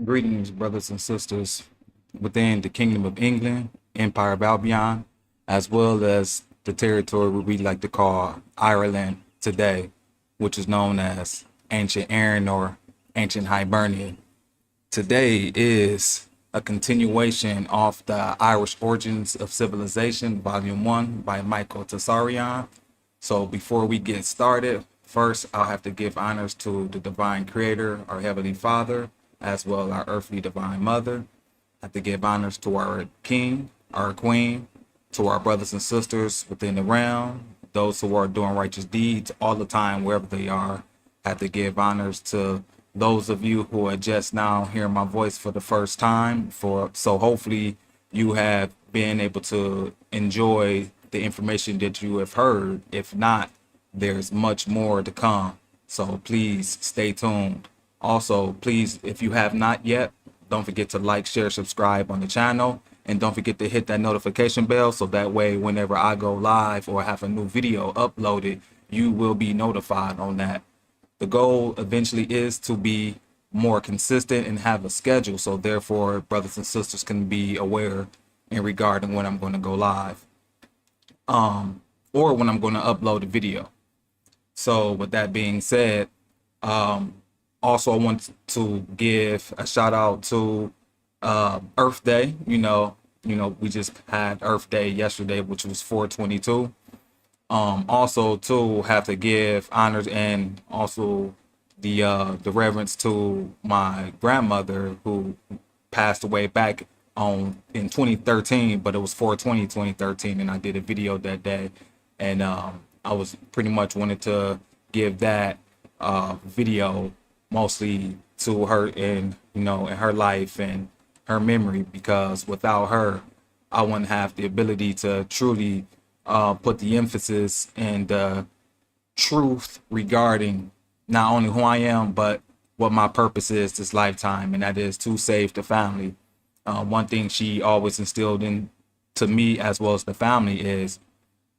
Greetings, brothers and sisters within the Kingdom of England, Empire of Albion, as well as the territory we like to call Ireland today, which is known as Ancient Erin or Ancient Hibernian. Today is a continuation of the Irish Origins of Civilization, Volume 1 by Michael Tessarion. So before we get started, first I'll have to give honors to the Divine Creator, our Heavenly Father, as well our earthly Divine Mother. I have to give honors to our King, our Queen, to our brothers and sisters within the realm, those who are doing righteous deeds all the time, wherever they are. I have to give honors to those of you who are just now hearing my voice for the first time. So hopefully you have been able to enjoy the information that you have heard. If not, there's much more to come. So please stay tuned. Also, please, if you have not yet, don't forget to like, share, subscribe on the channel. And don't forget to hit that notification bell so that way whenever I go live or have a new video uploaded, you will be notified on that. The goal eventually is to be more consistent and have a schedule. So therefore, brothers and sisters can be aware in regarding when I'm going to go live or when I'm going to upload a video. So with that being said, also I want to give a shout out to Earth Day. We just had Earth Day yesterday, which was 4/22. Also to have to give honors and also the reverence to my grandmother who passed away back on in 2013, but it was 4/20/2013, and I did a video that day, and I was pretty much wanted to give that video mostly to her in her life and her memory, because without her I wouldn't have the ability to truly put the emphasis and the truth regarding not only who I am but what my purpose is this lifetime, and that is to save the family. One thing she always instilled into me as well as the family is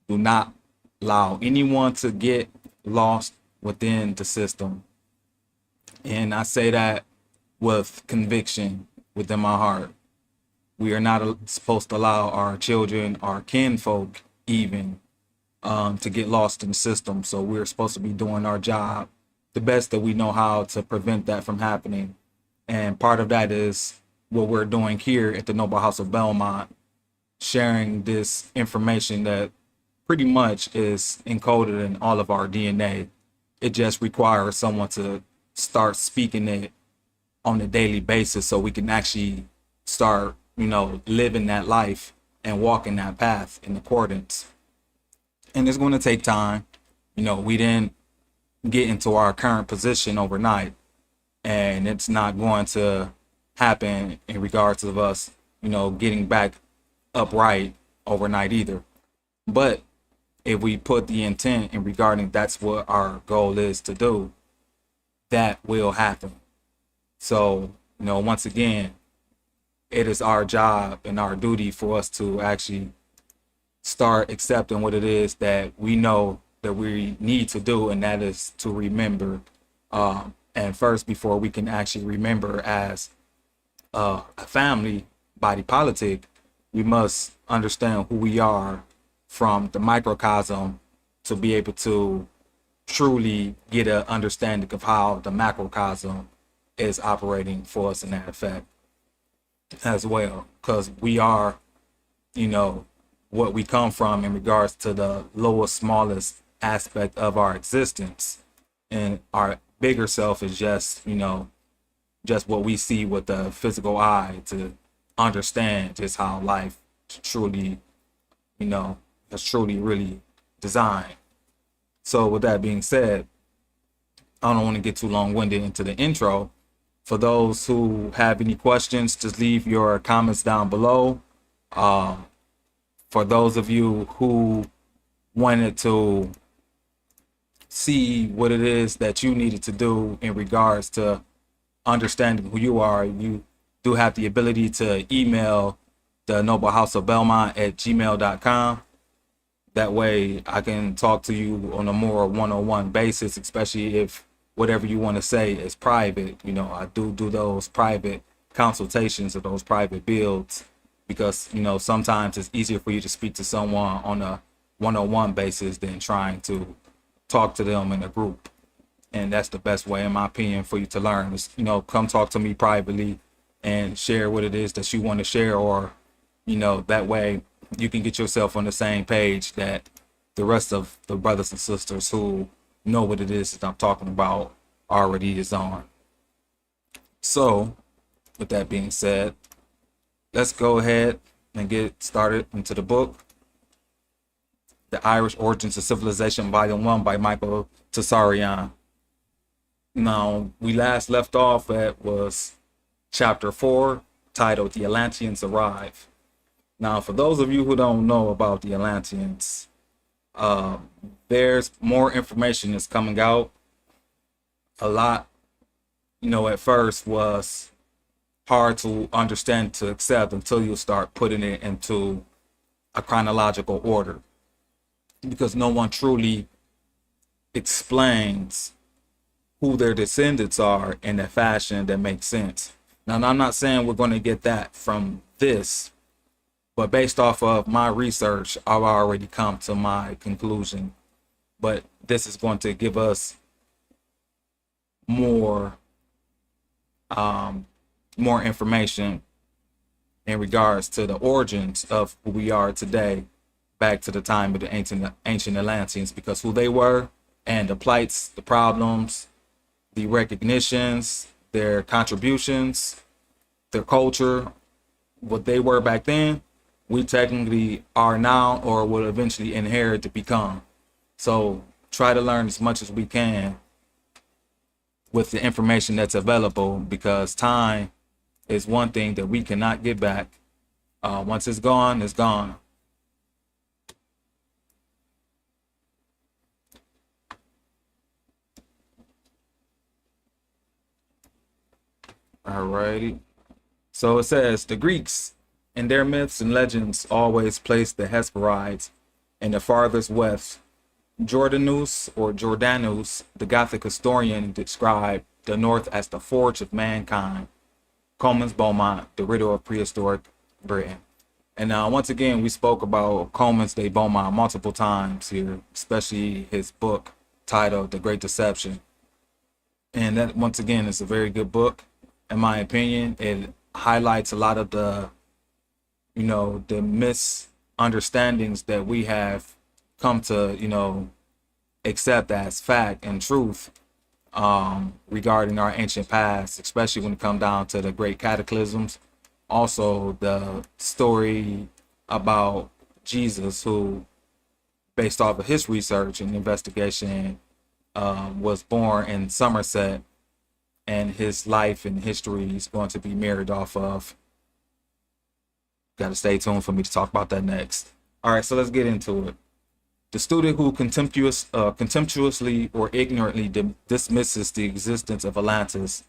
do not allow anyone to get lost within the system. And I say that with conviction within my heart. We are not supposed to allow our children, our kinfolk even, to get lost in the system. So we're supposed to be doing our job the best that we know how to prevent that from happening. And part of that is what we're doing here at the Noble House of Belmont, sharing this information that pretty much is encoded in all of our DNA. It just requires someone to start speaking it on a daily basis so we can actually start, living that life and walking that path in accordance. And it's going to take time. We didn't get into our current position overnight, and it's not going to happen in regards of us, getting back upright overnight either. But if we put the intent in regarding that's what our goal is to do, that will happen. So, once again, it is our job and our duty for us to actually start accepting what it is that we know that we need to do, and that is to remember. And first, before we can actually remember as a family body politic, we must understand who we are from the microcosm to be able to truly get an understanding of how the macrocosm is operating for us in that effect as well, because we are what we come from in regards to the lowest, smallest aspect of our existence, and our bigger self is just just what we see with the physical eye to understand just how life truly is truly really designed. So with that being said, I don't want to get too long-winded into the intro. For those who have any questions, just leave your comments down below. For those of you who wanted to see what it is that you needed to do in regards to understanding who you are, you do have the ability to email the Noble House of Belmont at gmail.com. That way I can talk to you on a more one-on-one basis, especially if whatever you want to say is private. I do those private consultations or those private builds because, sometimes it's easier for you to speak to someone on a one-on-one basis than trying to talk to them in a group. And that's the best way, in my opinion, for you to learn is, come talk to me privately and share what it is that you want to share, or, that way you can get yourself on the same page that the rest of the brothers and sisters who know what it is that I'm talking about already is on. So, with that being said, let's go ahead and get started into the book. The Irish Origins of Civilization, Volume 1 by Michael Tessarian. Now, we last left off at was Chapter 4, titled The Atlanteans Arrive. Now, for those of you who don't know about the Atlanteans, there's more information that's coming out. A lot, at first was hard to understand, to accept, until you start putting it into a chronological order, because no one truly explains who their descendants are in a fashion that makes sense. Now, I'm not saying we're going to get that from this, but based off of my research, I've already come to my conclusion. But this is going to give us more information in regards to the origins of who we are today, back to the time of the ancient Atlanteans, because who they were and the plights, the problems, the recognitions, their contributions, their culture, what they were back then, we technically are now or will eventually inherit to become. So try to learn as much as we can with the information that's available, because time is one thing that we cannot get back. Once it's gone, it's gone. Alrighty. So it says, the Greeks in their myths and legends always placed the Hesperides in the farthest west. Jordanus, the Gothic historian, described the North as the forge of mankind. Coleman's Beaumont, The Riddle of Prehistoric Britain. And now, once again, we spoke about Coleman's de Beaumont multiple times here, especially his book titled The Great Deception. And that, once again, is a very good book. In my opinion, it highlights a lot of the misunderstandings that we have come to, accept as fact and truth regarding our ancient past, especially when it comes down to the great cataclysms. Also, the story about Jesus, who, based off of his research and investigation, was born in Somerset, and his life and history is going to be mirrored off of. Got to stay tuned for me to talk about that next. All right, so let's get into it. The student who contemptuously or ignorantly dismisses the existence of Atlantis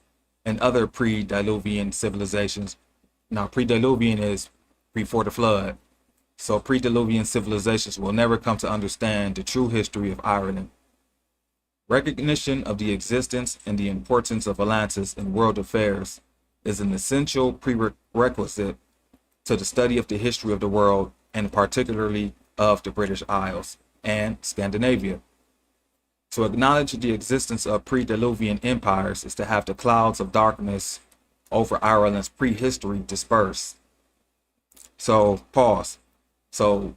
and other pre-Diluvian civilizations. Now, pre-Diluvian is before the flood. So pre-Diluvian civilizations will never come to understand the true history of Ireland. Recognition of the existence and the importance of Atlantis in world affairs is an essential prerequisite to the study of the history of the world, and particularly of the British Isles and Scandinavia. To acknowledge the existence of pre-Diluvian empires is to have the clouds of darkness over Ireland's prehistory dispersed. So, pause. So,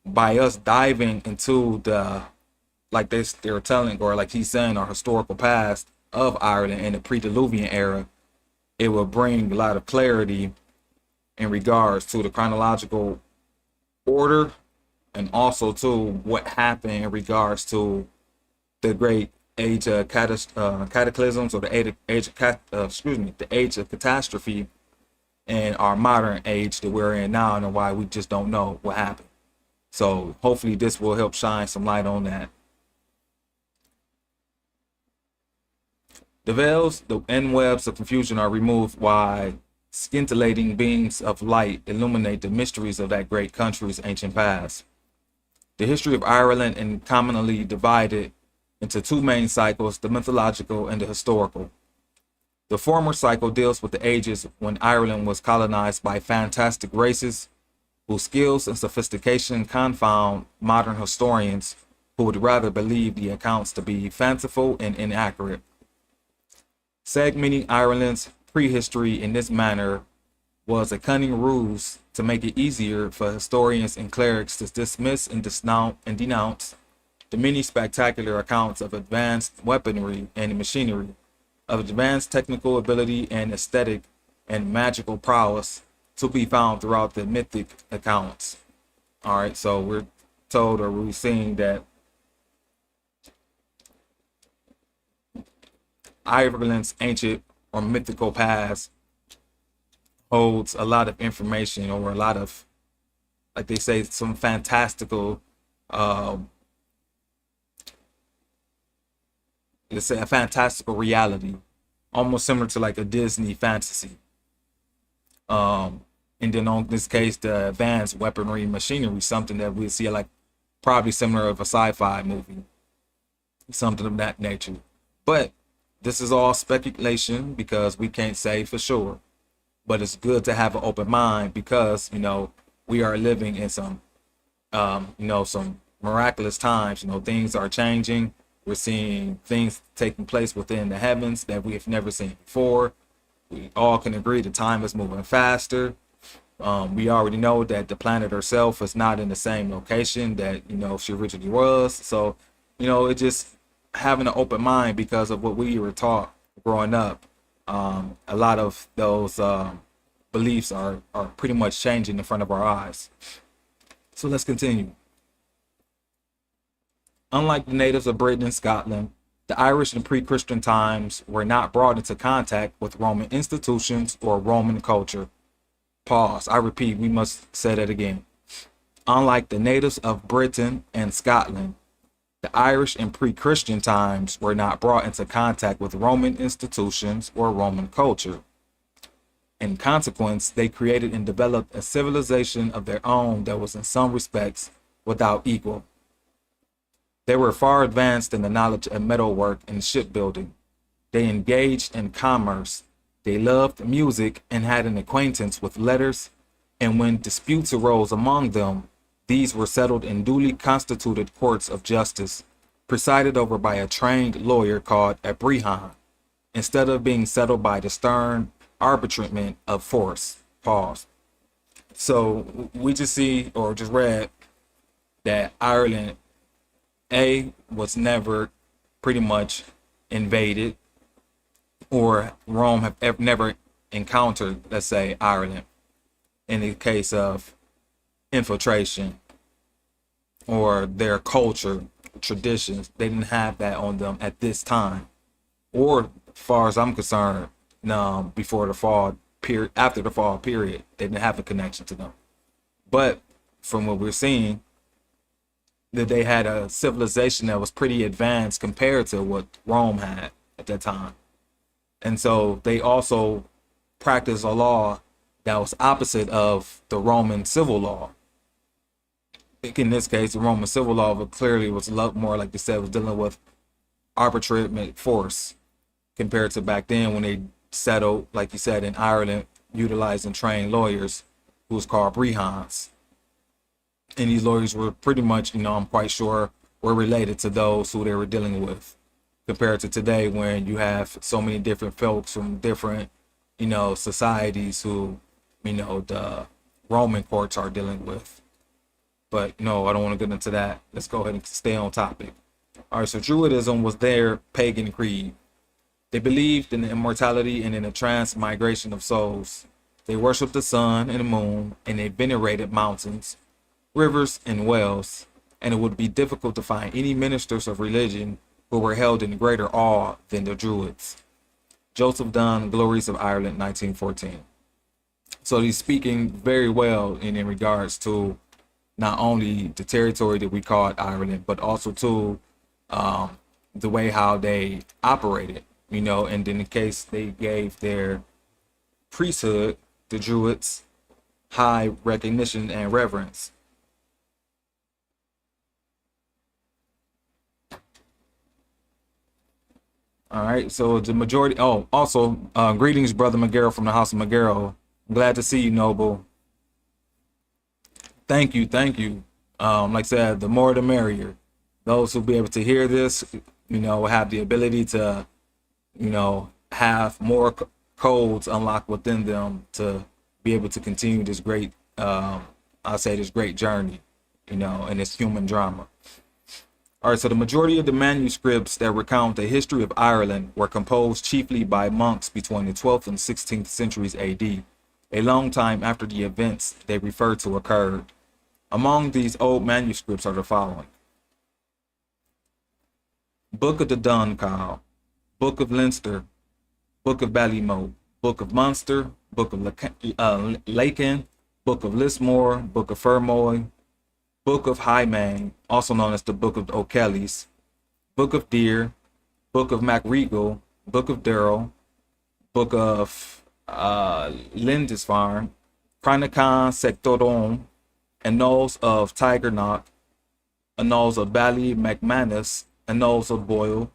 by us diving into the, like they're telling, or like he's saying, our historical past of Ireland in the pre-Diluvian era, it will bring a lot of clarity in regards to the chronological order, and also to what happened in regards to the great age of cataclysms, or the age of catastrophe, and our modern age that we're in now, and why we just don't know what happened. So hopefully this will help shine some light on that. The veils, the end webs of confusion are removed while scintillating beams of light illuminate the mysteries of that great country's ancient past. The history of Ireland is commonly divided into two main cycles, the mythological and the historical. The former cycle deals with the ages when Ireland was colonized by fantastic races whose skills and sophistication confound modern historians who would rather believe the accounts to be fanciful and inaccurate. Segmenting Ireland's prehistory in this manner was a cunning ruse to make it easier for historians and clerics to dismiss and denounce the many spectacular accounts of advanced weaponry and machinery, of advanced technical ability and aesthetic and magical prowess to be found throughout the mythic accounts. All right, so we're told, or we're seeing, that Ireland's ancient or mythical past holds a lot of information, or a lot of, like they say, some fantastical, let's say a fantastical reality, almost similar to like a Disney fantasy. And then on this case, the advanced weaponry and machinery, something that we see like probably similar of a sci-fi movie, something of that nature. But this is all speculation because we can't say for sure. But it's good to have an open mind because, we are living in some, some miraculous times. Things are changing. We're seeing things taking place within the heavens that we have never seen before. We all can agree the time is moving faster. We already know that the planet herself is not in the same location that, she originally was. So, it just having an open mind because of what we were taught growing up. A lot of those beliefs are pretty much changing in front of our eyes. So let's continue. Unlike the natives of Britain and Scotland, the Irish in pre-Christian times were not brought into contact with Roman institutions or Roman culture. Pause. I repeat, we must say that again. Unlike the natives of Britain and Scotland, the Irish in pre-Christian times were not brought into contact with Roman institutions or Roman culture. In consequence, they created and developed a civilization of their own that was in some respects without equal. They were far advanced in the knowledge of metalwork and shipbuilding. They engaged in commerce. They loved music and had an acquaintance with letters, and when disputes arose among them, these were settled in duly constituted courts of justice, presided over by a trained lawyer called a brehon, instead of being settled by the stern arbitrament of force. Pause. So we just see, or just read, that Ireland, was never pretty much invaded, or Rome have never encountered, let's say, Ireland in the case of infiltration or their culture, traditions. They didn't have that on them at this time, or as far as I'm concerned, before the fall period, after the fall period, they didn't have a connection to them. But from what we're seeing, that they had a civilization that was pretty advanced compared to what Rome had at that time. And so they also practiced a law that was opposite of the Roman civil law. In this case, the Roman civil law clearly was a lot more, like they said, was dealing with arbitrary force compared to back then when they settled, like you said, in Ireland, utilizing trained lawyers who was called brehons. And these lawyers were pretty much, I'm quite sure, were related to those who they were dealing with, compared to today when you have so many different folks from different, societies who, the Roman courts are dealing with. But no, I don't want to get into that. Let's go ahead and stay on topic. All right, so Druidism was their pagan creed. They believed in the immortality and in the transmigration of souls. They worshiped the sun and the moon, and they venerated mountains, rivers, and wells, and it would be difficult to find any ministers of religion who were held in greater awe than the Druids. Joseph Dunn, Glories of Ireland, 1914. So he's speaking very well in regards to not only the territory that we call Ireland, but also to the way how they operated, and in the case they gave their priesthood, the Druids, high recognition and reverence. All right, so the majority. Oh, also, greetings, brother Magaro from the House of Magaro. Glad to see you, Noble. Thank you, thank you. Like I said, the more the merrier. Those who be able to hear this, have the ability to, have more codes unlocked within them to be able to continue this great, I'll say this great journey, in this human drama. All right, so the majority of the manuscripts that recount the history of Ireland were composed chiefly by monks between the 12th and 16th centuries AD, a long time after the events they refer to occurred. Among these old manuscripts are the following: Book of the Dunkyle, Book of Leinster, Book of Ballymote, Book of Munster, Book of Laken, Book of Lismore, Book of Fermoy, Book of Highmain, also known as the Book of O'Kelly's, Book of Deer, Book of MacRegal, Book of Durrell, Book of Lindisfarne, Chronicon Sectorum, Annals of Tigernot, Annals of Bally McManus, Annals of Boyle,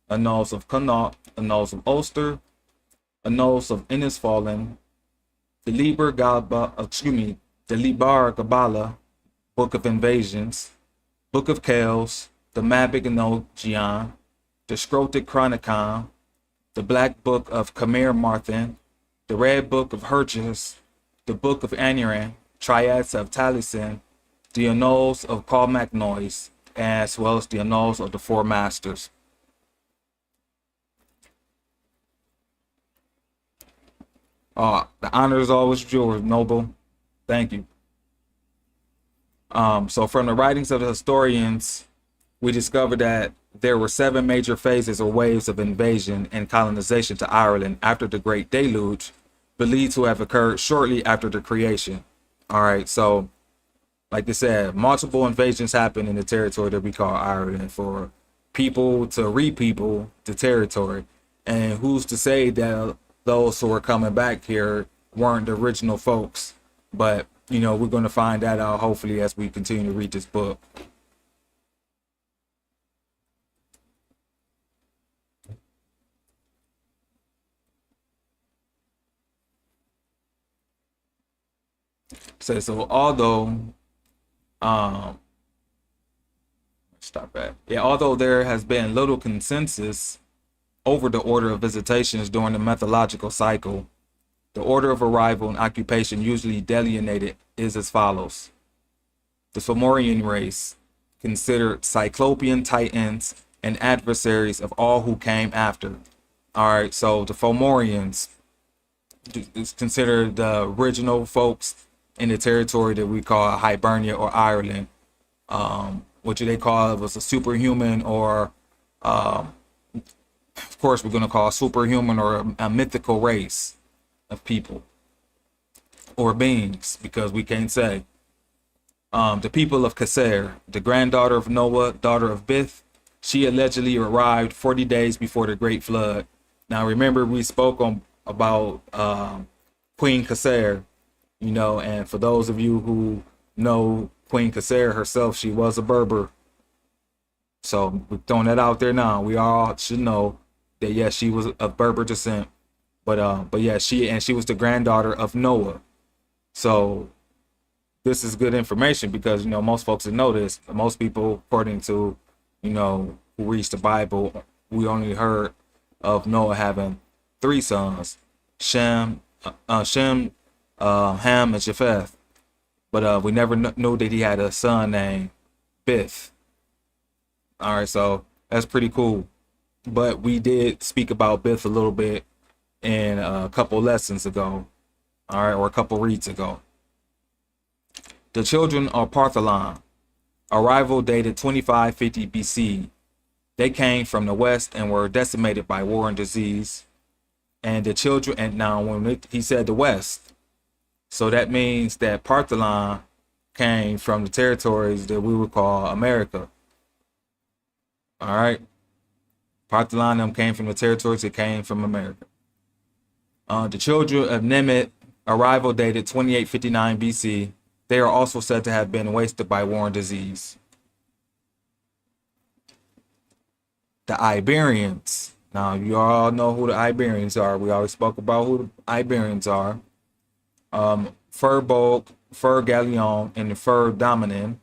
Annals of Connaught, Annals of Ulster, Annals of Innisfallen, the Liber Gabala, Book of Invasions, Book of Kells, the Mabinogion, the Scrotic Chronicon, the Black Book of Khmer Marthin, the Red Book of Herches, the Book of Aniran, Triads of Taliesin, the Annals of Cormacnoise, as well as the Annals of the Four Masters. The honor is always yours, Noble. Thank you. So from the writings of the historians, we discovered that there were 7 major phases or waves of invasion and colonization to Ireland after the Great Deluge, believed to have occurred shortly after the creation. All right, so like I said, multiple invasions happened in the territory that we call Ireland for people to re-people the territory. And who's to say that those who are coming back here weren't the original folks? But, we're going to find that out hopefully as we continue to read this book. So although although there has been little consensus over the order of visitations during the mythological cycle, the order of arrival and occupation usually delineated is as follows: the Fomorian race, considered Cyclopean titans and adversaries of all who came after. All right, so the Fomorians is considered the original folks in the territory that we call Hibernia or Ireland, which they call was a superhuman, or of course we're going to call a superhuman or a mythical race of people or beings, because we can't say. The people of Caser, the granddaughter of Noah, daughter of Bith, she allegedly arrived 40 days before the Great Flood. Now remember, we spoke about Queen Caser, and for those of you who know Queen Caser herself, she was a Berber. So we're throwing that out there now. We all should know that yes, she was of Berber descent. But yeah, she was the granddaughter of Noah. So this is good information because most folks that know this, most people, according to who reads the Bible, we only heard of Noah having 3 sons: Shem, Ham, and Japheth. But we never knew that he had a son named Bith. All right, so that's pretty cool. But we did speak about Bith a little bit in a couple lessons ago, all right, or a couple reads ago. The children of Partholon, arrival dated 2550 BC. They came from the west and were decimated by war and disease. And the children, and now when he said the west, so that means that Partholon came from the territories that we would call America. All right. Partholon them came from the territories that came from America. The children of Nemet, arrival dated 2859 BC. They are also said to have been wasted by war and disease. The Iberians, Now, you all know who the Iberians are. We always spoke about who the Iberians are. Furbolg, Fur Galleon, and the Fur Dominin,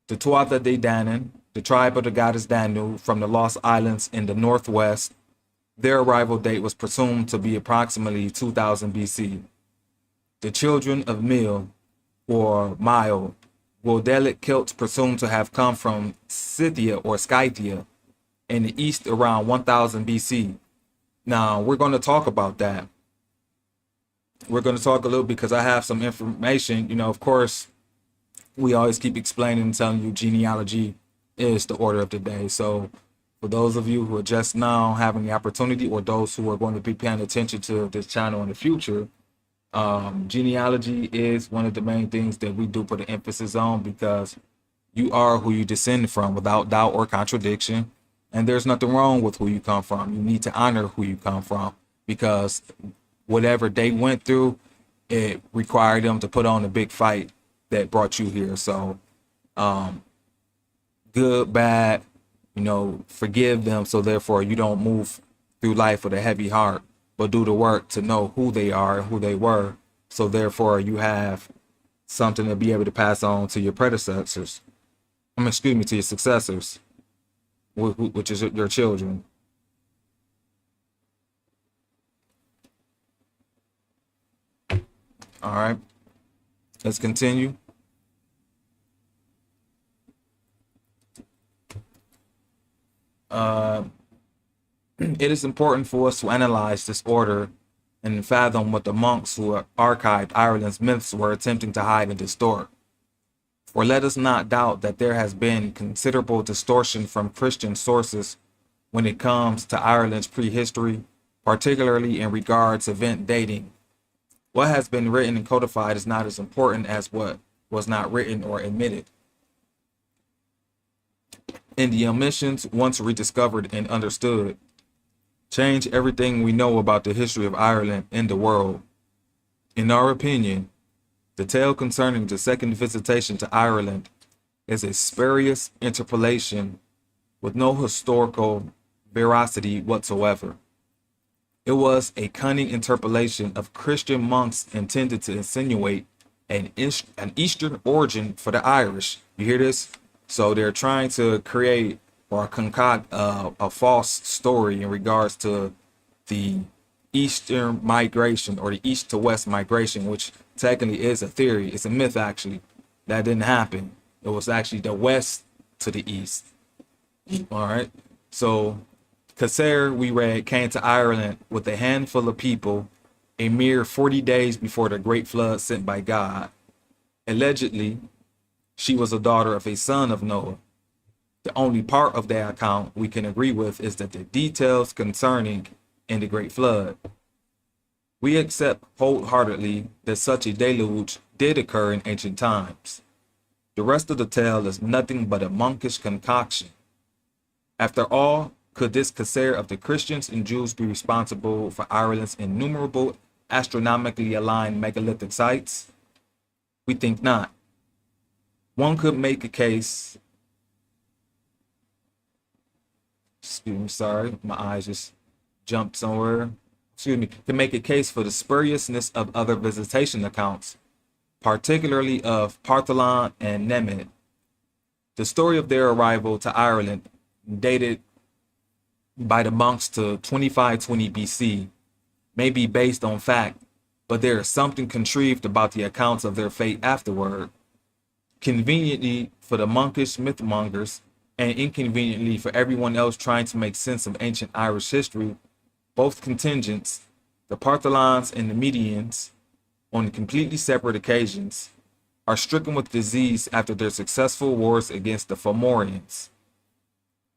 the Tuatha De Danann, the tribe of the goddess Danu from the Lost Islands in the northwest. Their arrival date was presumed to be approximately 2000 BC. The children of Mil, or Mile, Woldelic Celts presumed to have come from Scythia or Scythia in the east around 1000 BC. Now, we're going to talk about that. We're going to talk a little because I have some information. You know, of course, we always keep explaining and telling you genealogy is the order of the day. So for those of you who are just now having the opportunity, or those who are going to be paying attention to this channel in the future, genealogy is one of the main things that we do put an emphasis on, because you are who you descend from without doubt or contradiction. And there's nothing wrong with who you come from. You need to honor who you come from, because whatever they went through, it required them to put on a big fight that brought you here. So good, bad, you know, forgive them, so therefore you don't move through life with a heavy heart, but do the work to know who they are and who they were, so therefore you have something to be able to pass on to your predecessors. Excuse me, to your successors, which is your children. All right, let's continue. It is important for us to analyze this order and fathom what the monks who archived Ireland's myths were attempting to hide and distort. For let us not doubt that there has been considerable distortion from Christian sources when it comes to Ireland's prehistory, particularly in regards to event dating. What has been written and codified is not as important as what was not written or admitted. And the omissions, once rediscovered and understood, change everything we know about the history of Ireland and the world. In our opinion, the tale concerning the second visitation to Ireland is a spurious interpolation with no historical veracity whatsoever. It was a cunning interpolation of Christian monks intended to insinuate an Eastern origin for the Irish. You hear this? So they're trying to create or concoct a false story in regards to the Eastern migration, or the East to West migration, which technically is a theory. It's a myth, actually. That didn't happen. It was actually the West to the East. All right. So Caesar, we read, came to Ireland with a handful of people a mere 40 days before the great flood sent by God. Allegedly, she was a daughter of a son of Noah. The only part of that account we can agree with is that the details concerning in the great flood. We accept wholeheartedly that such a deluge did occur in ancient times. The rest of the tale is nothing but a monkish concoction. After all, could this Caesar of the Christians and Jews be responsible for Ireland's innumerable astronomically aligned megalithic sites? We think not. One could make a case. Excuse me, sorry, my eyes just jumped somewhere. Excuse me, to make a case for the spuriousness of other visitation accounts, particularly of Partholon and Nemed. The story of their arrival to Ireland, dated by the monks to 2520 BC, may be based on fact, but there is something contrived about the accounts of their fate afterward. Conveniently for the monkish mythmongers, and inconveniently for everyone else trying to make sense of ancient Irish history, both contingents, the Partholons and the Medians, on completely separate occasions, are stricken with disease after their successful wars against the Fomorians.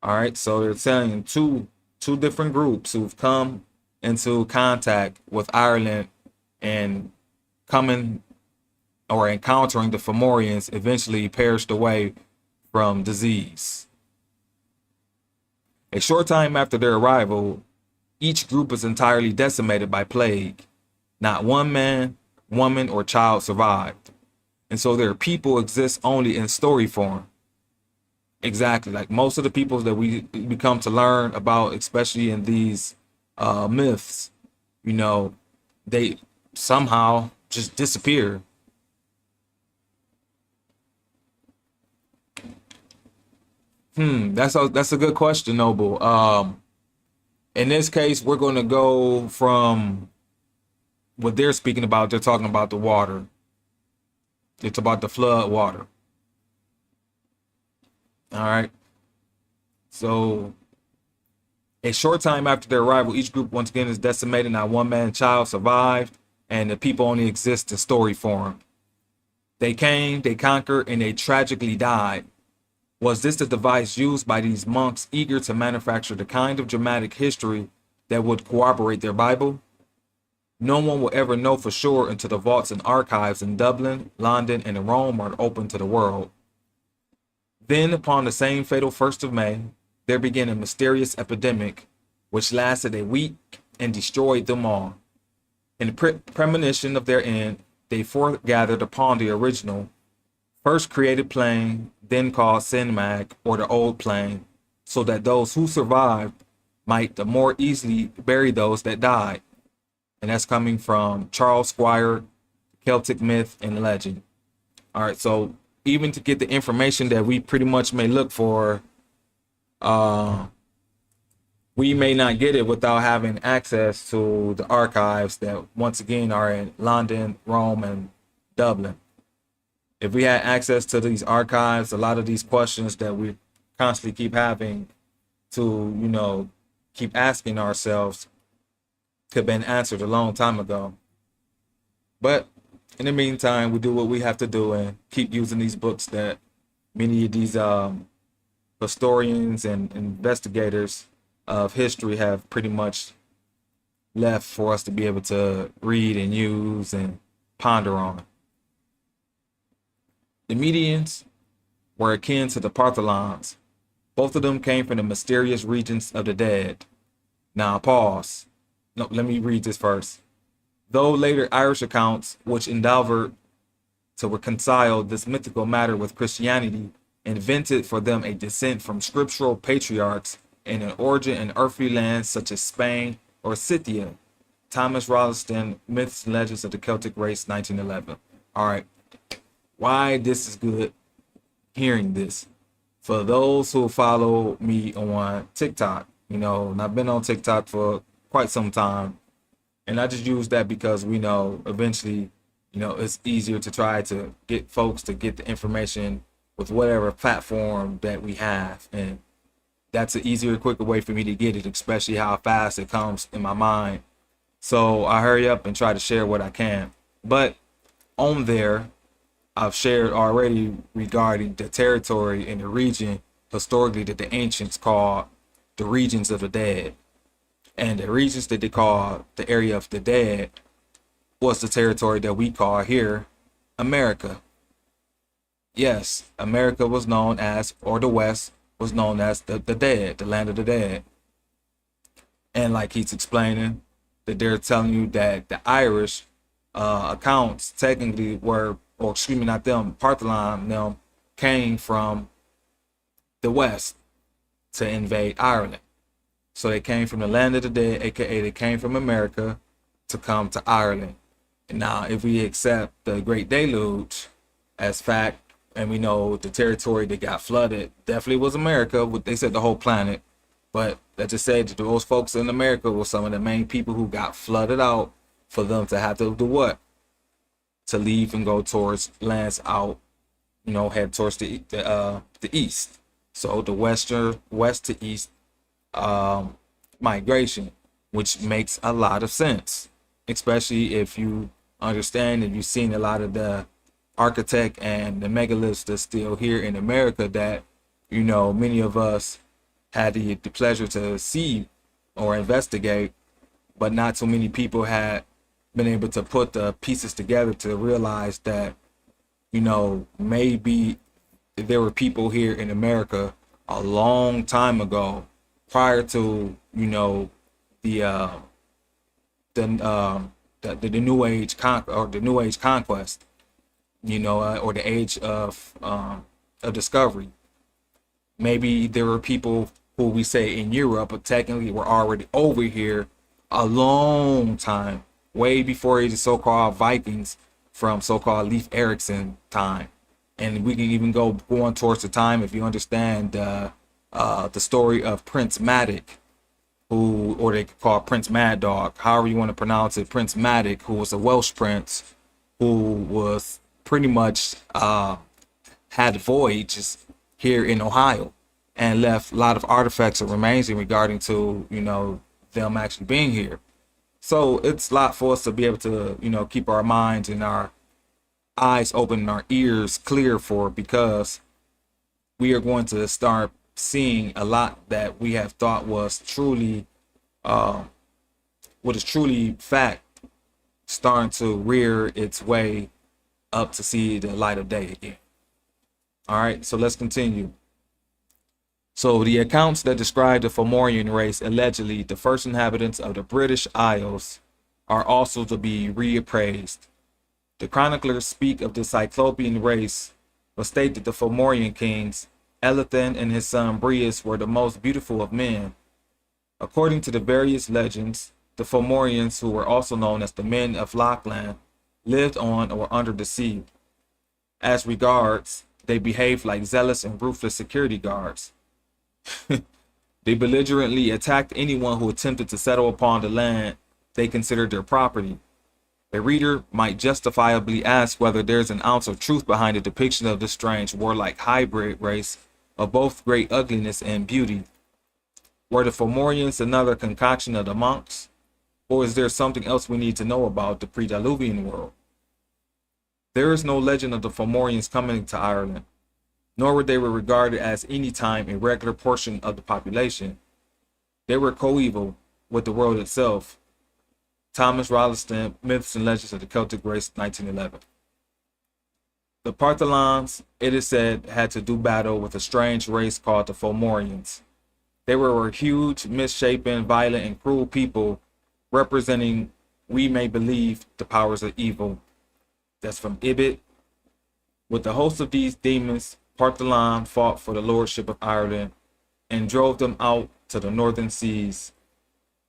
All right, so they're telling two different groups who've come into contact with Ireland and coming or encountering the Fomorians eventually perished away from disease. A short time after their arrival, each group was entirely decimated by plague. Not one man, woman, or child survived. And so their people exist only in story form. Exactly. Like most of the peoples that we come to learn about, especially in these myths, you know, they somehow just disappear. That's a good question, Noble. In this case, we're going to go from what they're speaking about. They're talking about the water. It's about the flood water. All right. So a short time after their arrival, each group once again is decimated. Not one man child survived, and the people only exist in story form. They came, they conquered, and they tragically died. Was this the device used by these monks eager to manufacture the kind of dramatic history that would corroborate their Bible? No one will ever know for sure until the vaults and archives in Dublin, London, and Rome are open to the world. Then, upon the same fatal 1st of May, there began a mysterious epidemic which lasted a week and destroyed them all. In premonition of their end, they foregathered upon the original, first created plane, then called Sinmag, or the Old Plane, so that those who survived might the more easily bury those that died. And that's coming from Charles Squire, Celtic Myth and Legend. All right, so even to get the information that we pretty much may look for, we may not get it without having access to the archives that once again are in London, Rome, and Dublin. If we had access to these archives, a lot of these questions that we constantly keep having to, keep asking ourselves could have been answered a long time ago. But in the meantime, we do what we have to do and keep using these books that many of these historians and investigators of history have pretty much left for us to be able to read and use and ponder on. The Medians were akin to the Partholons. Both of them came from the mysterious regions of the dead. Now, pause. No, let me read this first. Though later Irish accounts, which endeavored to reconcile this mythical matter with Christianity, invented for them a descent from scriptural patriarchs and an origin in earthly lands such as Spain or Scythia. Thomas Rolleston, Myths and Legends of the Celtic Race, 1911. All right. Why this is good hearing this. For those who follow me on TikTok, and I've been on TikTok for quite some time, and I just use that because we know eventually, it's easier to try to get folks to get the information with whatever platform that we have. And that's an easier, quicker way for me to get it, especially how fast it comes in my mind. So I hurry up and try to share what I can. But on there, I've shared already regarding the territory and the region historically that the ancients called the regions of the dead. And the regions that they call the area of the dead was the territory that we call here America. Yes, America was known as, or the West was known as the dead, the land of the dead. And like he's explaining, that they're telling you that the Irish accounts technically were, or excuse me, not them, Partholon, them came from the West to invade Ireland. So they came from the land of the dead, aka they came from America to come to Ireland. And now, if we accept the Great Deluge as fact, and we know the territory that got flooded definitely was America, they said the whole planet, but let's just say that those folks in America were some of the main people who got flooded out for them to have to do what? To leave and go towards lands out, head towards the east. So the west to east migration, which makes a lot of sense, especially if you understand and you've seen a lot of the architect and the megaliths that's still here in America that, many of us had the pleasure to see or investigate, but not so many people had been able to put the pieces together to realize that, maybe there were people here in America a long time ago, prior to, the New Age the New Age conquest, or the age of discovery. Maybe there were people who we say in Europe, but technically were already over here a long time, way before the so-called Vikings from so-called Leif Erikson time. And we can even go on towards the time if you understand the story of Prince Madoc, who, or they could call Prince Mad Dog, however you want to pronounce it, Prince Madoc, who was a Welsh prince who was pretty much had voyages here in Ohio and left a lot of artifacts and remains in regarding to, them actually being here. So it's a lot for us to be able to, keep our minds and our eyes open and our ears clear for, because we are going to start seeing a lot that we have thought was truly, what is truly fact, starting to rear its way up to see the light of day again. All right, so let's continue. So the accounts that describe the Fomorian race, allegedly the first inhabitants of the British Isles, are also to be reappraised. The chroniclers speak of the Cyclopean race, but state that the Fomorian kings, Elethan and his son Breus, were the most beautiful of men. According to the various legends, the Fomorians, who were also known as the men of Lochland, lived on or under the sea. As regards, they behaved like zealous and ruthless security guards. They belligerently attacked anyone who attempted to settle upon the land they considered their property. The reader might justifiably ask whether there's an ounce of truth behind the depiction of this strange warlike hybrid race of both great ugliness and beauty. Were the Fomorians another concoction of the monks? Or is there something else we need to know about the pre-Diluvian world? There is no legend of the Fomorians coming to Ireland, nor were they regarded as any time a regular portion of the population. They were coeval with the world itself. Thomas Rolleston, Myths and Legends of the Celtic Race, 1911. The Partholons, it is said, had to do battle with a strange race called the Fomorians. They were huge, misshapen, violent, and cruel people representing, we may believe, the powers of evil. That's from Ibid. With the host of these demons, Partholon fought for the lordship of Ireland and drove them out to the northern seas,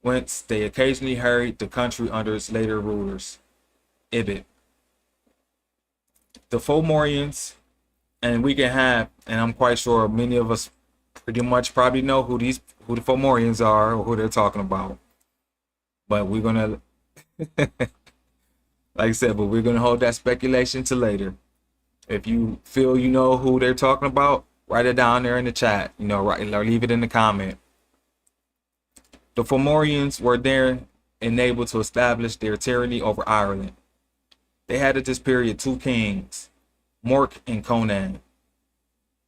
whence they occasionally harried the country under its later rulers. Ibid. The Fomorians, and we can have, and I'm quite sure many of us pretty much probably know who the Fomorians are or who they're talking about. But we're gonna, like I said, but we're gonna hold that speculation to later. If you feel you know who they're talking about, write it down there in the chat. Write or leave it in the comment. The Fomorians were then enabled to establish their tyranny over Ireland. They had at this period two kings, Mork and Conan.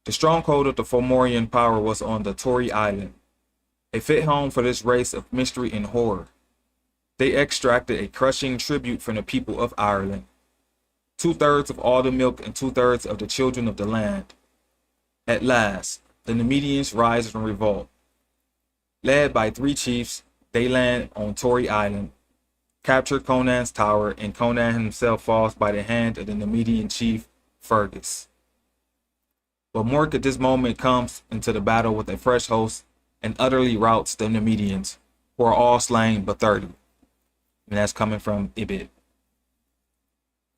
The stronghold of the Fomorian power was on the Tory Island, a fit home for this race of mystery and horror. They extracted a crushing tribute from the people of Ireland, 2/3 of all the milk and 2/3 of the children of the land. At last, the Nemedians rise in revolt. Led by 3 chiefs, they land on Tory Island, capture Conan's tower, and Conan himself falls by the hand of the Nemedian chief, Fergus. But Mork at this moment comes into the battle with a fresh host and utterly routs the Nemedians, who are all slain but 30. And that's coming from Ibid.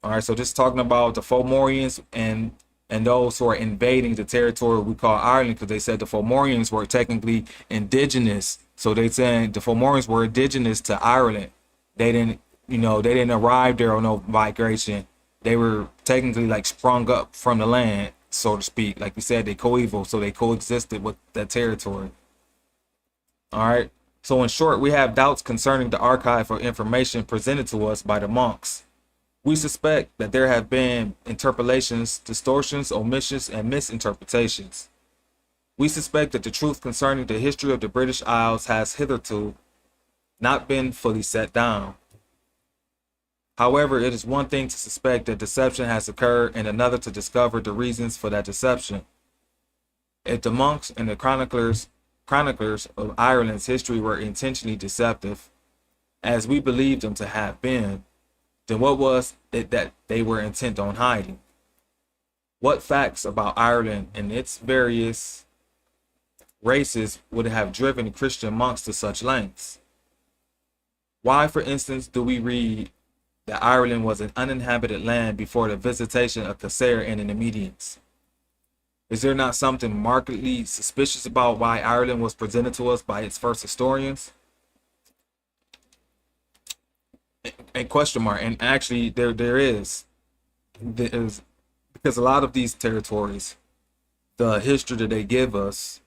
All right, so just talking about the Fomorians and those who are invading the territory we call Ireland, because they said the Fomorians were technically indigenous. So they said the Fomorians were indigenous to Ireland. They didn't arrive there on no migration. They were technically like sprung up from the land, so to speak. Like we said, they coeval, so they coexisted with that territory. All right. So in short, we have doubts concerning the archive of information presented to us by the monks. We suspect that there have been interpolations, distortions, omissions, and misinterpretations. We suspect that the truth concerning the history of the British Isles has hitherto not been fully set down. However, it is one thing to suspect that deception has occurred and another to discover the reasons for that deception. If the monks and the chroniclers of Ireland's history were intentionally deceptive, as we believe them to have been, then what was it that they were intent on hiding? What facts about Ireland and its various races would have driven Christian monks to such lengths? Why, for instance, do we read that Ireland was an uninhabited land before the visitation of Caesar and the Numidians? Is there not something markedly suspicious about why Ireland was presented to us by its first historians? And question mark. And actually, there is because a lot of these territories, the history that they give us,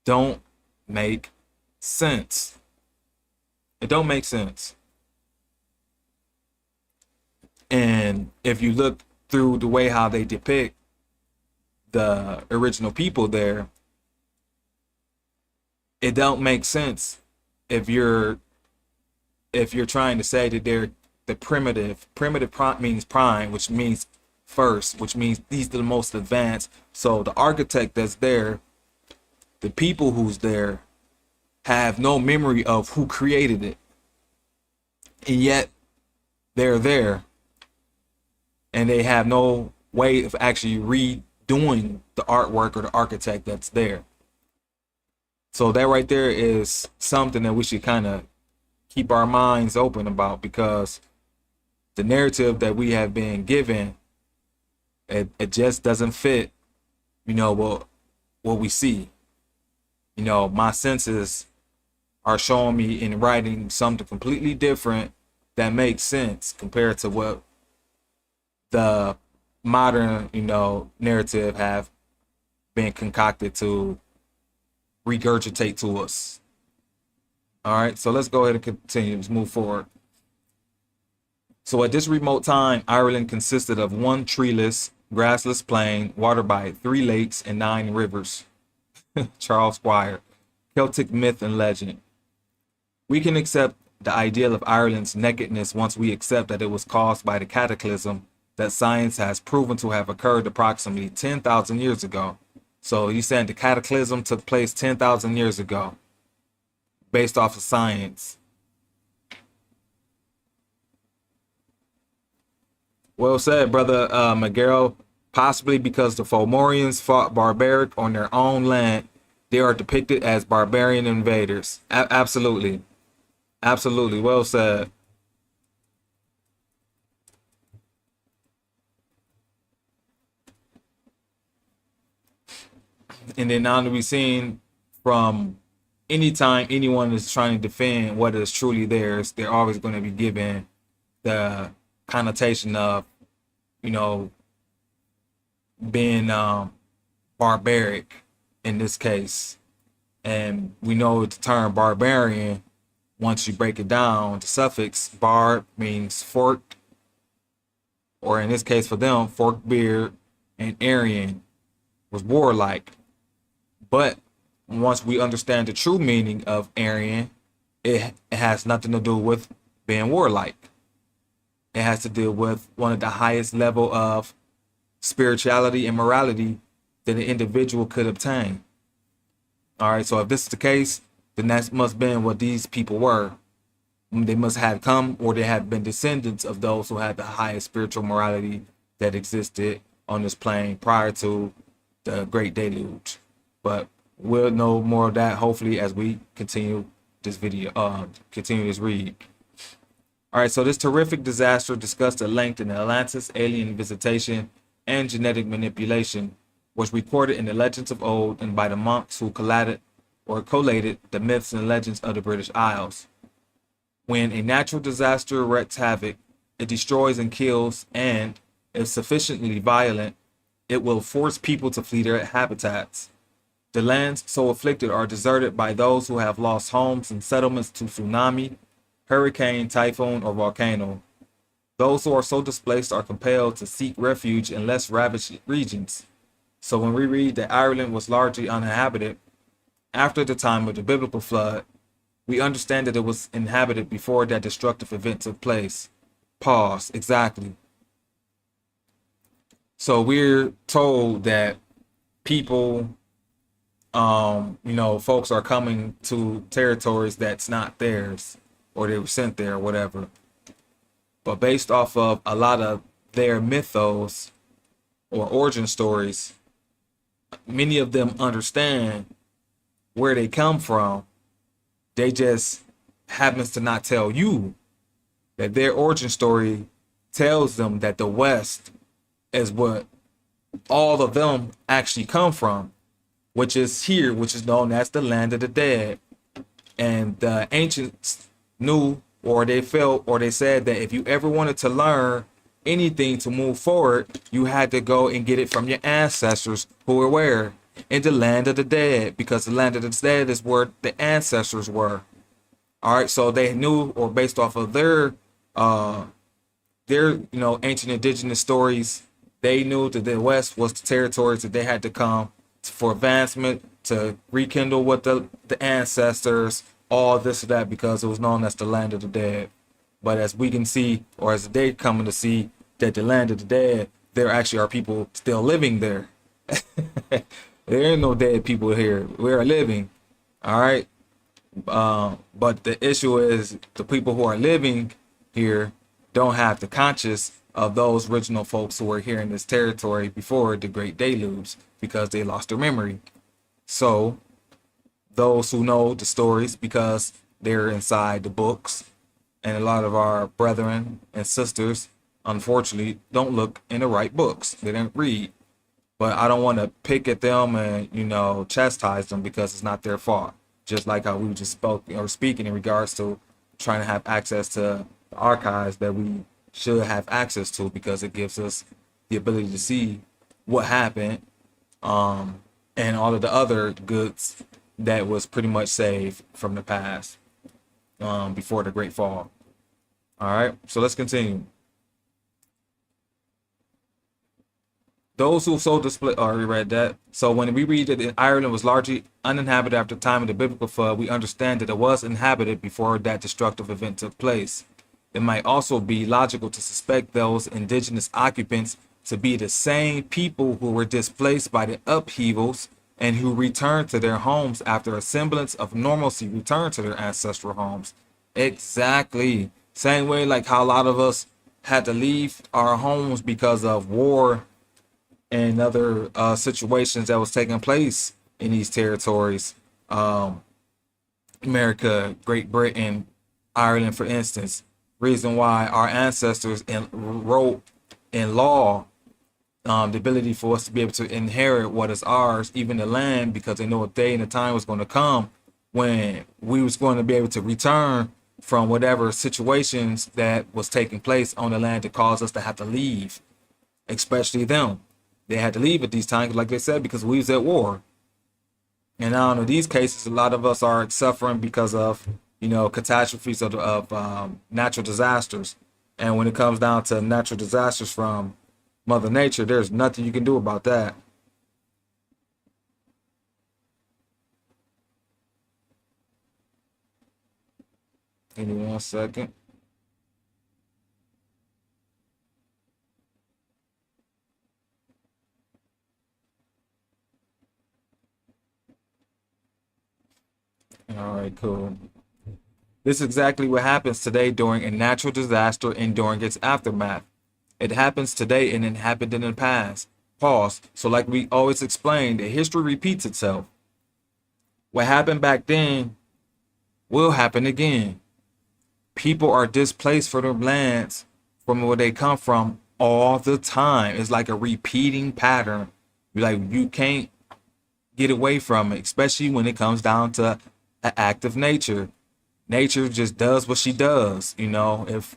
don't make sense. It don't make sense. And if you look through the way how they depict the original people there, it don't make sense if you're trying to say that they're the primitive means prime, which means first, which means these are the most advanced. So the architect that's there, the people who's there, have no memory of who created it, and yet they're there, and they have no way of actually redoing the artwork or the architect that's there. So that right there is something that we should kind of keep our minds open about, because the narrative that we have been given, it just doesn't fit, what we see. My senses are showing me in writing something completely different that makes sense compared to what the modern, narrative have been concocted to regurgitate to us. All right, so let's go ahead and continue. Let's move forward. So at this remote time, Ireland consisted of one treeless, grassless plain, watered by 3 lakes and 9 rivers. Charles Squire, Celtic myth and legend. We can accept the ideal of Ireland's nakedness once we accept that it was caused by the cataclysm that science has proven to have occurred approximately 10,000 years ago. So you're saying the cataclysm took place 10,000 years ago, based off of science. Well said, brother Miguel. Possibly because the Fomorians fought barbaric on their own land, they are depicted as barbarian invaders. Absolutely. Absolutely. Well said. And then now to be seen from anytime anyone is trying to defend what is truly theirs, they're always going to be given the connotation of, being barbaric in this case. And we know the term barbarian, once you break it down, the suffix bar means forked, or in this case for them, forked beard, and Aryan was warlike. But once we understand the true meaning of Aryan, it has nothing to do with being warlike. It has to do with one of the highest level of spirituality and morality that an individual could obtain. All right, so if this is the case, then that must have been what these people were. They must have come, or they have been descendants of those who had the highest spiritual morality that existed on this plane prior to the Great Deluge. But we'll know more of that hopefully as we continue this video, continue this read. All right, so this terrific disaster discussed at length in the Atlantis, alien visitation, and genetic manipulation was recorded in the legends of old and by the monks who collated the myths and legends of the British Isles. When a natural disaster wreaks havoc, it destroys and kills, and, if sufficiently violent, it will force people to flee their habitats. The lands so afflicted are deserted by those who have lost homes and settlements to tsunami, hurricane, typhoon, or volcano. Those who are so displaced are compelled to seek refuge in less ravaged regions. So when we read that Ireland was largely uninhabited after the time of the biblical flood, we understand that it was inhabited before that destructive event took place. Pause. Exactly. So we're told that people, folks are coming to territories that's not theirs, or they were sent there or whatever. But based off of a lot of their mythos or origin stories, many of them understand where they come from. They just happens to not tell you that their origin story tells them that the West is what all of them actually come from, which is here, which is known as the land of the dead. And the ancients knew, or they felt, or they said that if you ever wanted to learn anything to move forward, you had to go and get it from your ancestors who were where? In the land of the dead, because the land of the dead is where the ancestors were. All right, so they knew, or based off of their ancient indigenous stories, they knew that the West was the territories that they had to come for advancement, to rekindle with the ancestors, all this or that, because it was known as the land of the dead. But as we can see, or as they coming to see, that the land of the dead, there actually are people still living there. There ain't no dead people here. We are living. All right. But the issue is the people who are living here don't have the conscience of those original folks who were here in this territory before the Great Deluge, because they lost their memory. So those who know the stories, because they're inside the books, and a lot of our brethren and sisters, unfortunately, don't look in the right books. They didn't read. But I don't want to pick at them and, chastise them, because it's not their fault. Just like how we just spoke or speaking in regards to trying to have access to the archives that we should have access to, because it gives us the ability to see what happened, and all of the other goods that was pretty much saved from the past, before the Great Fall. All right, so let's continue. Those who sold the split, already read that. So when we read that Ireland was largely uninhabited after the time of the biblical flood, we understand that it was inhabited before that destructive event took place. It might also be logical to suspect those indigenous occupants to be the same people who were displaced by the upheavals and who returned to their homes after a semblance of normalcy returned to their ancestral homes. Exactly. Same way like how a lot of us had to leave our homes because of war and other situations that was taking place in these territories. America, Great Britain, Ireland, for instance. Reason why our ancestors wrote in law the ability for us to be able to inherit what is ours, even the land, because they know a day and a time was going to come when we was going to be able to return from whatever situations that was taking place on the land that caused us to have to leave, especially them. They had to leave at these times, like they said, because we was at war. And now in these cases, a lot of us are suffering because of, catastrophes of natural disasters. And when it comes down to natural disasters from Mother Nature, there's nothing you can do about that. Give me 1 second. All right, cool. This is exactly what happens today during a natural disaster and during its aftermath. It happens today and it happened in the past. Pause. So like we always explain, that history repeats itself. What happened back then will happen again. People are displaced from their lands, from where they come from, all the time. It's like a repeating pattern. You can't get away from it, especially when it comes down to an act of nature. Nature just does what she does. If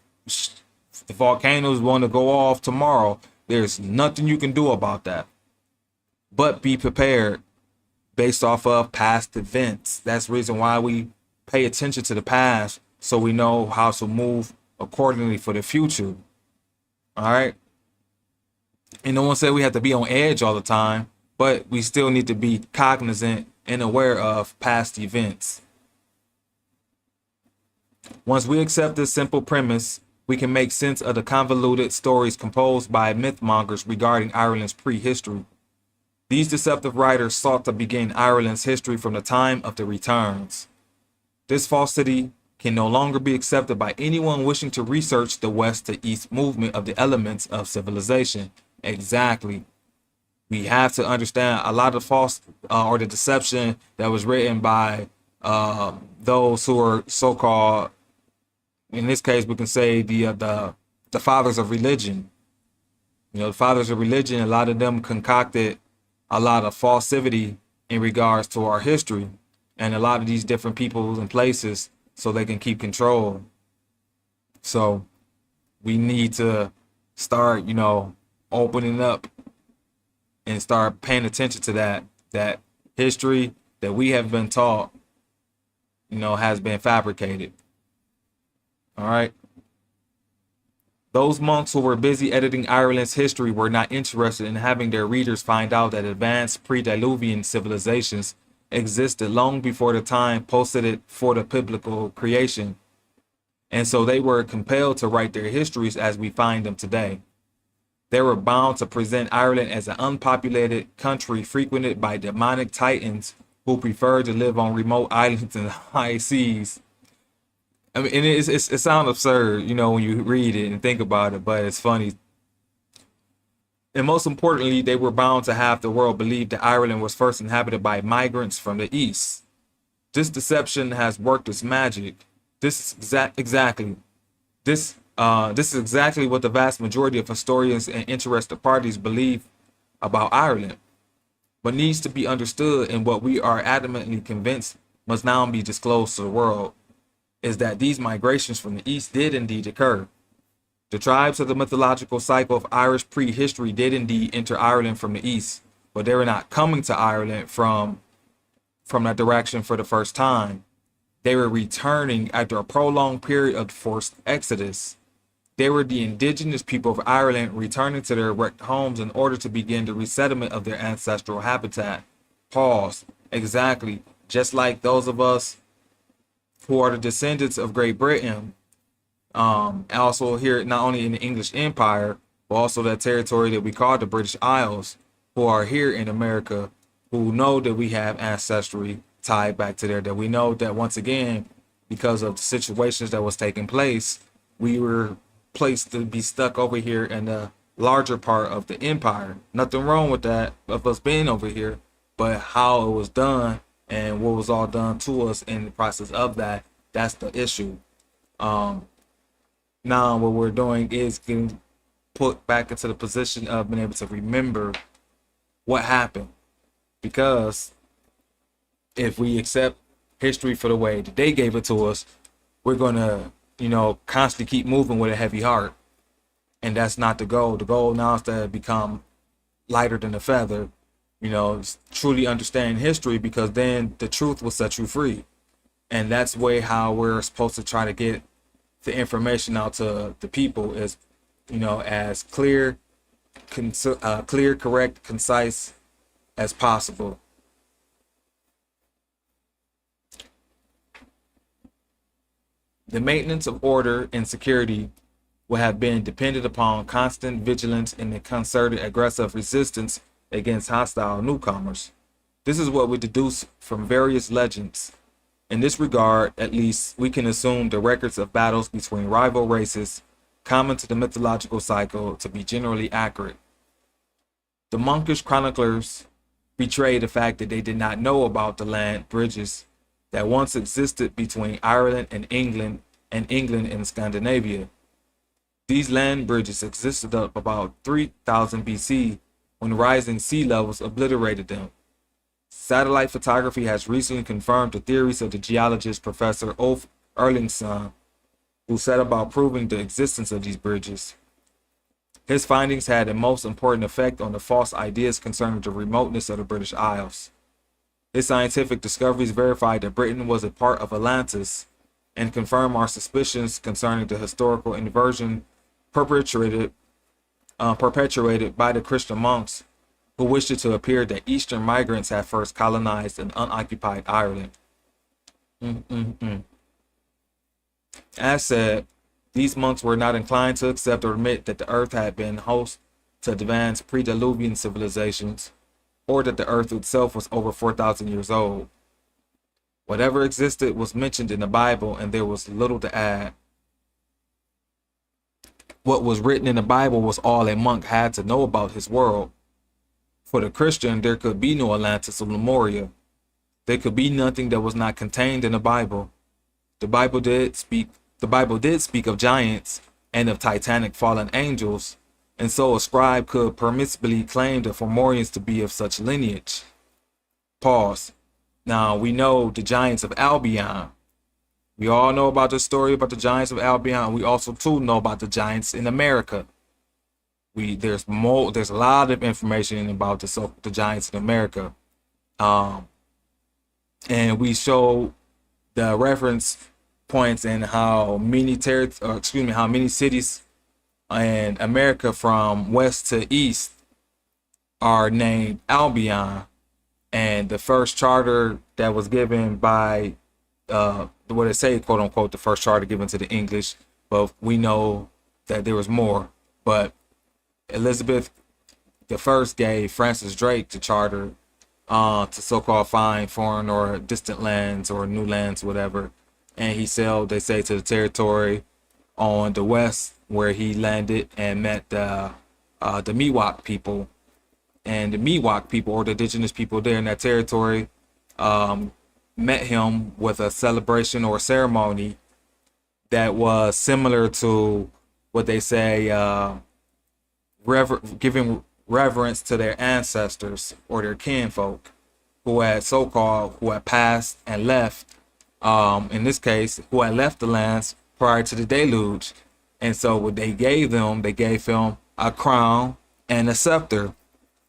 the volcanoes want to go off tomorrow, there's nothing you can do about that. But be prepared based off of past events. That's the reason why we pay attention to the past, so we know how to move accordingly for the future. All right. And no one said we have to be on edge all the time, but we still need to be cognizant and aware of past events. Once we accept this simple premise, we can make sense of the convoluted stories composed by mythmongers regarding Ireland's prehistory. These deceptive writers sought to begin Ireland's history from the time of the returns. This falsity can no longer be accepted by anyone wishing to research the west to east movement of the elements of civilization. Exactly. We have to understand a lot of false or the deception that was written by those who are so-called, in this case, we can say the fathers of religion. You know, the fathers of religion, a lot of them concocted a lot of falsity in regards to our history and a lot of these different peoples and places so they can keep control. So we need to start, opening up and start paying attention to that history that we have been taught, has been fabricated. All right. Those monks who were busy editing Ireland's history were not interested in having their readers find out that advanced pre-Diluvian civilizations existed long before the time posted for the biblical creation. And so they were compelled to write their histories as we find them today. They were bound to present Ireland as an unpopulated country frequented by demonic titans who preferred to live on remote islands and high seas. I mean, and it sounds absurd, when you read it and think about it, but it's funny. And most importantly, they were bound to have the world believe that Ireland was first inhabited by migrants from the east. This deception has worked its magic. This is exactly what the vast majority of historians and interested parties believe about Ireland. What needs to be understood and what we are adamantly convinced must now be disclosed to the world is that these migrations from the east did indeed occur. The tribes of the mythological cycle of Irish prehistory did indeed enter Ireland from the east, but they were not coming to Ireland from that direction for the first time. They were returning after a prolonged period of forced exodus. They were the indigenous people of Ireland returning to their wrecked homes in order to begin the resettlement of their ancestral habitat. Pause. Exactly. Just like those of us who are the descendants of Great Britain, also here not only in the English Empire, but also that territory that we call the British Isles, who are here in America, who know that we have ancestry tied back to there, that we know that once again, because of the situations that was taking place, we were placed to be stuck over here in the larger part of the empire. Nothing wrong with that, of us being over here, but how it was done and what was all done to us in the process of that, that's the issue. Now what we're doing is getting put back into the position of being able to remember what happened. Because if we accept history for the way that they gave it to us, we're going to, constantly keep moving with a heavy heart. And that's not the goal. The goal now is to become lighter than a feather, truly understand history, because then the truth will set you free. And that's way how we're supposed to try to get the information out to the people is, as clear, correct, concise as possible. The maintenance of order and security would have been dependent upon constant vigilance and a concerted aggressive resistance against hostile newcomers. This is what we deduce from various legends. In this regard, at least, we can assume the records of battles between rival races common to the mythological cycle to be generally accurate. The monkish chroniclers betray the fact that they did not know about the land bridges that once existed between Ireland and England and Scandinavia. These land bridges existed up about 3000 BC when rising sea levels obliterated them. Satellite photography has recently confirmed the theories of the geologist Professor Ulf Erlingsson, who set about proving the existence of these bridges. His findings had a most important effect on the false ideas concerning the remoteness of the British Isles. His scientific discoveries verified that Britain was a part of Atlantis and confirmed our suspicions concerning the historical inversion perpetuated by the Christian monks who wished it to appear that Eastern migrants had first colonized an unoccupied Ireland. As said, these monks were not inclined to accept or admit that the earth had been host to advanced pre-Diluvian civilizations, or that the earth itself was over 4,000 years old. Whatever existed was mentioned in the Bible, and there was little to add. What was written in the Bible was all a monk had to know about his world. For the Christian, there could be no Atlantis or Lemuria. There could be nothing that was not contained in the Bible. The Bible did speak of giants and of titanic fallen angels, and so a scribe could permissibly claim the Fomorians to be of such lineage. Pause. Now, we know the giants of Albion. We all know about the story about the giants of Albion. We also too know about the giants in America. There's a lot of information about the giants in America. And we show the reference points in how many how many cities in America from west to east are named Albion. And the first charter that was given by what they say, quote unquote, the first charter given to the English, but we know that there was more. But Elizabeth the First gave Francis Drake the charter to so-called find foreign or distant lands or new lands, whatever. And he sailed, they say, to the territory on the west where he landed and met the Miwok people. And the Miwok people, or the indigenous people there in that territory, met him with a celebration or ceremony that was similar to what they say, giving reverence to their ancestors or their kinfolk who had passed and left, in this case, who had left the lands prior to the deluge. And so what they gave him a crown and a scepter.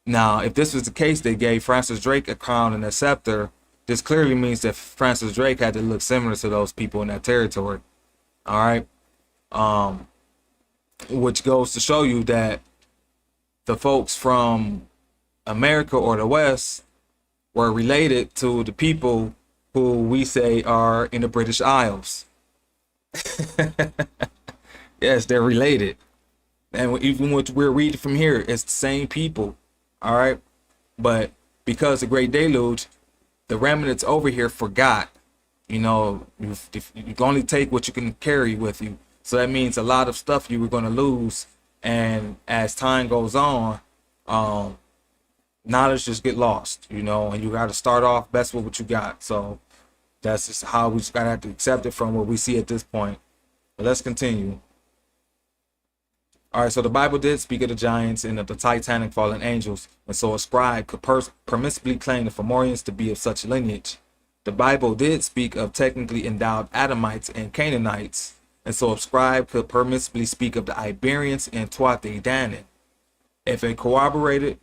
Now, if this was the case, they gave Francis Drake a crown and a scepter. This clearly means that Francis Drake had to look similar to those people in that territory. All right. Which goes to show you that the folks from America or the West were related to the people who we say are in the British Isles. Yes, they're related. And even what we're reading from here, it's the same people. All right. But because the Great Deluge, the remnants over here forgot. You know, you can only take what you can carry with you. So that means a lot of stuff you were going to lose. And as time goes on, knowledge just get lost, you know, and you got to start off best with what you got. So that's just how we just got to have to accept it from what we see at this point. But let's continue. All right, so the Bible did speak of the giants and of the titanic fallen angels, and so a scribe could permissibly claim the Fomorians to be of such lineage. The Bible did speak of technically endowed Adamites and Canaanites, and so a scribe could permissibly speak of the Iberians and Tuatha Danann. If it corroborated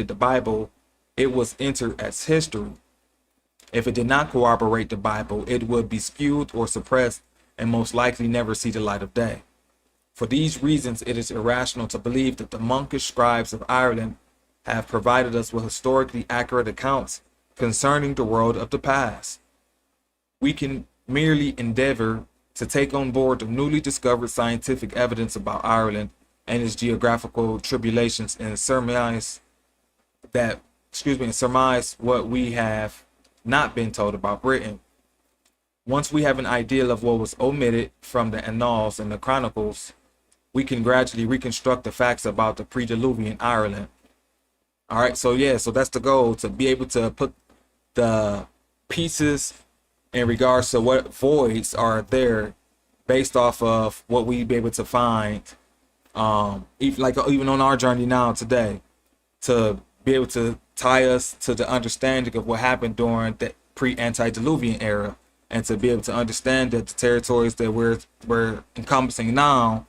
the Bible, it was entered as history. If it did not corroborate the Bible, it would be skewed or suppressed and most likely never see the light of day. For these reasons, it is irrational to believe that the monkish scribes of Ireland have provided us with historically accurate accounts concerning the world of the past. We can merely endeavor to take on board the newly discovered scientific evidence about Ireland and its geographical tribulations and surmise what we have not been told about Britain. Once we have an idea of what was omitted from the annals and the chronicles, we can gradually reconstruct the facts about the pre-Diluvian Ireland. All right, so that's the goal, to be able to put the pieces in regards to what voids are there based off of what we be able to find, even on our journey now today, to be able to tie us to the understanding of what happened during the pre-antediluvian era, and to be able to understand that the territories that we're encompassing now,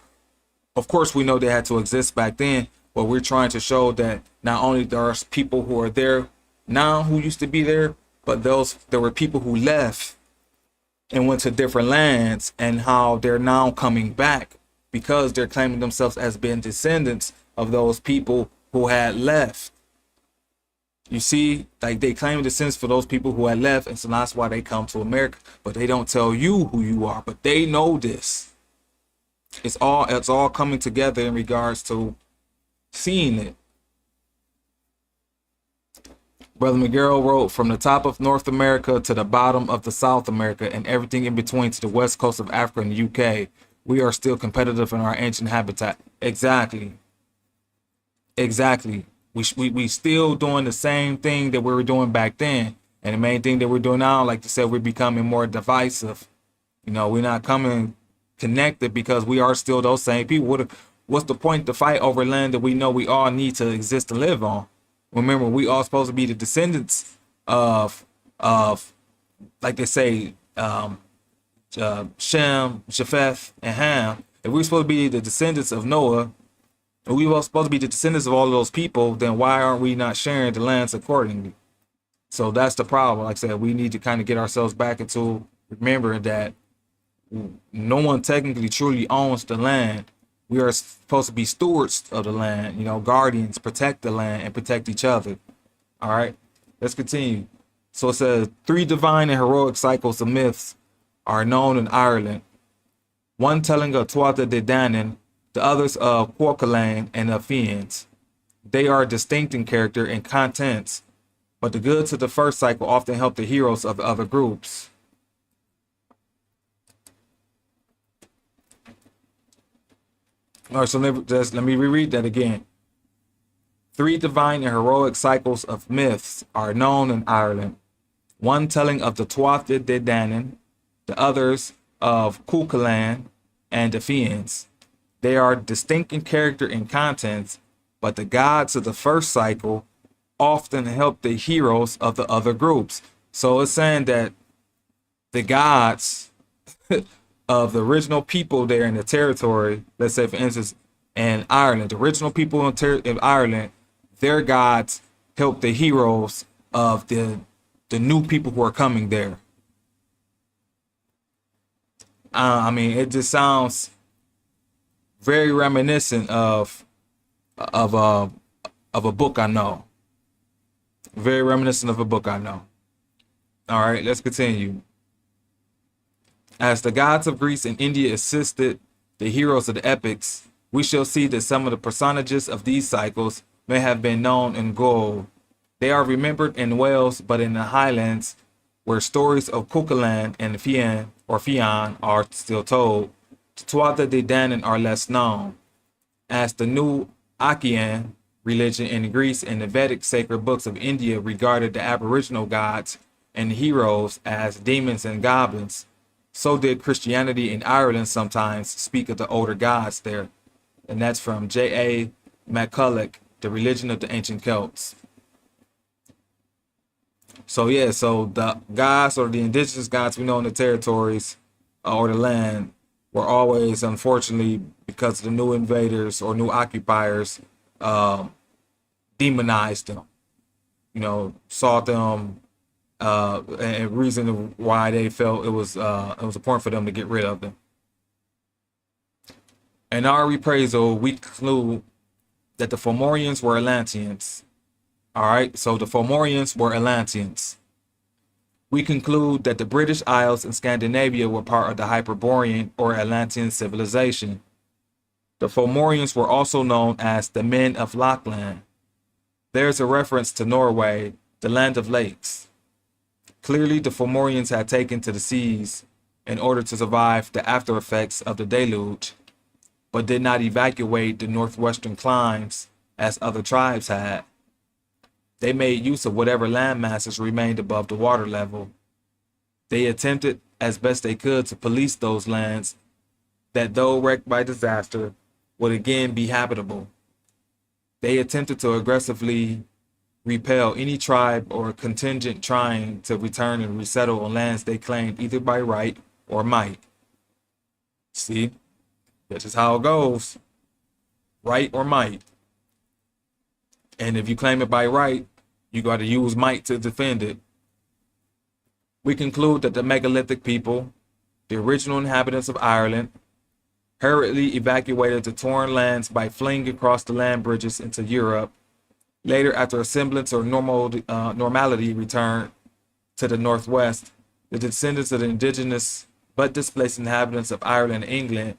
of course, we know they had to exist back then, but we're trying to show that not only there are people who are there now who used to be there, but there were people who left and went to different lands, and how they're now coming back because they're claiming themselves as being descendants of those people who had left. You see, like, they claim descendants for those people who had left, and so that's why they come to America. But they don't tell you who you are, but they know this. It's all coming together in regards to seeing it. Brother McGarrell wrote, from the top of North America to the bottom of the South America and everything in between to the west coast of Africa and the UK, we are still competitive in our ancient habitat. Exactly. We still doing the same thing that we were doing back then. And the main thing that we're doing now, like you said, we're becoming more divisive. You know, we're not coming connected because we are still those same people. What's the point to fight over land that we know we all need to exist to live on? Remember, we all supposed to be the descendants of like they say, Shem, Japheth, and Ham. If we're supposed to be the descendants of Noah, and we were supposed to be the descendants of all of those people, then why aren't we not sharing the lands accordingly? So that's the problem. Like I said, we need to kind of get ourselves back into remembering that no one technically truly owns the land. We are supposed to be stewards of the land, you know, guardians, protect the land and protect each other. All right, let's continue. So it says 3 divine and heroic cycles of myths are known in Ireland. One telling of Tuatha De Danann, the others of Cuchulainn and of Fianns. They are distinct in character and contents, but the goods of the first cycle often help the heroes of the other groups. All right, so let me reread that again. 3 divine and heroic cycles of myths are known in Ireland. One telling of the Tuatha De Danann, the others of Cuchulainn and the Fianns. They are distinct in character and contents, but the gods of the first cycle often help the heroes of the other groups. So it's saying that the gods of the original people there in the territory, let's say for instance in Ireland, the original people in Ireland, their gods help the heroes of the new people who are coming there. I mean, it just sounds very reminiscent of a book I know. Very reminiscent of a book I know. All right, let's continue. As the gods of Greece and India assisted the heroes of the epics, we shall see that some of the personages of these cycles may have been known in Gaul. They are remembered in Wales, but in the Highlands, where stories of Cuchulainn and Fiann are still told, the Tuatha De Danann are less known. As the new Achaean religion in Greece and the Vedic sacred books of India regarded the aboriginal gods and heroes as demons and goblins, so did Christianity in Ireland sometimes speak of the older gods there. And that's from J.A. McCulloch, The Religion of the Ancient Celts. So yeah, so the gods or the indigenous gods we know in the territories or the land were always, unfortunately, because of the new invaders or new occupiers, demonized them. You know, saw them, and reason why they felt it was important for them to get rid of them. In our reprisal, we conclude that the Fomorians were Atlanteans. All right, so the Fomorians were Atlanteans. We conclude that the British Isles and Scandinavia were part of the Hyperborean or Atlantean civilization. The Fomorians were also known as the Men of Lochland. There's a reference to Norway, the land of lakes. Clearly, the Fomorians had taken to the seas in order to survive the after effects of the deluge, but did not evacuate the northwestern climes as other tribes had. They made use of whatever land masses remained above the water level. They attempted as best they could to police those lands that, though wrecked by disaster, would again be habitable. They attempted to aggressively repel any tribe or contingent trying to return and resettle on lands they claimed either by right or might. See, this is how it goes. Right or might. And if you claim it by right, you got to use might to defend it. We conclude that the megalithic people, the original inhabitants of Ireland, hurriedly evacuated the torn lands by fleeing across the land bridges into Europe. Later, after a semblance of normality returned to the northwest, the descendants of the indigenous but displaced inhabitants of Ireland and England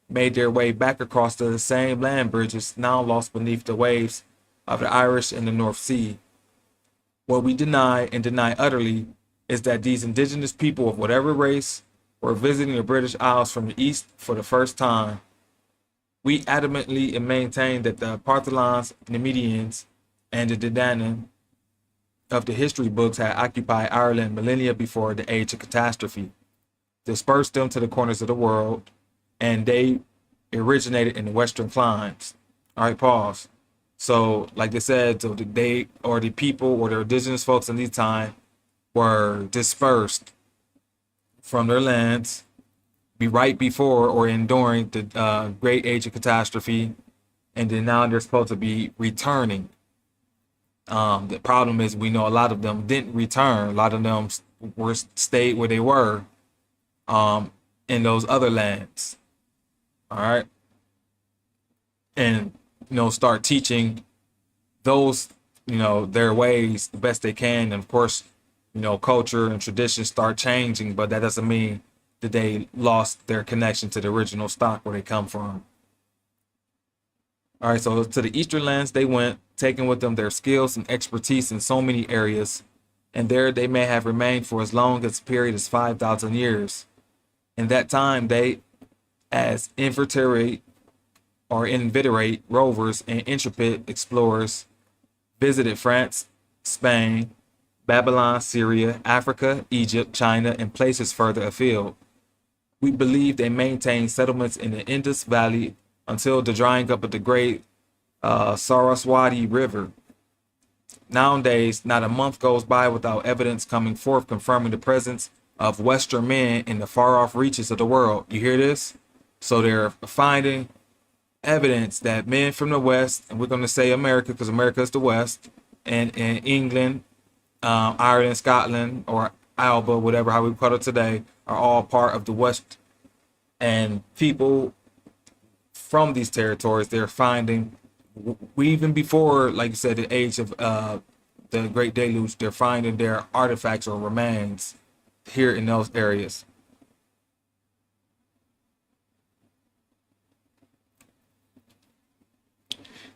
made their way back across the same land bridges now lost beneath the waves of the Irish and the North Sea. What we deny, and deny utterly, is that these indigenous people of whatever race were visiting the British Isles from the east for the first time. We adamantly maintain that the Partholons, Nemedians, and the Danann of the history books had occupied Ireland millennia before the age of catastrophe, dispersed them to the corners of the world, and they originated in the western climes. All right, pause. So, like they said, so they or the people or the indigenous folks in these time were dispersed from their lands be right before or enduring the great age of catastrophe, and then now they're supposed to be returning. The problem is we know a lot of them didn't return. A lot of them were stayed where they were in those other lands. All right, and start teaching those their ways the best they can, and of course culture and traditions start changing, but that doesn't mean that they lost their connection to the original stock where they come from. All right, so to the eastern lands they went, taking with them their skills and expertise in so many areas, and there they may have remained for as long as period as 5,000 years. In that time they, as inveterate or inveterate rovers and intrepid explorers, visited France, Spain, Babylon, Syria, Africa, Egypt, China, and places further afield. We believe they maintained settlements in the Indus Valley until the drying up of the great Saraswati River. Nowadays, not a month goes by without evidence coming forth confirming the presence of Western men in the far-off reaches of the world. You hear this? So they're finding evidence that men from the West, and we're going to say America because America is the West, and England, Ireland, Scotland, or Alba, whatever how we call it today, are all part of the West. And people from these territories, they're finding, even before, like you said, the age of the Great Deluge, they're finding their artifacts or remains here in those areas.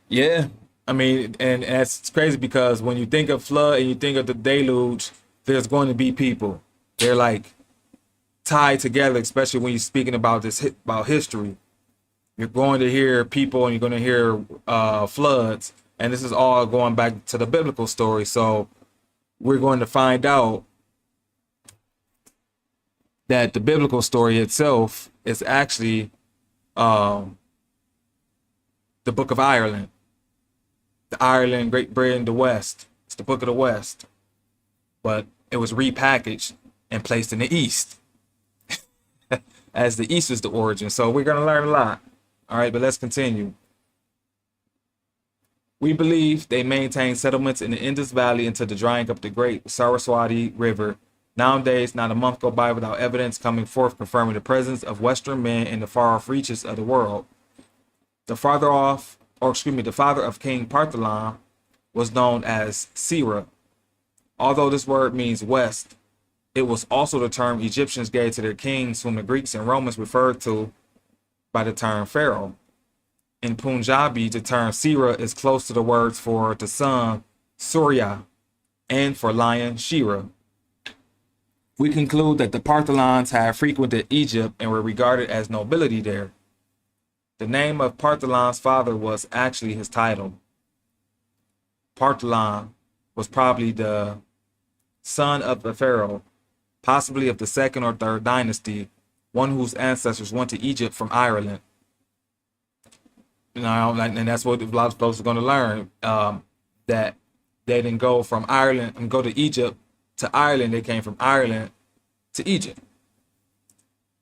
Yeah, I mean, and that's crazy because when you think of flood and you think of the deluge, there's going to be people. They're like tied together, especially when you're speaking about about history. You're going to hear people and you're going to hear floods, and this is all going back to the biblical story. So we're going to find out that the biblical story itself is actually the Book of Ireland. The Ireland, Great Britain, the West. It's the Book of the West. But it was repackaged and placed in the East. As the East is the origin. So we're going to learn a lot. All right, but let's continue. We believe they maintained settlements in the Indus Valley until the drying up of the great Saraswati River. Nowadays, not a month go by without evidence coming forth confirming the presence of Western men in the far-off reaches of the world. The father of King Partholon was known as Sira. Although this word means west, it was also the term Egyptians gave to their kings, whom the Greeks and Romans referred to by the term Pharaoh. In Punjabi, the term Sira is close to the words for the sun, Surya, and for lion, Shira. We conclude that the Partholons had frequented Egypt and were regarded as nobility there. The name of Partholon's father was actually his title. Partholon was probably the son of the pharaoh, possibly of the second or third dynasty, one whose ancestors went to Egypt from Ireland. And that's what a lot of folks are going to learn, that they didn't go from Ireland and go to Egypt to Ireland. They came from Ireland to Egypt.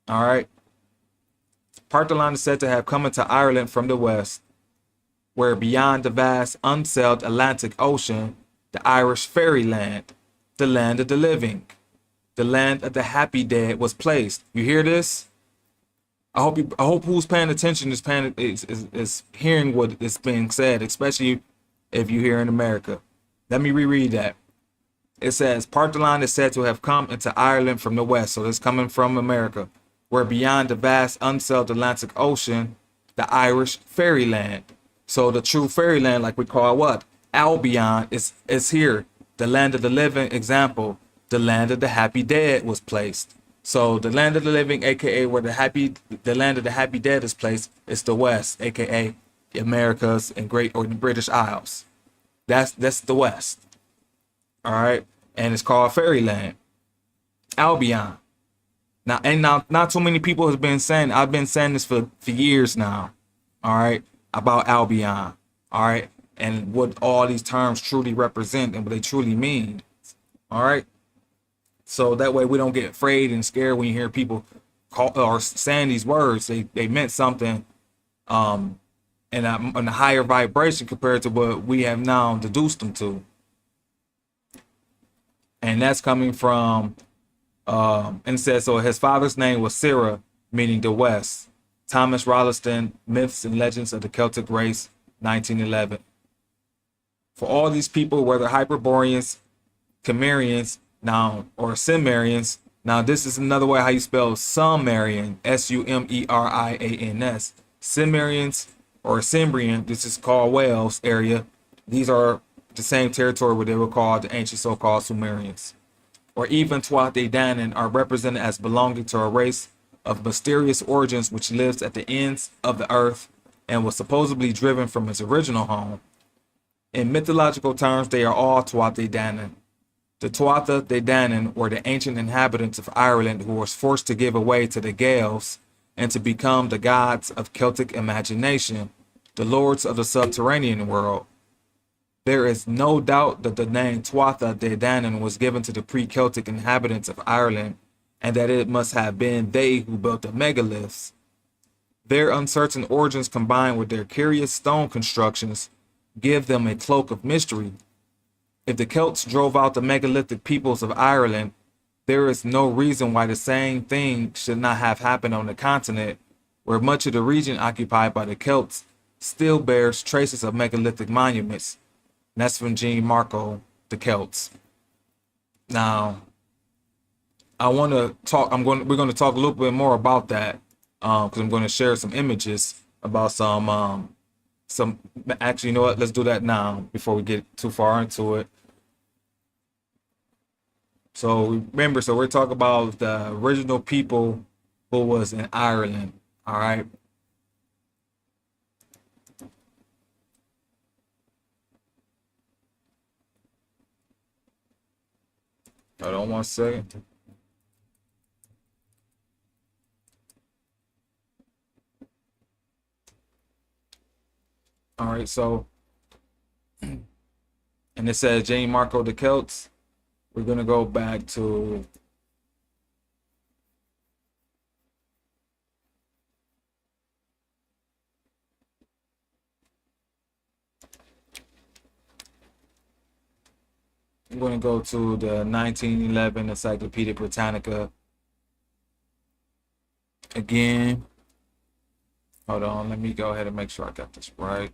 All right. Partholon is said to have come into Ireland from the west, where beyond the vast unsailed Atlantic Ocean, the Irish fairyland, the land of the living, the land of the happy dead was placed. You hear this? I hope who's paying attention is hearing what is being said, especially if you're here in America. Let me reread that. It says, Partholon is said to have come into Ireland from the west, so it's coming from America, where beyond the vast unsailed Atlantic Ocean, the Irish fairyland. So the true fairyland, like we call what? Albion, is here. The land of the living, example, the land of the happy dead was placed. So the land of the living, aka where the land of the happy dead is placed, is the West, aka the Americas and Great or the British Isles. That's the West. All right. And it's called Fairyland. Albion. Now, not too many people has been saying, I've been saying this for years now. All right. About Albion. All right. And what all these terms truly represent and what they truly mean. All right. So that way we don't get afraid and scared when you hear people call or saying these words. They meant something in a higher vibration compared to what we have now deduced them to. And that's coming from and it says, so his father's name was Sirrah, meaning the West. Thomas Rolliston, Myths and Legends of the Celtic Race, 1911. For all these people, whether Hyperboreans, Cimmerians, now, or Cimmerians, now this is another way how you spell Sumerian, Sumerians. Cimmerians or Cimbrian, this is called Wales area. These are the same territory where they were called the ancient so-called Sumerians. Or even Tuatha De Danann are represented as belonging to a race of mysterious origins which lives at the ends of the earth and was supposedly driven from its original home. In mythological terms, they are all Tuatha De Danann. The Tuatha De Danann were the ancient inhabitants of Ireland who were forced to give away to the Gaels and to become the gods of Celtic imagination, the lords of the subterranean world. There is no doubt that the name Tuatha De Danann was given to the pre-Celtic inhabitants of Ireland and that it must have been they who built the megaliths. Their uncertain origins combined with their curious stone constructions give them a cloak of mystery. If the Celts drove out the megalithic peoples of Ireland, there is no reason why the same thing should not have happened on the continent, where much of the region occupied by the Celts still bears traces of megalithic monuments. And that's from Jean Marco, The Celts. Now, we're going to talk a little bit more about that because I'm going to share some images about actually, you know what? Let's do that now before we get too far into it. So remember, we're talking about the original people who was in Ireland. All right. Hold on 1 second. All right, so, and it says Jane Marco the Celts. We're going to go back to I'm going to go to the 1911 Encyclopedia Britannica again. Hold on, let me go ahead and make sure I got this right.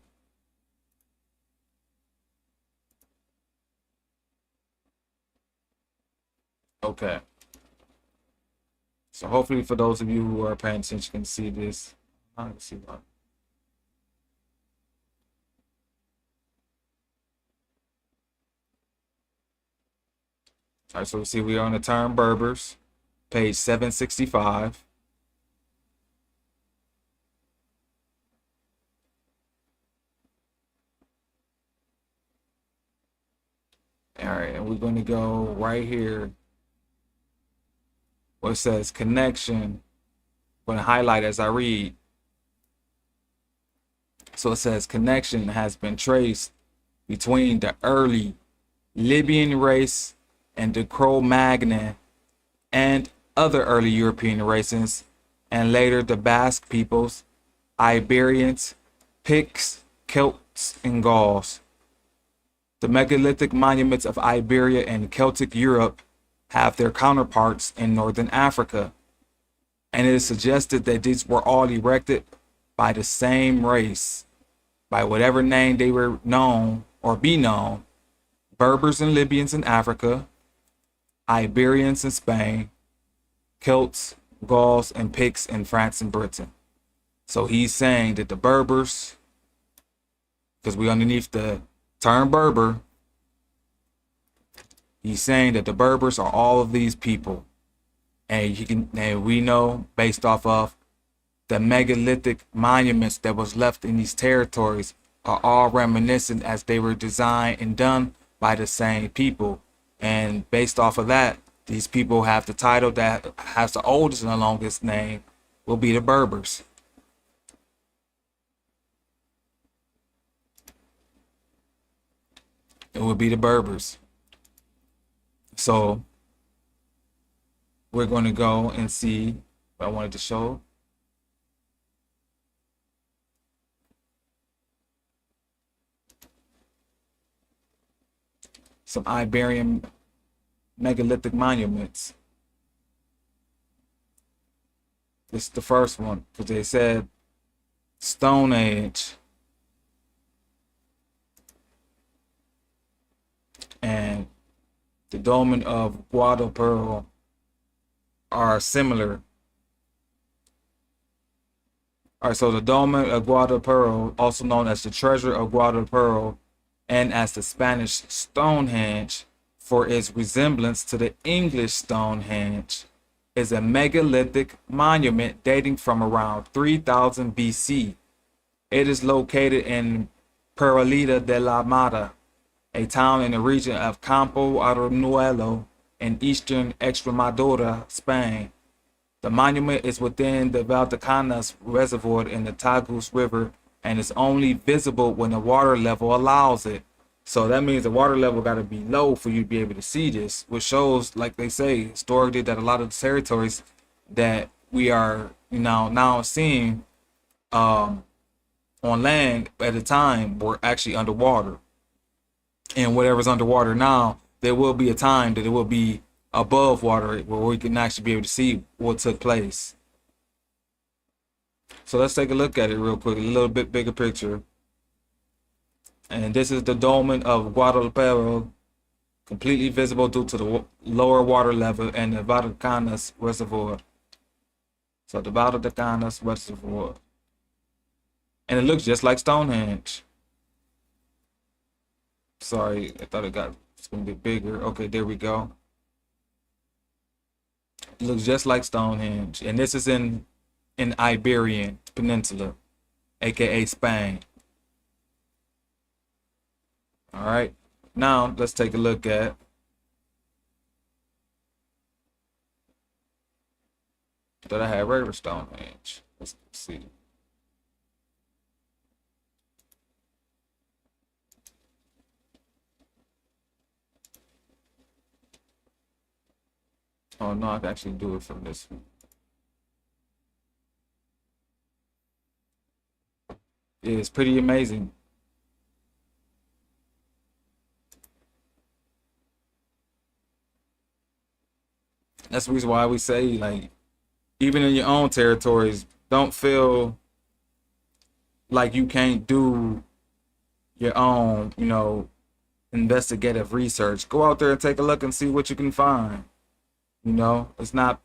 Okay. So hopefully for those of you who are paying attention can see this. I can see that. All right, so we see we are on the term Berbers, page 765. All right, and we're going to go right here where it says connection. I'm going to highlight as I read. So it says connection has been traced between the early Libyan race and the Cro-Magnon and other early European races, and later the Basque peoples, Iberians, Picts, Celts, and Gauls. The megalithic monuments of Iberia and Celtic Europe have their counterparts in northern Africa, and it is suggested that these were all erected by the same race, by whatever name they were known or be known: Berbers and Libyans in Africa, Iberians in Spain, Celts, Gauls, and Picts in France and Britain. So he's saying that the Berbers, because we're underneath the term Berber, he's saying that the Berbers are all of these people. And we know based off of the megalithic monuments that was left in these territories are all reminiscent as they were designed and done by the same people. And based off of that, these people have the title that has the oldest and the longest name will be the Berbers. It will be the Berbers. So we're going to go and see what I wanted to show. Some Iberian megalithic monuments. This is the first one because they said Stone Age and the dolmen of Guadalpearl are similar. All right, so the dolmen of Guadalpearl, also known as the treasure of Guadalpearl, and as the Spanish Stonehenge for its resemblance to the English Stonehenge, is a megalithic monument dating from around 3000 BC. It is located in Peraleda de la Mata, a town in the region of Campo Arronuelo in eastern Extremadura, Spain. The monument is within the Valdecañas Reservoir in the Tagus River and is only visible when the water level allows it. So that means the water level got to be low for you to be able to see this, which shows, like they say historically, that a lot of the territories that we are now seeing on land at the time were actually underwater. And whatever's underwater now, there will be a time that it will be above water where we can actually be able to see what took place. So let's take a look at it real quick, a little bit bigger picture. And this is the dolmen of Guadalpearl, completely visible due to the lower water level and the Valdecañas Reservoir. So the Valdecañas Reservoir. And it looks just like Stonehenge. Sorry, I thought it's going to be bigger. Okay, there we go. It looks just like Stonehenge. And this is in Iberian Peninsula, aka Spain. All right, now let's take a look at that I had regular Stonehenge. Let's see. Oh no, I can actually do it from this one. It's pretty amazing. That's the reason why we say, like, even in your own territories, don't feel like you can't do your own, investigative research. Go out there and take a look and see what you can find. It's not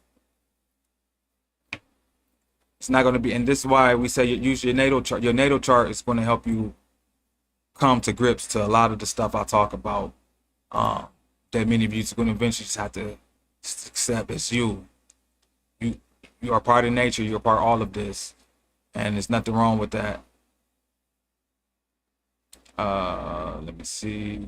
going to be, and this is why we say use your natal chart. Your natal chart is going to help you come to grips to a lot of the stuff I talk about. That many of you are going to eventually just have to accept it's you. You are part of nature. You're part of all of this, and there's nothing wrong with that. Let me see.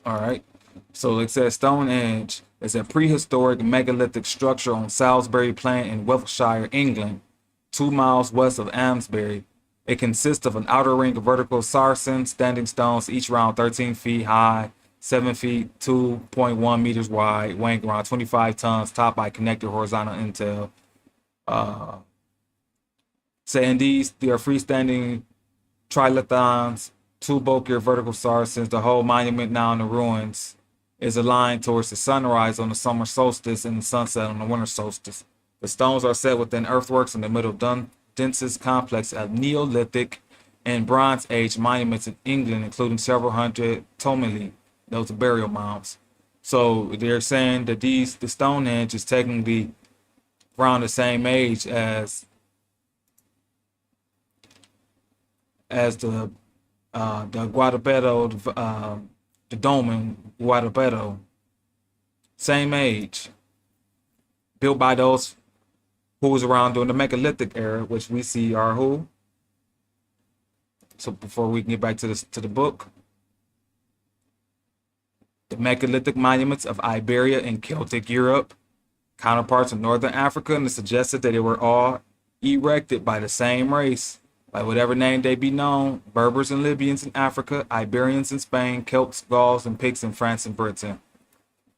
All right. So it says Stonehenge is a prehistoric megalithic structure on Salisbury Plain in Wiltshire, England, 2 miles west of Amesbury. It consists of an outer ring of vertical sarsen standing stones, each around 13 feet high, 7 feet, 2.1 meters wide, weighing around 25 tons, topped by connected horizontal intel. Saying these are freestanding trilithons, 2 bulkier vertical sarsens. The whole monument, now in the ruins, is aligned towards the sunrise on the summer solstice and the sunset on the winter solstice. The stones are set within earthworks in the middle of densest complex of Neolithic and Bronze Age monuments in England, including several hundred tumuli, those are burial mounds. So they're saying that the Stonehenge is technically around the same age as the Guadalpedo, the dolmen Guadalpedo, same age, built by those who was around during the Megalithic era, which we see are who. So before we can get back to the book, the megalithic monuments of Iberia and Celtic Europe, counterparts of Northern Africa, and it suggested that they were all erected by the same race, by whatever name they be known: Berbers and Libyans in Africa, Iberians in Spain, Celts, Gauls, and Picts in France and Britain.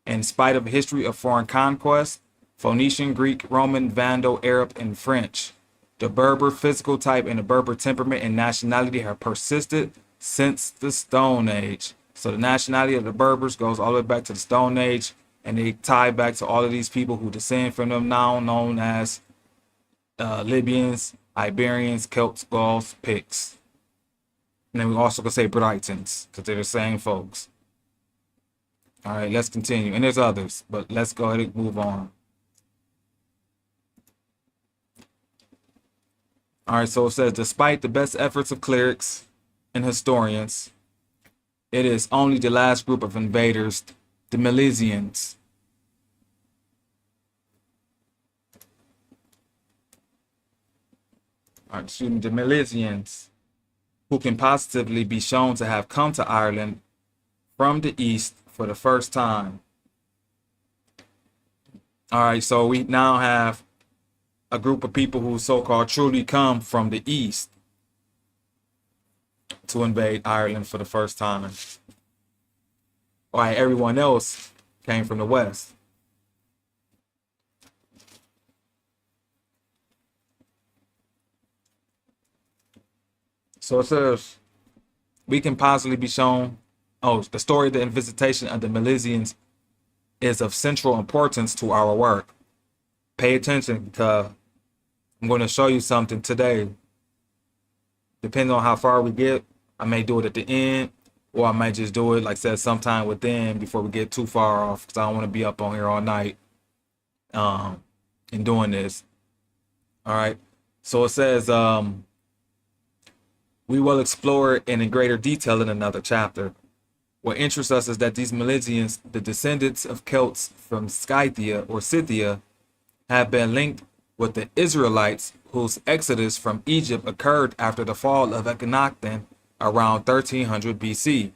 In spite of a history of foreign conquest, Phoenician, Greek, Roman, Vandal, Arab, and French, the Berber physical type and the Berber temperament and nationality have persisted since the Stone Age. So the nationality of the Berbers goes all the way back to the Stone Age, and they tie back to all of these people who descend from them now, known as Libyans, Iberians, Celts, Gauls, Picts. And then we also could say Britons, because they're the same folks. All right, let's continue. And there's others, but let's go ahead and move on. All right, so it says, despite the best efforts of clerics and historians, it is only the last group of invaders, the Milesians. All right, excuse me, the Milesians, who can positively be shown to have come to Ireland from the east for the first time. All right, so we now have a group of people who so-called truly come from the east to invade Ireland for the first time. While everyone else came from the west. So it says, we can possibly be shown, the story of the visitation of the Milesians is of central importance to our work. Pay attention, because I'm going to show you something today. Depending on how far we get, I may do it at the end, or I might just do it, like I said, sometime within before we get too far off, because I don't want to be up on here all night and doing this. All right. So it says, we will explore it in greater detail in another chapter. What interests us is that these Milesians, the descendants of Celts from Scythia or Scythia, have been linked with the Israelites whose exodus from Egypt occurred after the fall of Akhenaten around 1300 BC.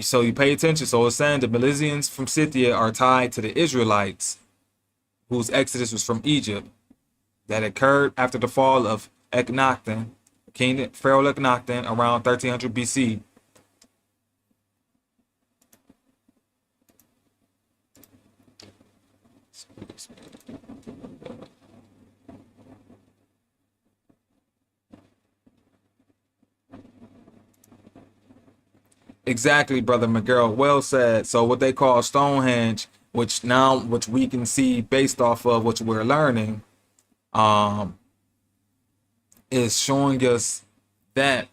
So you pay attention. So it's saying the Milesians from Scythia are tied to the Israelites whose exodus was from Egypt that occurred after the fall of Akhenaten, King Pharaoh Akhenaten, around 1300 BC. Exactly, Brother McGirl. Well said. So what they call Stonehenge, which we can see based off of what we're learning, is showing us that,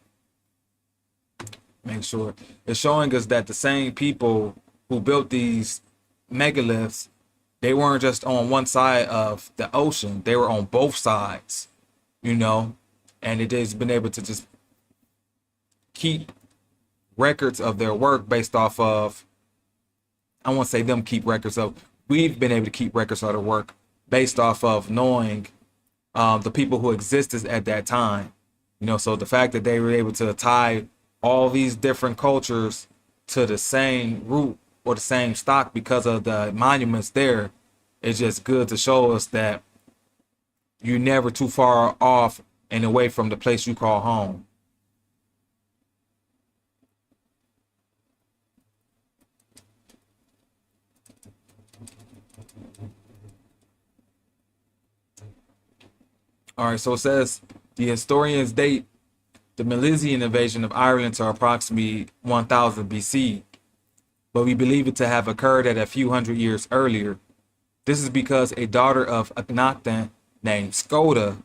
make sure, it's showing us that the same people who built these megaliths, they weren't just on one side of the ocean, they were on both sides, and it has been able to just keep records of their work based off of, I won't say them keep records of, we've been able to keep records of their work based off of knowing the people who existed at that time. So the fact that they were able to tie all these different cultures to the same root or the same stock because of the monuments there, is just good to show us that you're never too far off and away from the place you call home. All right, so it says the historians date the Milesian invasion of Ireland to approximately 1000 BC, but we believe it to have occurred at a few hundred years earlier. This is because a daughter of Akhenaten named Skoda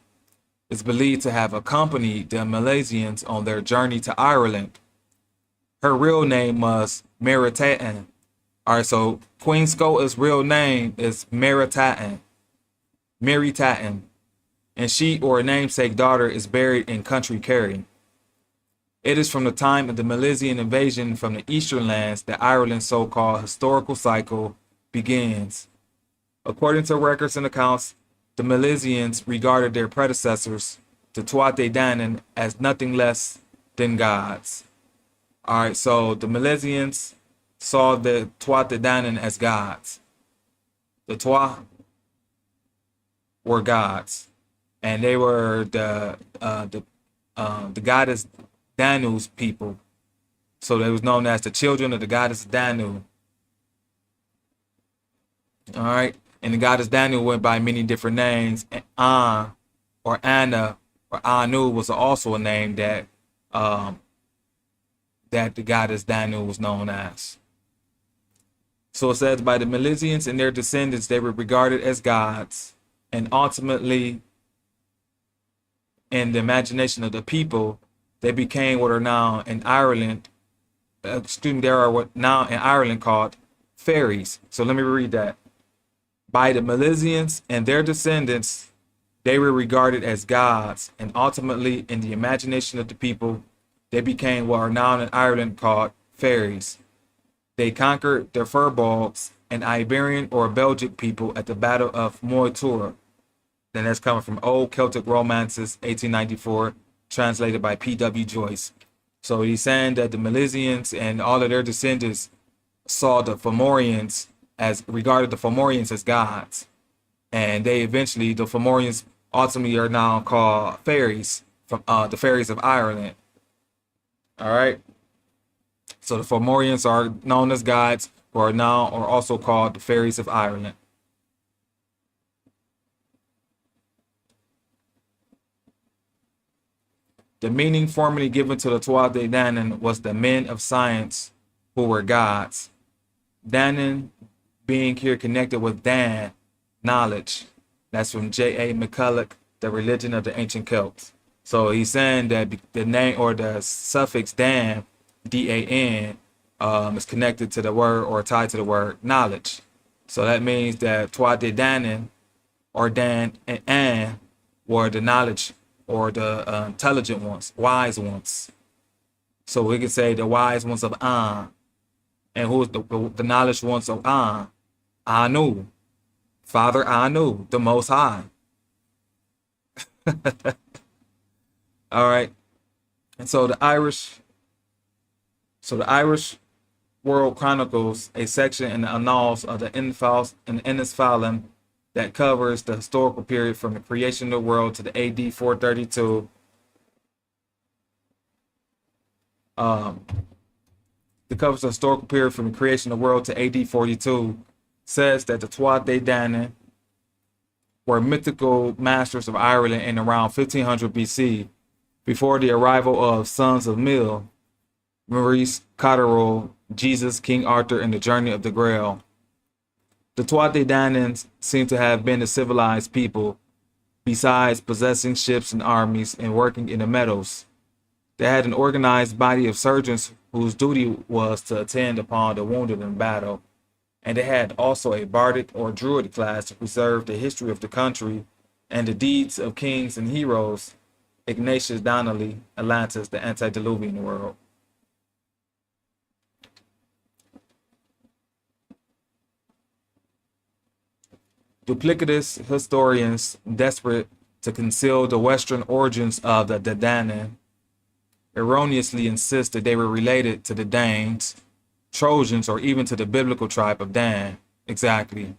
is believed to have accompanied the Milesians on their journey to Ireland. Her real name was Meritaten. All right, so Queen Skoda's real name is Meritaten. And she or her namesake daughter is buried in Country Kerry. It is from the time of the Milesian invasion from the eastern lands that Ireland's so-called historical cycle begins. According to records and accounts, the Milesians regarded their predecessors, the Tuatha Danann, as nothing less than gods. All right, so the Milesians saw the Tuatha Danann as gods. The Twa were gods, and they were the goddess Danu's people. So they was known as the children of the goddess Danu. All right, and the goddess Danu went by many different names. And or Anna or Anu was also a name that that the goddess Danu was known as. So it says, by the Milesians and their descendants, they were regarded as gods, and ultimately, in the imagination of the people, they became what are now in Ireland. There are what now in Ireland called fairies. So let me read that. By the Milesians and their descendants, they were regarded as gods, and ultimately, in the imagination of the people, they became what are now in Ireland called fairies. They conquered the Furbolgs, an Iberian or Belgic people, at the Battle of Moytura. Then that's coming from Old Celtic Romances, 1894, translated by P.W. Joyce. So he's saying that the Milesians and all of their descendants saw the Fomorians regarded the Fomorians as gods. And the Fomorians ultimately are now called fairies, from the fairies of Ireland. All right. So the Fomorians are known as gods, who are also called the fairies of Ireland. The meaning formerly given to the Tuatha Danann was the men of science who were gods. Danann being here connected with Dan, knowledge. That's from J.A. McCulloch, The Religion of the Ancient Celts. So he's saying that the name or the suffix Dan, D-A-N, is connected to the word or tied to the word knowledge. So that means that Tuatha Danann or Dan and An were the knowledge or the intelligent ones, wise ones. So we can say the wise ones of An. And who is the knowledge ones of An? Anu. Father Anu, the Most High. All right. And so the Irish World chronicles a section in the Annals of the Innisfallen that covers the historical period from the creation of the world to the AD 432. That covers the historical period from the creation of the world to AD 42, says that the Tuatha Danann were mythical masters of Ireland in around 1500 BC, before the arrival of sons of Mill, Maurice Cotterill, Jesus, King Arthur, and the Journey of the Grail. The Tuatha Danann seem to have been a civilized people, besides possessing ships and armies and working in the metals. They had an organized body of surgeons whose duty was to attend upon the wounded in battle, and they had also a bardic or druid class to preserve the history of the country and the deeds of kings and heroes. Ignatius Donnelly, Atlantis, the Antediluvian World. Duplicitous historians, desperate to conceal the Western origins of the Danann, erroneously insist that they were related to the Danes, Trojans, or even to the biblical tribe of Dan. Exactly.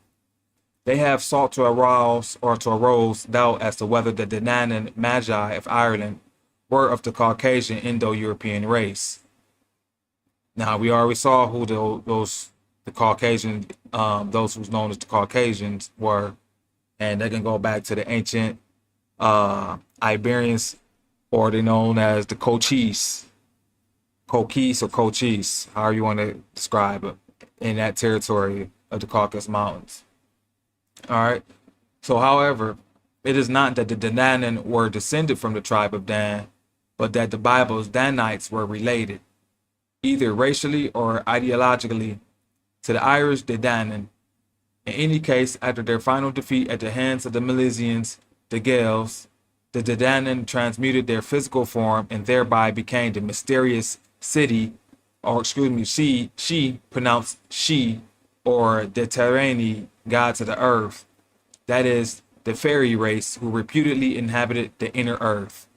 They have sought to arouse doubt as to whether the Danann Magi of Ireland were of the Caucasian Indo-European race. Now, we already saw who the Caucasian, those who's known as the Caucasians were, and they can go back to the ancient Iberians, or they're known as the Cochise or Cochise, however you want to describe it, in that territory of the Caucasus Mountains. All right. So, however, it is not that the Danann were descended from the tribe of Dan, but that the Bible's Danites were related, either racially or ideologically, to the Irish Danann. In any case, after their final defeat at the hands of the Milesians, the Gaels, the Danann transmuted their physical form and thereby became the mysterious city, or she pronounced she, or the Terrani, gods of the earth. That is the fairy race who reputedly inhabited the inner earth.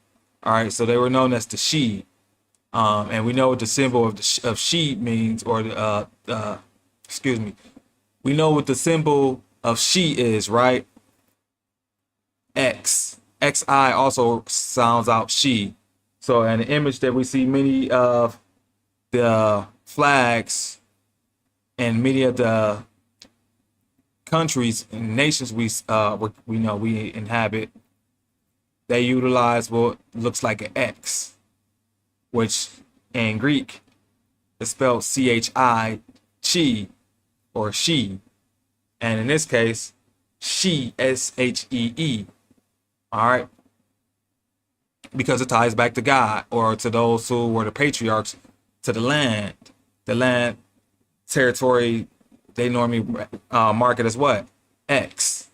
All right, so they were known as the She. And we know what the symbol of of She means, or excuse me, we know what the symbol of She is, right? X. XI also sounds out She. So, an image that we see many of the flags and many of the countries and nations we know we inhabit, they utilize what looks like an X, which in Greek is spelled CHI, chi, or she, and in this case, she, SHEE. All right, because it ties back to God, or to those who were the patriarchs, to the land territory. They normally mark it as what? X.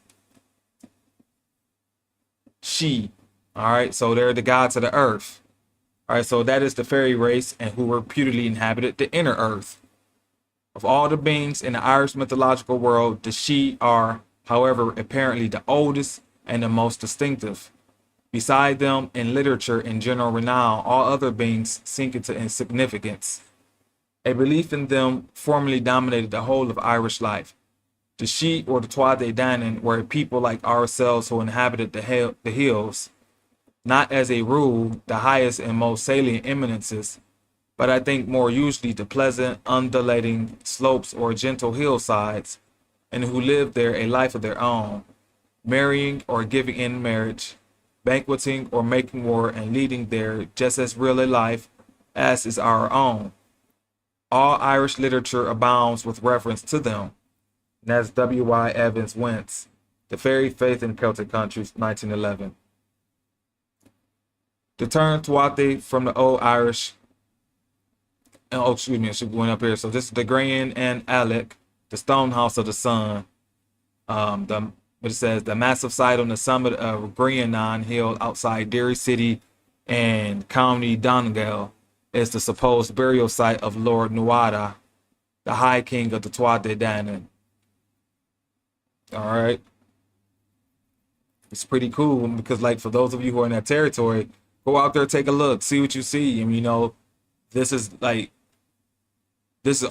She. All right, so they're the gods of the earth. All right, so that is the fairy race, and who reputedly inhabited the inner earth. Of all the beings in the Irish mythological world, the She are, however, apparently the oldest and the most distinctive. Beside them, in literature and general renown, all other beings sink into insignificance. A belief in them formerly dominated the whole of Irish life. The She, or the Tuatha De Danann, were a people like ourselves who inhabited the hills, not as a rule the highest and most salient eminences, but I think more usually the pleasant, undulating slopes or gentle hillsides, and who lived there a life of their own, marrying or giving in marriage, banqueting or making war, and leading there just as real a life as is our own. All Irish literature abounds with reference to them. And that's W.Y. Evans Wentz, The Fairy Faith in Celtic Countries, 1911. The term Tuatha from the Old Irish, oh, excuse me, I should go up here. So this is the Grain and Alec, the stone house of the sun. What it says, the massive site on the summit of Grianan Hill outside Derry City and County Donegal is the supposed burial site of Lord Nuada, the High King of the Tuatha De Danann. All right. It's pretty cool because, like, for those of you who are in that territory, go out there, take a look, see what you see. And, this is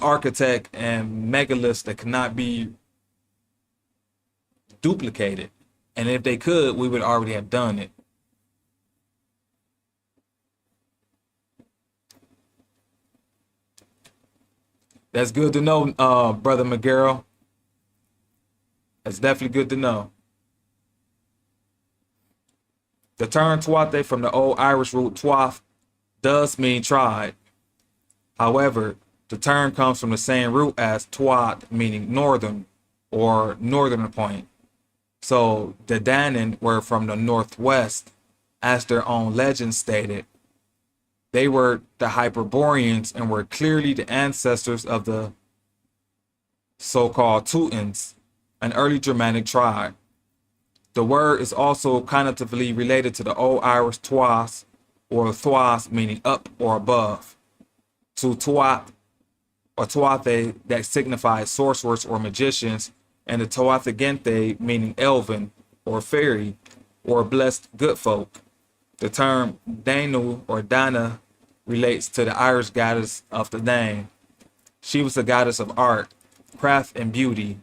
architect and megaliths that cannot be duplicated. And if they could, we would already have done it. That's good to know, Brother McGarrell. That's definitely good to know. The term Tuatha from the Old Irish root tuath does mean tribe. However, the term comes from the same root as tuath, meaning northern or northern point. So the Danann were from the northwest, as their own legend stated. They were the Hyperboreans and were clearly the ancestors of the so-called Teutons, an early Germanic tribe. The word is also connotatively related to the Old Irish tuas, or thuas, meaning up or above, to tuath or tuatha, that signifies sorcerers or magicians, and the tuatha gente, meaning elven or fairy or blessed good folk. The term Danu or Dana relates to the Irish goddess of the name. She was a goddess of art, craft, and beauty.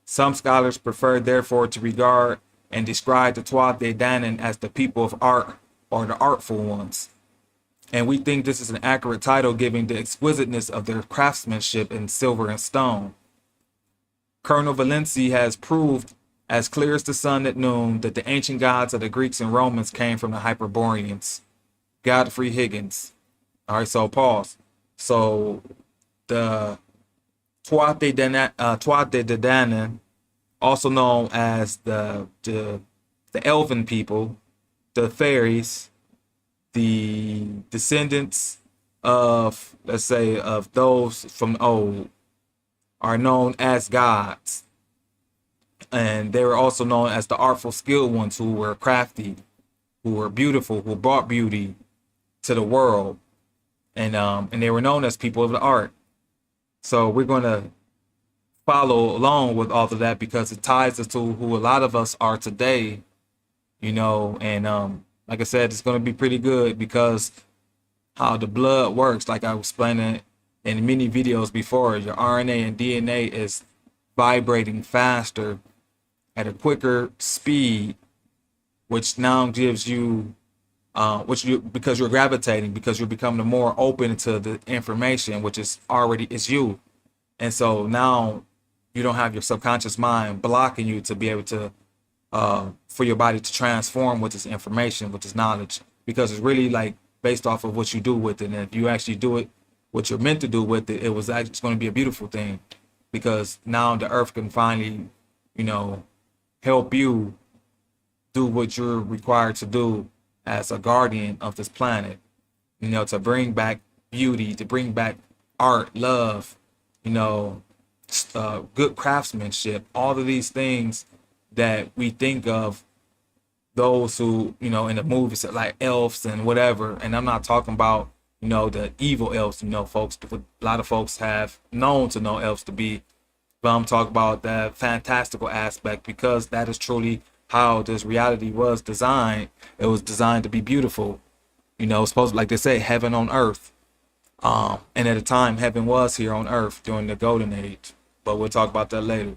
Some scholars prefer, therefore, to regard and describe the Tuatha De Danann as the people of art, or the artful ones. And we think this is an accurate title, given the exquisiteness of their craftsmanship in silver and stone. Colonel Valenci has proved, as clear as the sun at noon, that the ancient gods of the Greeks and Romans came from the Hyperboreans. Godfrey Higgins. All right, so pause. So the Tuatha De Danann, also known as the elven people, the fairies, the descendants of, let's say, of those from old, are known as gods. And they were also known as the artful, skilled ones, who were crafty, who were beautiful, who brought beauty to the world. And they were known as people of the art. So we're going to follow along with all of that because it ties us to who a lot of us are today, and like I said, it's going to be pretty good because how the blood works, like I was explaining in many videos before, your RNA and DNA is vibrating faster at a quicker speed, which now gives you, which you because you're gravitating, because you're becoming more open to the information, which is already is you, and so now you don't have your subconscious mind blocking you to be able to, for your body to transform with this information, with this knowledge, because it's really like based off of what you do with it, and if you actually do it, what you're meant to do with it, it was actually going to be a beautiful thing, because now the earth can finally, you know, help you do what you're required to do as a guardian of this planet, to bring back beauty, to bring back art, love, you know, good craftsmanship, all of these things that we think of those who, in the movies like elves and whatever. And I'm not talking about, the evil elves, folks, a lot of folks have known to know elves to be, but I'm talking about that fantastical aspect because that is truly how this reality was designed. It was designed to be beautiful, supposed, like they say, heaven on earth. And at the time, heaven was here on earth during the golden age, but we'll talk about that later.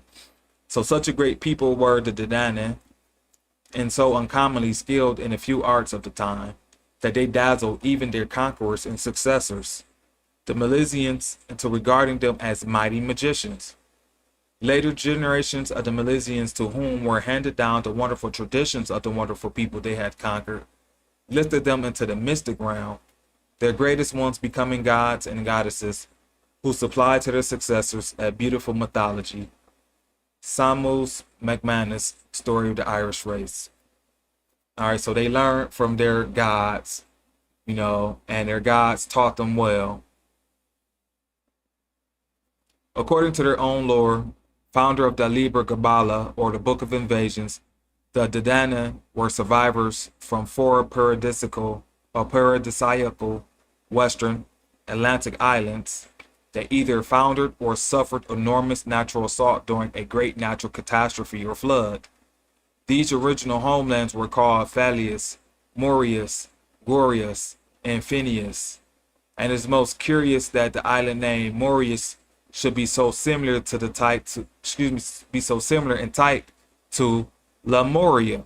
So such a great people were the Danann, and so uncommonly skilled in a few arts of the time, that they dazzled even their conquerors and successors, the Milesians, into regarding them as mighty magicians. Later generations of the Milesians, to whom were handed down the wonderful traditions of the wonderful people they had conquered, lifted them into the mystic realm, their greatest ones becoming gods and goddesses, who supplied to their successors a beautiful mythology. Samuel's McManus, Story of the Irish Race. All right, so they learned from their gods, and their gods taught them well. According to their own lore, founder of the Liber Gabala, or the Book of Invasions, the Danann were survivors from four paradisiacal western Atlantic islands that either foundered or suffered enormous natural assault during a great natural catastrophe or flood. These original homelands were called Phalius, Morius, Glorious, and Phineas. And it's most curious that the island name Morius should be so similar to the type to, be so similar in type to La Moria.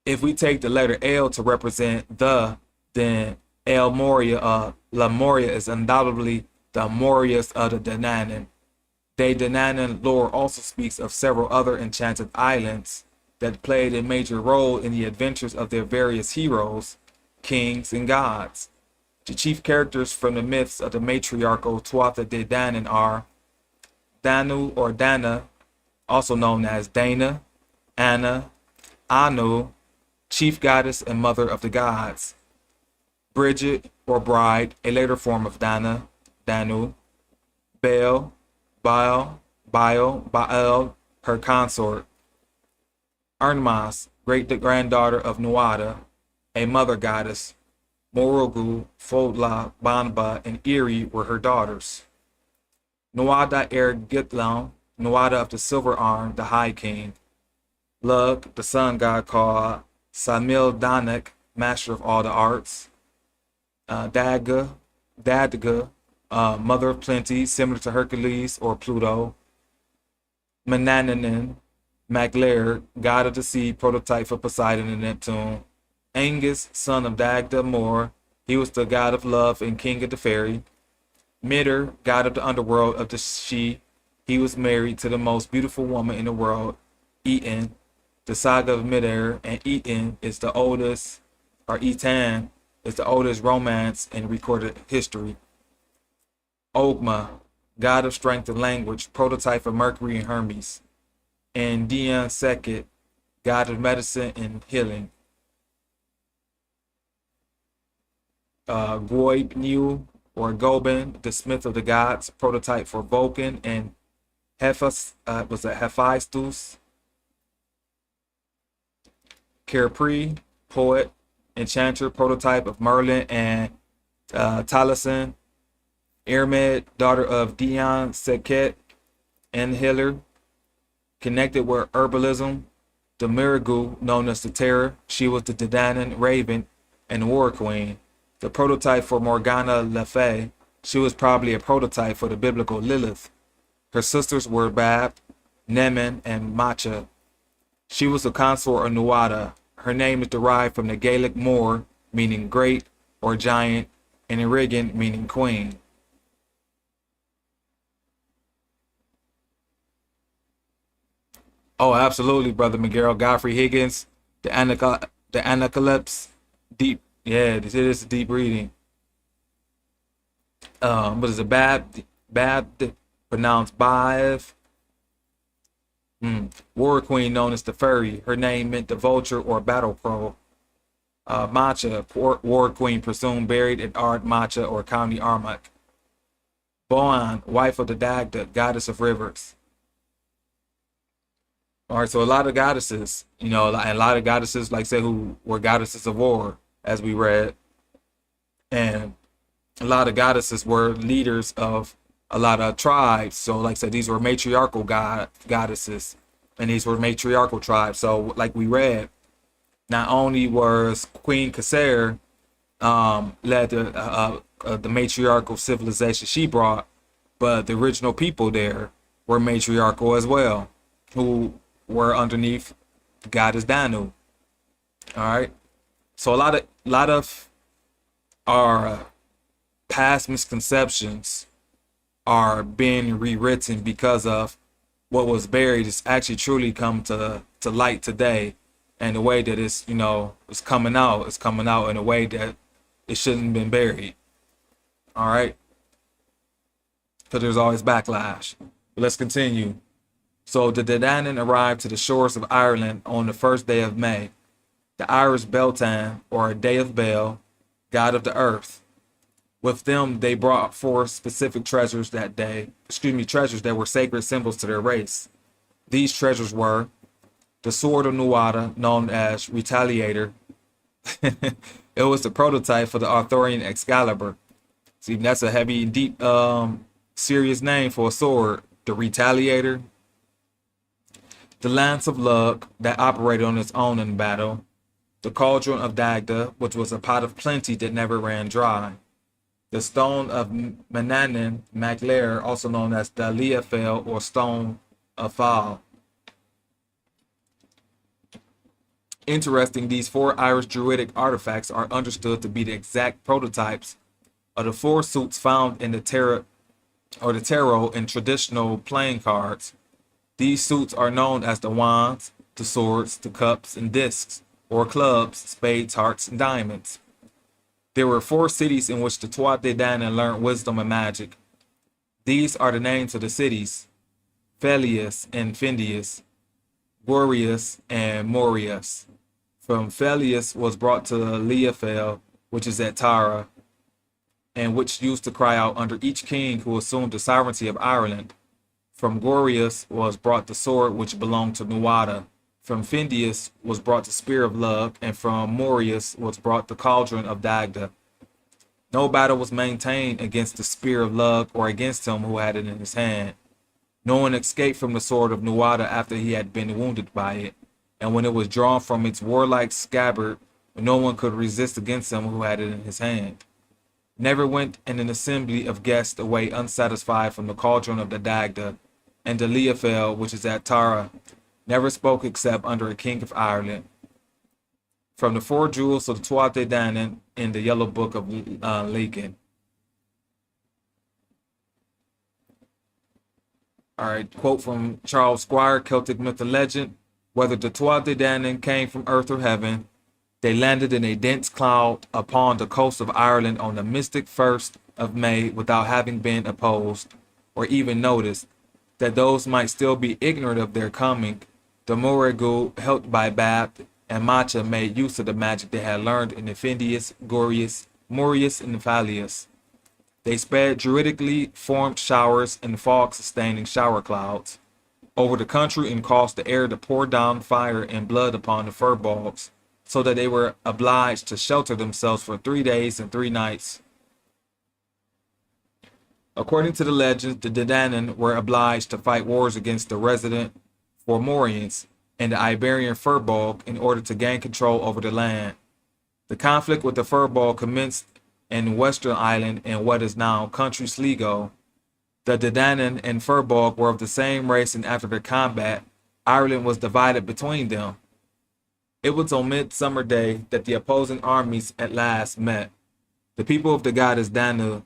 If we take the letter L to represent the, then El Moria, La Moria is undoubtedly the Morius of the Danann. The Danann lore also speaks of several other enchanted islands that played a major role in the adventures of their various heroes, kings, and gods. The chief characters from the myths of the matriarchal Tuatha De Danann are Danu or Dana, also known as Dana, Anna, Anu, chief goddess and mother of the gods, Bridget or bride, a later form of Dana, Danu, Baal, Baal, her consort, Arnmas, great-granddaughter of Nuada, a mother goddess, Morogu, Fodla, Banba, and Eri were her daughters. Nuada Gitlam, Nuada of the Silver Arm, the High King. Lug, the sun god called Samil Danek, master of all the arts. Dadga, mother of plenty, similar to Hercules or Pluto. Manananin, Maglair, god of the sea, prototype for Poseidon and Neptune. Angus, son of Dagda Moor, he was the god of love and king of the fairy. Midir, god of the underworld of the She, he was married to the most beautiful woman in the world, Eton. The saga of Midir and Eton is the oldest, or Etan is the oldest romance in recorded history. Ogma, god of strength and language, prototype of Mercury and Hermes. And Dian Sekhet, god of medicine and healing. Goib or Gobin, the smith of the gods, prototype for Vulcan, and Hephaestus. Kerpri, poet, enchanter, prototype of Merlin and Taliesin. Ermed, daughter of Dian Sekhet, inhaler, connected with herbalism. The Miragu, known as the Terror, she was the Danann Raven and War Queen. The prototype for Morgana Le Fay, she was probably a prototype for the biblical Lilith. Her sisters were Bab, Nemen, and Macha. She was the consort of Nuada. Her name is derived from the Gaelic Mór, meaning great or giant, and Irigan, meaning queen. Oh, absolutely, Brother Miguel. Godfrey Higgins, the Anacalypse. Deep. Yeah, it is deep reading. But it's a bad pronounced Biv. War Queen, known as the Fairy. Her name meant the vulture or battle crow. Macha, War Queen, presumed buried in Ard Macha or County Armagh. Boan, wife of the Dagda, goddess of rivers. All right, so a lot of goddesses, and a lot of goddesses, like say, who were goddesses of war, as we read, and a lot of goddesses were leaders of a lot of tribes. So, like I said, these were matriarchal goddesses, and these were matriarchal tribes. So, like we read, not only was Queen Kasser led the matriarchal civilization she brought, but the original people there were matriarchal as well, who were underneath the goddess Danu. All right, so a lot of our past misconceptions are being rewritten because of what was buried is actually truly come to light today, and the way that it's coming out in a way that it shouldn't have been buried. All right, because there's always backlash. But let's continue. So the Danann arrived to the shores of Ireland on the first day of May. The Irish Beltane, or Day of Bel, god of the earth. With them, they brought forth specific treasures that day, treasures that were sacred symbols to their race. These treasures were the sword of Nuada, known as Retaliator. It was the prototype for the Arthurian Excalibur. See, that's a heavy, deep, serious name for a sword. The Retaliator. The Lance of Luck, that operated on its own in battle. The Cauldron of Dagda, which was a pot of plenty that never ran dry. The Stone of Manannan Maclair, also known as the Leafel or Stone of Fall. Interesting, these 4 Irish Druidic artifacts are understood to be the exact prototypes of the 4 suits found in the tarot in traditional playing cards. These suits are known as the wands, the swords, the cups and discs, or clubs, spades, hearts, and diamonds. There were 4 cities in which the Tuatha De Danann learned wisdom and magic. These are the names of the cities: Felius and Findius, Boreas and Morius. From Felius was brought to Leafel, which is at Tara, and which used to cry out under each king who assumed the sovereignty of Ireland. From Boreas was brought the sword which belonged to Nuada. From Findius was brought the spear of luck, and from Morius was brought the cauldron of Dagda. No battle was maintained against the spear of luck or against him who had it in his hand. No one escaped from the sword of Nuada after he had been wounded by it, and when it was drawn from its warlike scabbard, no one could resist against him who had it in his hand. Never went an assembly of guests away unsatisfied from the cauldron of the Dagda, and the Leafel, which is at Tara, never spoke except under a king of Ireland. From the 4 jewels of the Tuatha De Danann in the Yellow Book of Lecan. All right, quote from Charles Squire, Celtic Myth and Legend. Whether the Tuatha De Danann came from earth or heaven, they landed in a dense cloud upon the coast of Ireland on the mystic 1st of May without having been opposed or even noticed. That those might still be ignorant of their coming, the Morrigu, helped by Bab and Macha, made use of the magic they had learned in the Findius, Gorius, Morius, and Falius. They sped druidically formed showers and fog-sustaining shower clouds over the country and caused the air to pour down fire and blood upon the fir bogs, so that they were obliged to shelter themselves for 3 days and 3 nights. According to the legends, the Danann were obliged to fight wars against the resident Formorians and the Iberian Firbolg in order to gain control over the land. The conflict with the Firbolg commenced in Western Ireland in what is now Country Sligo. The Danann and Firbolg were of the same race, and after the combat, Ireland was divided between them. It was on Midsummer Day that the opposing armies at last met. The people of the goddess Danu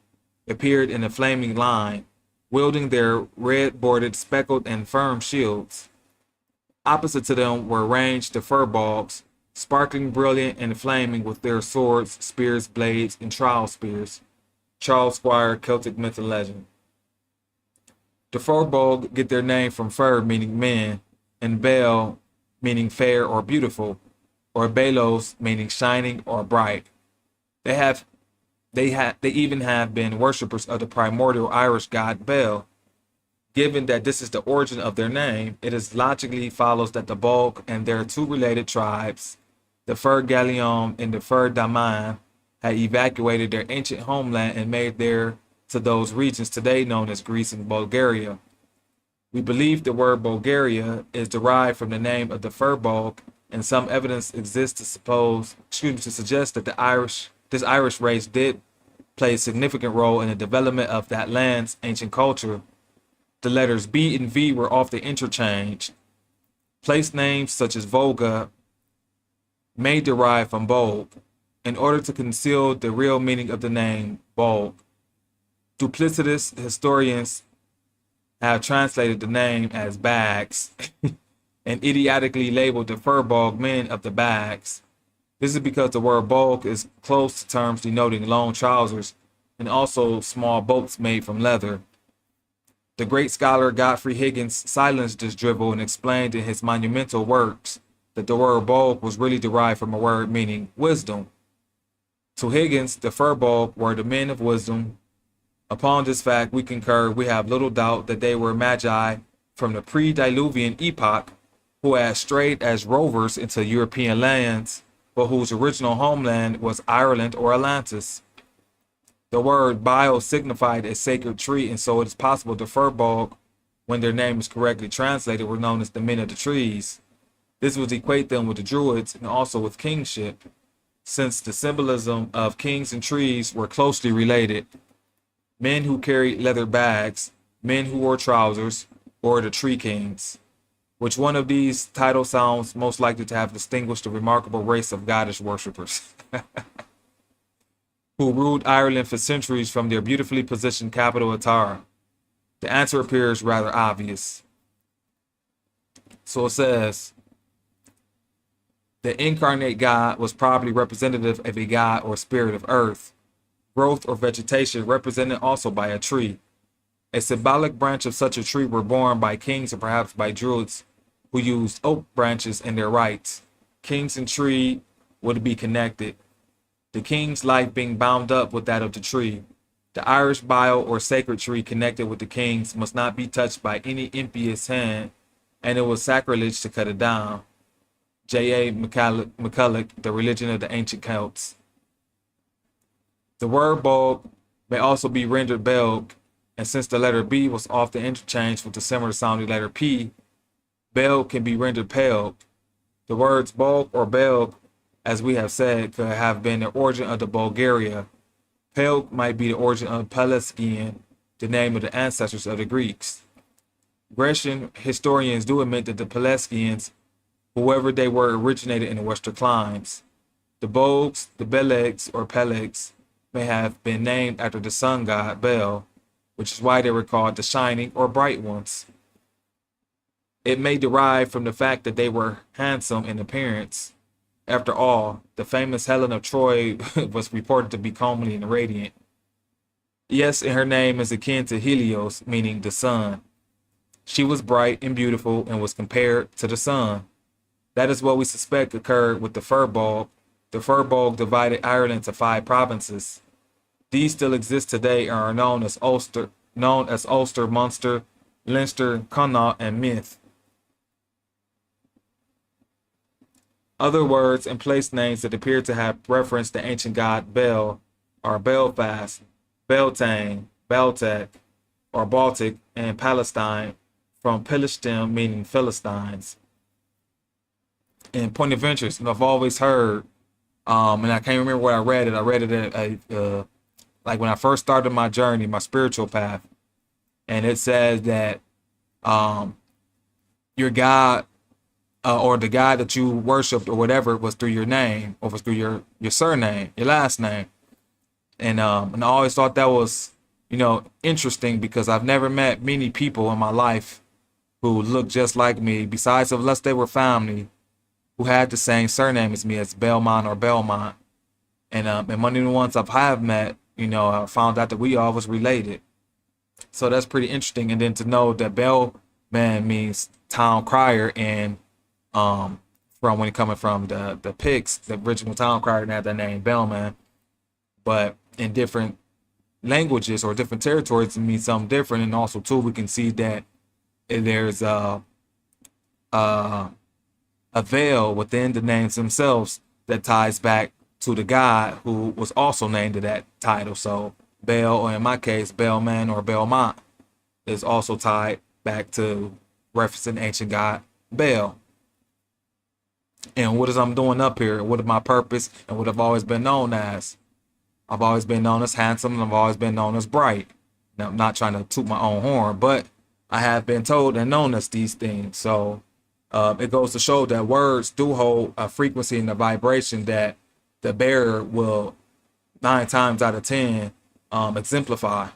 appeared in a flaming line, wielding their red-bordered, speckled, and firm shields. Opposite to them were ranged the Firbolgs, sparkling, brilliant, and flaming with their swords, spears, blades, and trowel spears. Charles Squire, Celtic Myth and Legend. The Firbolg get their name from fir, meaning men, and Bel, meaning fair or beautiful, or Belos, meaning shining or bright. They even have been worshippers of the primordial Irish god Bel. Given that this is the origin of their name, it is logically follows that the Bolg and their two related tribes, the Fir Gallium and the Fir Daman, had evacuated their ancient homeland and made their to those regions today known as Greece and Bulgaria. We believe the word Bulgaria is derived from the name of the Firbolg, and some evidence exists to suggest that this Irish race did play a significant role in the development of that land's ancient culture. The letters B and V were often interchanged. Place names such as Volga may derive from Bolg, in order to conceal the real meaning of the name Bolg. Duplicitous historians have translated the name as Bags and idiotically labeled the Firbolg men of the Bags. This is because the word Bolg is close to terms denoting long trousers and also small boats made from leather. The great scholar Godfrey Higgins silenced this drivel and explained in his monumental works that the word Bolg was really derived from a word meaning wisdom. To Higgins, the Firbolg were the men of wisdom. Upon this fact, we concur. We have little doubt that they were magi from the pre-Diluvian epoch who had strayed as rovers into European lands, but whose original homeland was Ireland or Atlantis. The word bio signified a sacred tree, and so it is possible the Firbolg, when their name is correctly translated, were known as the men of the trees. This would equate them with the Druids and also with kingship, since the symbolism of kings and trees were closely related. Men who carried leather bags, men who wore trousers, or the tree kings. Which one of these titles sounds most likely to have distinguished a remarkable race of goddess worshippers who ruled Ireland for centuries from their beautifully positioned capital of Tara? The answer appears rather obvious. So it says, the incarnate God was probably representative of a god or spirit of earth, growth or vegetation represented also by a tree. A symbolic branch of such a tree were borne by kings or perhaps by druids who used oak branches in their rites. Kings and tree would be connected, the king's life being bound up with that of the tree. The Irish bio or sacred tree connected with the kings must not be touched by any impious hand, and it was sacrilege to cut it down. J.A. McCulloch, The Religion of the Ancient Celts. The word Bolg may also be rendered Belg, and since the letter B was often interchanged with the similar sounding letter P, Belg can be rendered Pelg. The words Bolg or Belg, as we have said, could have been the origin of the Bulgaria. Pelg might be the origin of Pelasgian, the name of the ancestors of the Greeks. Grecian historians do admit that the Pelasgians, whoever they were, originated in the western climes. The Bolgs, the Belegs or Pelegs, may have been named after the sun god Bel, which is why they were called the shining or bright ones. It may derive from the fact that they were handsome in appearance. After all, the famous Helen of Troy was reported to be comely and radiant. Yes, and her name is akin to Helios, meaning the sun. She was bright and beautiful and was compared to the sun. That is what we suspect occurred with the Firbolg. The Firbolg divided Ireland into 5 provinces. These still exist today and are known as Ulster, Munster, Leinster, Connaught, and Meath. Other words and place names that appear to have referenced the ancient god Bel are Belfast, Beltane, Baltic or Baltic, and Palestine from Philistim, meaning Philistines. And point of interest, and I've always heard, and I can't remember where I read it. I read it at like when I first started my journey, my spiritual path, and it says that um, your God or the God that you worshipped or whatever was through your name or was through your surname, your last name. And I always thought that was, interesting because I've never met many people in my life who looked just like me, besides unless they were family, who had the same surname as me, as Belmont or Belmont. And one of the ones have met, I found out that we all was related. So that's pretty interesting. And then to know that Bellman means town crier, and from when it coming from the Picts, the original town crier had that name Bellman, but in different languages or different territories it means something different. And also too, we can see that there's a veil within the names themselves that ties back to the god who was also named to that title. So Bel, or in my case, Bellman or Belmont, is also tied back to referencing ancient god Bel. And what is I'm doing up here? What is my purpose? And what I've always been known as? I've always been known as handsome, and I've always been known as bright. Now, I'm not trying to toot my own horn, but I have been told and known as these things. So it goes to show that words do hold a frequency and a vibration that the bearer will 9 times out of 10 exemplify.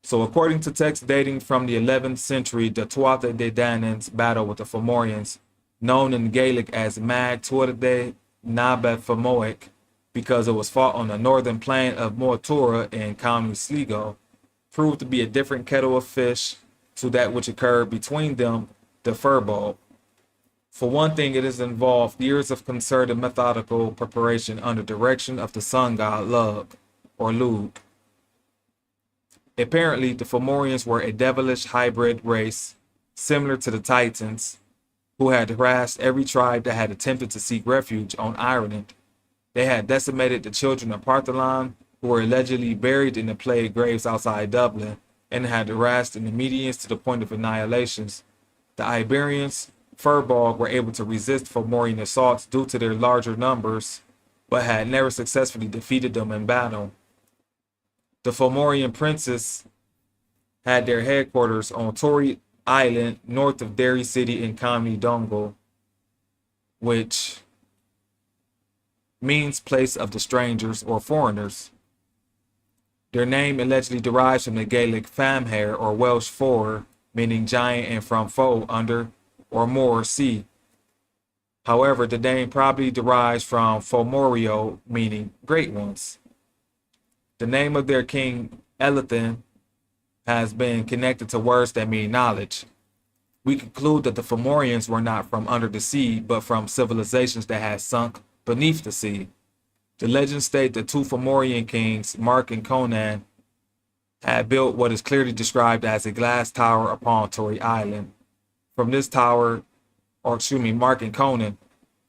So according to texts dating from the 11th century, the Tuatha De Danann's battle with the Fomorians, known in Gaelic as Mag Tuatha De Nabeth Fomoic, because it was fought on the northern plain of Moatura in County Sligo, proved to be a different kettle of fish to that which occurred between them, the Furbolg. For one thing, it has involved years of concerted methodical preparation under direction of the sun god Lug, or Lug. Apparently, the Fomorians were a devilish hybrid race, similar to the Titans, who had harassed every tribe that had attempted to seek refuge on Ireland. They had decimated the children of Partholon, who were allegedly buried in the plague graves outside Dublin, and had harassed the Medians to the point of annihilations. The Iberians, Furbolg, were able to resist Fomorian assaults due to their larger numbers, but had never successfully defeated them in battle. The Fomorian princes had their headquarters on Tory Island, north of Derry City in County Donegal, which means place of the strangers or foreigners. Their name allegedly derives from the Gaelic famhair or Welsh for, meaning giant, and from fo, under, or more, sea. However, the name probably derives from Fomorio, meaning great ones. The name of their king, Elathan, has been connected to words that mean knowledge. We conclude that the Fomorians were not from under the sea, but from civilizations that had sunk beneath the sea. The legends state that 2 Fomorian kings, Mark and Conan, had built what is clearly described as a glass tower upon Tory Island. From this tower, Mark and Conan,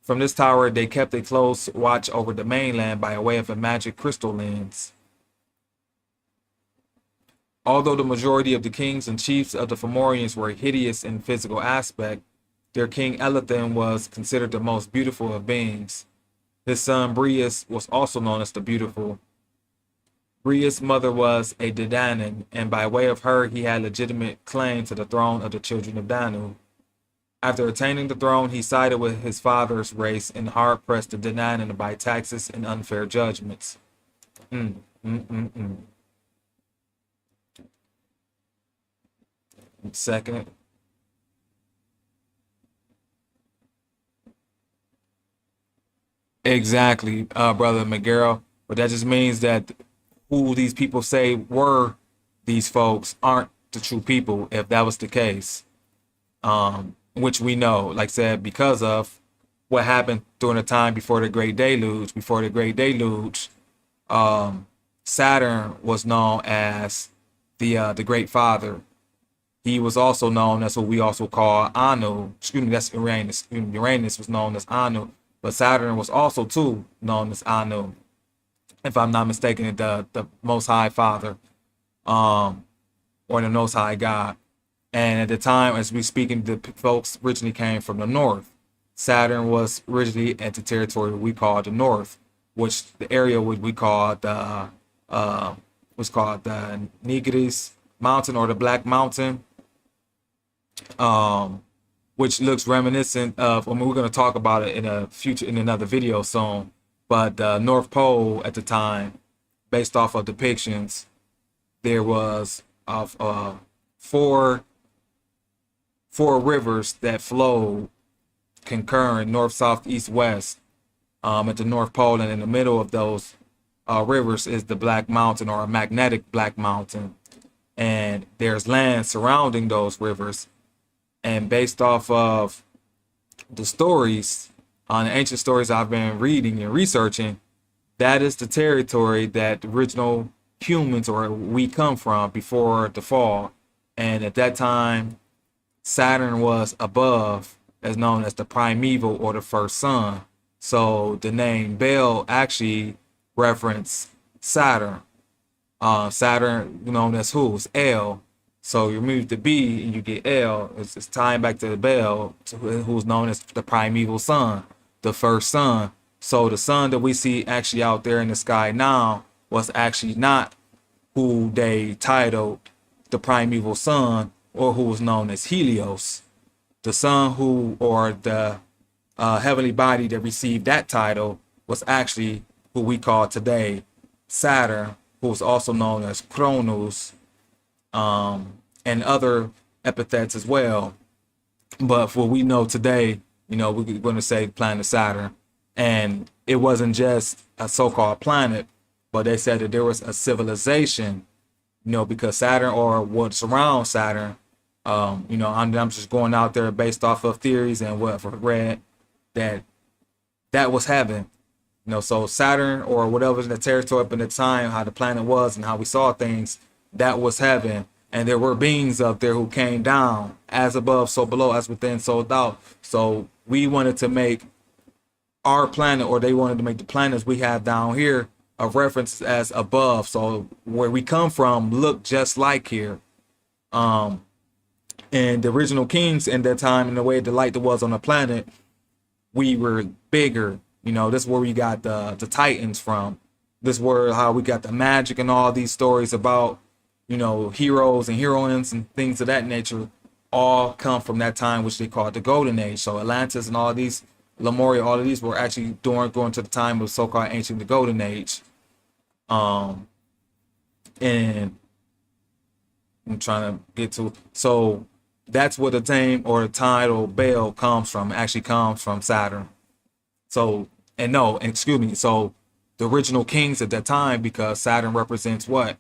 from this tower they kept a close watch over the mainland by way of a magic crystal lens. Although the majority of the kings and chiefs of the Fomorians were hideous in physical aspect, their king Elathan was considered the most beautiful of beings. His son Breus was also known as the Beautiful. Breus' mother was a Dedanan, and by way of her he had legitimate claim to the throne of the children of Danu. After attaining the throne, he sided with his father's race and hard-pressed the Dedanan by taxes and unfair judgments. Second. Exactly, Brother McGarrell. But that just means that who these people say were these folks aren't the true people, if that was the case. Which we know, like I said, because of what happened during the time before the Great Deluge. Before the Great Deluge, Saturn was known as the Great Father. He was also known as what we also call Anu. That's Uranus. Uranus was known as Anu. But Saturn was also too known as Anu. if I'm not mistaken, the Most High Father, or the Most High God. And at the time, as we speaking, the folks originally came from the north. Saturn was originally at the territory we call the north, which the area we call the was called the Nigris Mountain or the Black Mountain, which looks reminiscent of. I mean, we're going to talk about it in another video soon. But the North Pole at the time, based off of depictions, there was of four rivers that flowed concurrent north, south, east, west at the North Pole, and in the middle of those rivers is the Black Mountain, or a magnetic Black Mountain, and there's land surrounding those rivers. And based off of the stories, on the ancient stories I've been reading and researching, that is the territory that the original humans, or we, come from before the fall. And at that time, Saturn was above, as known as the primeval or the first sun. So the name Bel actually referenced Saturn. Saturn, known as who's El. So you remove the B and you get L. It's tying back to the Bel, who's known as the primeval sun, the first sun. So the sun that we see actually out there in the sky now was actually not who they titled the primeval sun, or who was known as Helios. The sun who, or the heavenly body that received that title, was actually who we call today Saturn, who is also known as Cronus, and other epithets as well. But for what we know today, we're going to say planet Saturn. And it wasn't just a so-called planet, but they said that there was a civilization, because Saturn, or what's around Saturn, I'm just going out there based off of theories and what I've read, that was heaven. So Saturn, or whatever in the territory up in the time, how the planet was and how we saw things, that was heaven. And there were beings up there who came down, as above, so below, as within, so without. So we wanted to make our planet, or they wanted to make the planets we have down here, of reference as above. So where we come from look just like here. And the original kings in that time, and the way the light that was on the planet, we were bigger. This is where we got the Titans from. This is where how we got the magic and all these stories about, heroes and heroines and things of that nature, all come from that time, which they call the Golden Age. So Atlantis and all these, Lemuria, all of these were actually going to the time of so-called ancient, the Golden Age. And I'm trying to get to, so that's where the name or the title Bel comes from. It actually comes from Saturn. So, so the original kings at that time, because Saturn represents what?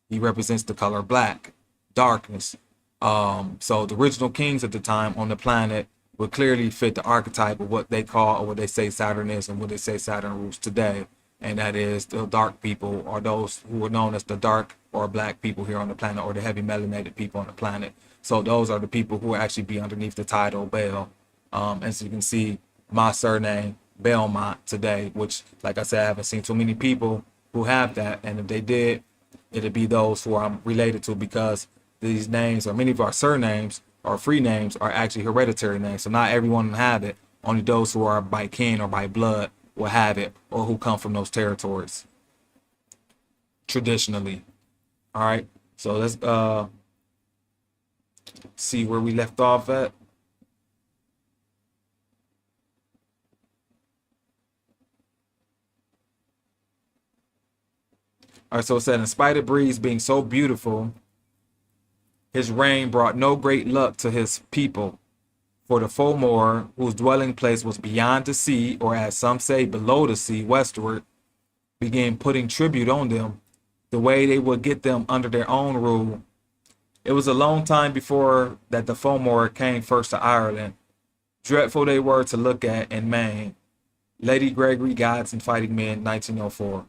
He represents the color black, darkness. So the original kings at the time on the planet would clearly fit the archetype of what they call, or what they say Saturn is, and what they say Saturn rules today. And that is the dark people, or those who are known as the dark or black people here on the planet, or the heavy melanated people on the planet. So those are the people who actually be underneath the title Bel. As you can see, my surname, Belmont, today, which, like I said, I haven't seen too many people who have that. And if they did, it'd be those who I'm related to, because these names, or many of our surnames or free names, are actually hereditary names. So not everyone will have it. Only those who are by kin or by blood will have it, or who come from those territories traditionally. All right, so let's see where we left off at. All right, so it said, in spite of Breeze being so beautiful, his reign brought no great luck to his people. For the Fomor, whose dwelling place was beyond the sea, or as some say, below the sea, westward, began putting tribute on them, the way they would get them under their own rule. It was a long time before that the Fomor came first to Ireland. Dreadful they were to look at in Maine. Lady Gregory, Gods and Fighting Men, 1904.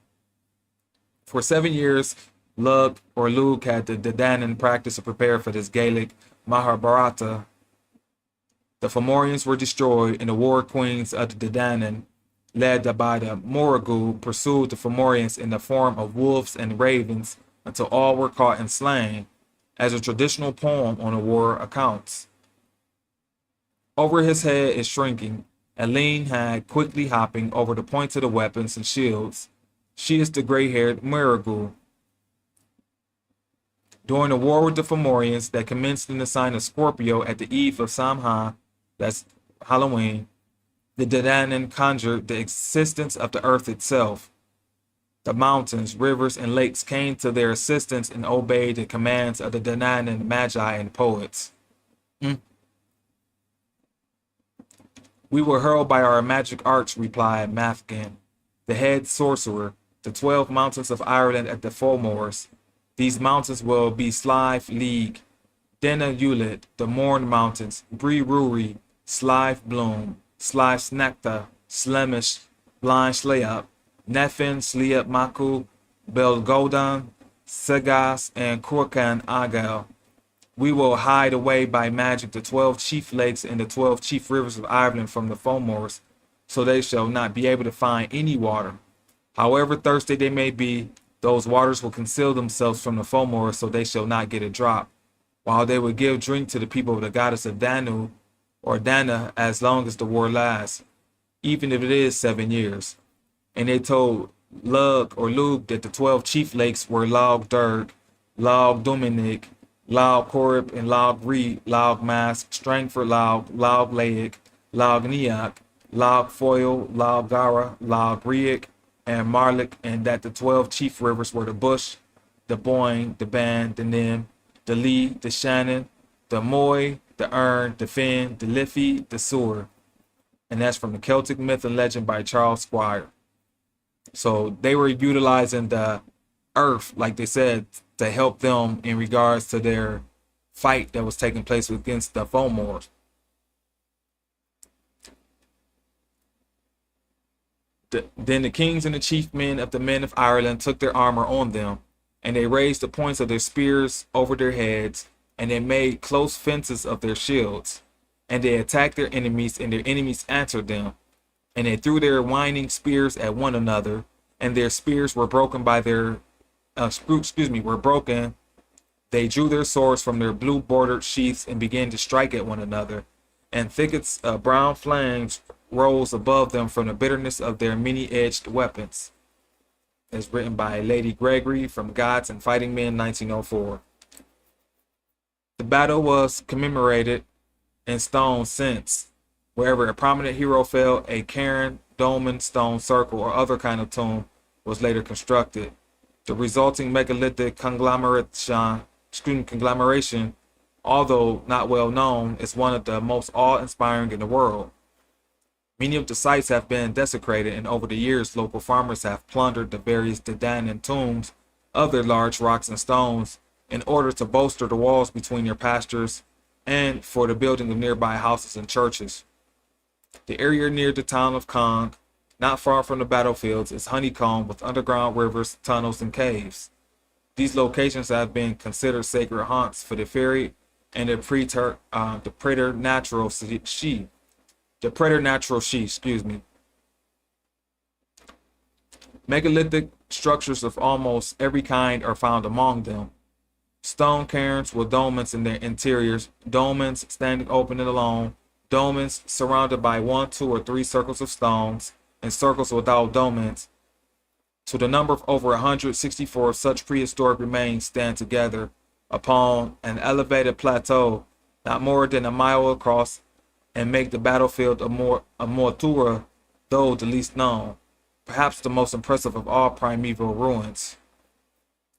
For 7 years, Lug or Luke had the Danan practice to prepare for this Gaelic Mahabharata. The Fomorians were destroyed, and the war queens of the Danan led by the Morrigu, pursued the Fomorians in the form of wolves and ravens until all were caught and slain, as a traditional poem on the war accounts. Over his head is shrinking, a lean hag quickly hopping over the points of the weapons and shields. She is the gray-haired Morrigu. During the war with the Fomorians that commenced in the sign of Scorpio at the eve of Samhain, that's Halloween, the Danann conjured the existence of the earth itself. The mountains, rivers, and lakes came to their assistance and obeyed the commands of the Danann magi and poets. We were hurled by our magic arts, replied Mafgan, the head sorcerer, the 12 mountains of Ireland at the Fomors. These mountains will be Slive League, Denna Ulit, the Morn Mountains, Bree Ruri, Slive Bloom, Slive Snakta, Slemish, Blind Sleop, Nefin, Sleop Maku, Belgodan, Sagas, and Korkan Agel. We will hide away by magic the 12 chief lakes and the 12 chief rivers of Ireland from the Fomors, so they shall not be able to find any water. However thirsty they may be, those waters will conceal themselves from the Fomors, so they shall not get a drop, while they will give drink to the people of the goddess of Danu, or Dana, as long as the war lasts, even if it is 7 years. And they told Lug or Lug that the 12 chief lakes were Laug Durg, Laug Dominic, Laug Corib, and Laug Re, Laug Mask, Strangford Laug, Laug Laic, Laug Neok, Laug Foil, Laug Gara, Laug Riic, and Marlik, and that the 12 chief rivers were the Bush, the Boyne, the Ban, the Nim, the Lee, the Shannon, the Moy, the Ern, the Finn, the Liffey, the Sewer. And that's from the Celtic Myth and Legend by Charles Squire. So they were utilizing the earth, like they said, to help them in regards to their fight that was taking place against the Fomors. Then the kings and the chief men of the men of Ireland took their armor on them, and they raised the points of their spears over their heads, and they made close fences of their shields. And they attacked their enemies, and their enemies answered them. And they threw their whining spears at one another, and their spears were broken by their were broken. They drew their swords from their blue bordered sheaths and began to strike at one another, and thickets of brown flames rose above them from the bitterness of their many-edged weapons. It's written by Lady Gregory from Gods and Fighting Men, 1904. The battle was commemorated in stone since, wherever a prominent hero fell, a cairn, dolmen, stone circle, or other kind of tomb was later constructed. The resulting megalithic conglomeration, although not well known, is one of the most awe-inspiring in the world. Many of the sites have been desecrated, and over the years, local farmers have plundered the various Danann tombs of their large rocks and stones in order to bolster the walls between their pastures and for the building of nearby houses and churches. The area near the town of Cong, not far from the battlefields, is honeycombed with underground rivers, tunnels, and caves. These locations have been considered sacred haunts for the fairy and the preternatural she. The preternatural she, Megalithic structures of almost every kind are found among them. Stone cairns with dolmens in their interiors, dolmens standing open and alone, dolmens surrounded by 1, 2, or 3 circles of stones, and circles without dolmens. To the number of over 164 of such prehistoric remains stand together upon an elevated plateau not more than a mile across, and make the battlefield a Mortura, though the least known, perhaps the most impressive of all primeval ruins.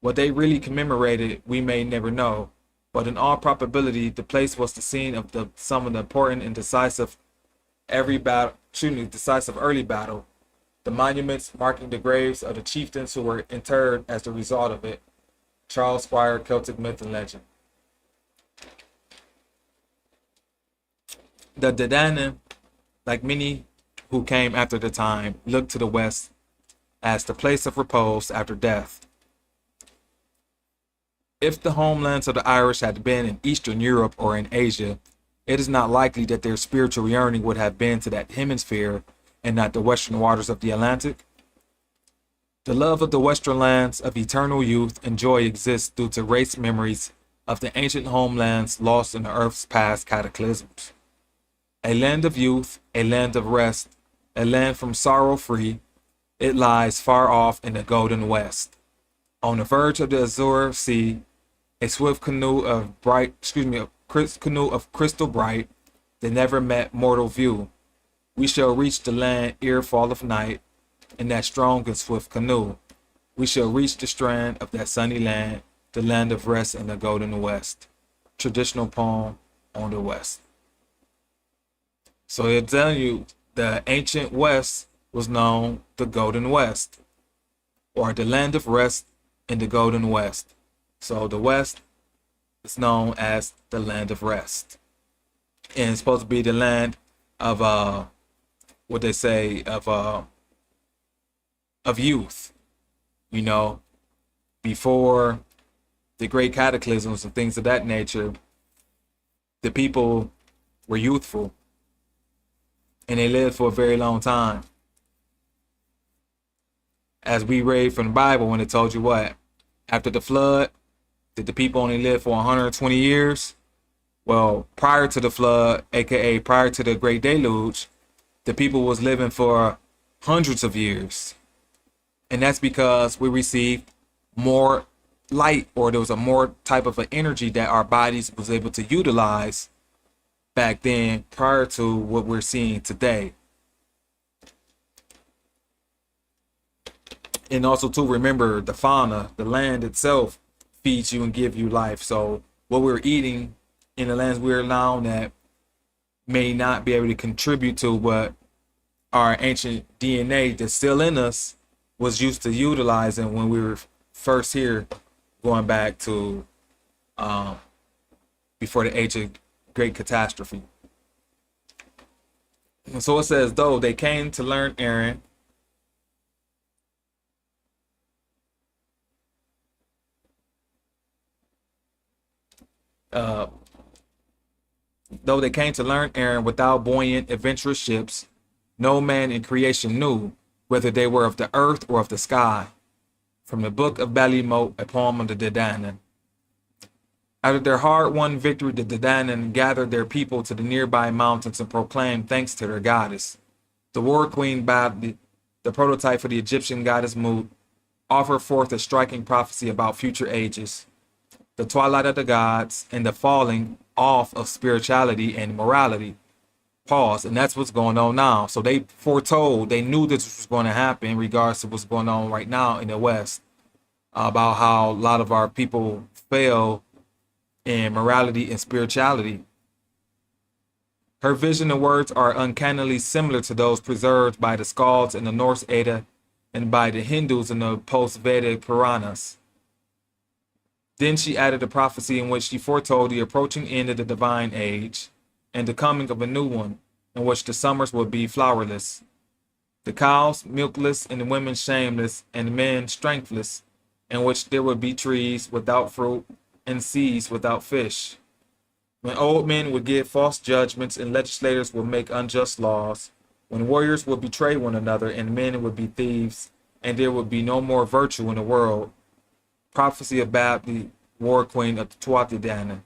What they really commemorated, we may never know, but in all probability, the place was the scene of some of the important and decisive early battle. The monuments marking the graves of the chieftains who were interred as the result of it. Charles Squire, Celtic Myth and Legend. The Danann, like many who came after the time, looked to the west as the place of repose after death. If the homelands of the Irish had been in Eastern Europe or in Asia, it is not likely that their spiritual yearning would have been to that hemisphere and not the western waters of the Atlantic? The love of the western lands of eternal youth and joy exists due to race memories of the ancient homelands lost in the earth's past cataclysms. A land of youth, a land of rest, a land from sorrow free, it lies far off in the golden west. On the verge of the azure sea, a swift canoe of canoe of crystal bright, that never met mortal view. We shall reach the land ere fall of night, in that strong and swift canoe. We shall reach the strand of that sunny land, the land of rest in the golden west. Traditional poem on the west. So it's telling you the ancient west was known the golden west, or the land of rest in the golden west. So the west is known as the land of rest, and it's supposed to be the land of what they say of youth, you know, before the great cataclysms and things of that nature. The people were youthful and they lived for a very long time. As we read from the Bible, when it told you what, after the flood, did the people only live for 120 years? Well, prior to the flood, aka prior to the great deluge, the people was living for hundreds of years. And that's because we received more light, or there was a more type of an energy that our bodies was able to utilize back then prior to what we're seeing today. And also to remember the fauna, the land itself feeds you and give you life. So what we're eating in the lands we're now that may not be able to contribute to what our ancient DNA that's still in us was used to utilizing when we were first here, going back to before the age of great catastrophe. And so it says, though they came to learn Aaron, though they came to learn Aaron without buoyant, adventurous ships, no man in creation knew whether they were of the earth or of the sky. From the book of Belmont, a poem of the Danann. After their hard-won victory, the Danann gathered their people to the nearby mountains and proclaimed thanks to their goddess. The war queen Bab, the prototype for the Egyptian goddess Mut, offered forth a striking prophecy about future ages, the twilight of the gods, and the falling off of spirituality and morality. Pause. And that's what's going on now. So they foretold, they knew this was going to happen in regards to what's going on right now in the West, about how a lot of our people fail in morality and spirituality. Her vision and words are uncannily similar to those preserved by the Skalds in the Norse Edda and by the Hindus in the post-Vedic Puranas. Then she added a prophecy in which she foretold the approaching end of the divine age and the coming of a new one, in which the summers would be flowerless, the cows milkless and the women shameless and the men strengthless, in which there would be trees without fruit and seas without fish. When old men would give false judgments and legislators would make unjust laws, when warriors would betray one another and men would be thieves, and there would be no more virtue in the world. Prophecy about the war queen of the Tuatha.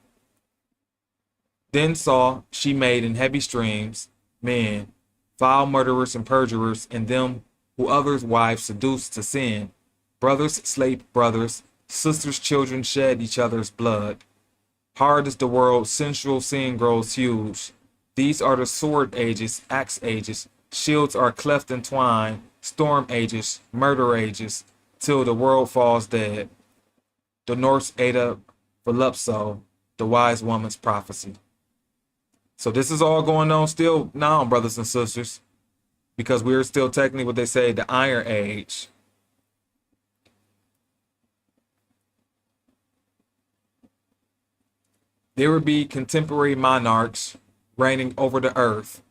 Then saw she made in heavy streams men, foul murderers and perjurers, and them who others' wives seduced to sin. Brothers slay brothers, sisters' children shed each other's blood. Hard is the world, sensual sin grows huge. These are the sword ages, axe ages, shields are cleft and twined, storm ages, murder ages, till the world falls dead. The Norse Edda Volupso, the wise woman's prophecy. So this is all going on still now, brothers and sisters, because we're still technically what they say, the Iron Age. There would be contemporary monarchs reigning over the earth,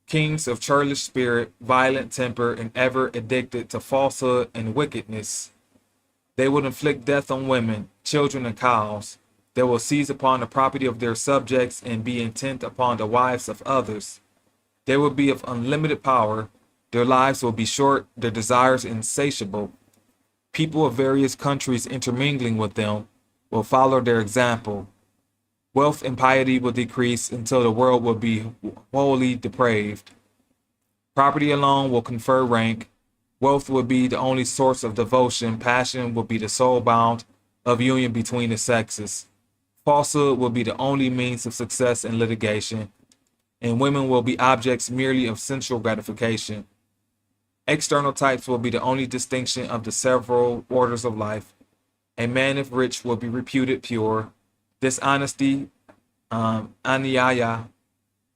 kings of churlish spirit, violent temper, and ever addicted to falsehood and wickedness. They would inflict death on women, children, and cows. They will seize upon the property of their subjects and be intent upon the wives of others. They will be of unlimited power, Their lives will be short, their desires insatiable. People of various countries intermingling with them will follow their example. Wealth and piety will decrease until the world will be wholly depraved. Property alone will confer rank. Wealth will be the only source of devotion. Passion will be the sole bound of union between the sexes. Falsehood will be the only means of success in litigation, and women will be objects merely of sensual gratification. External types will be the only distinction of the several orders of life. A man if rich will be reputed pure. Dishonesty, anyaya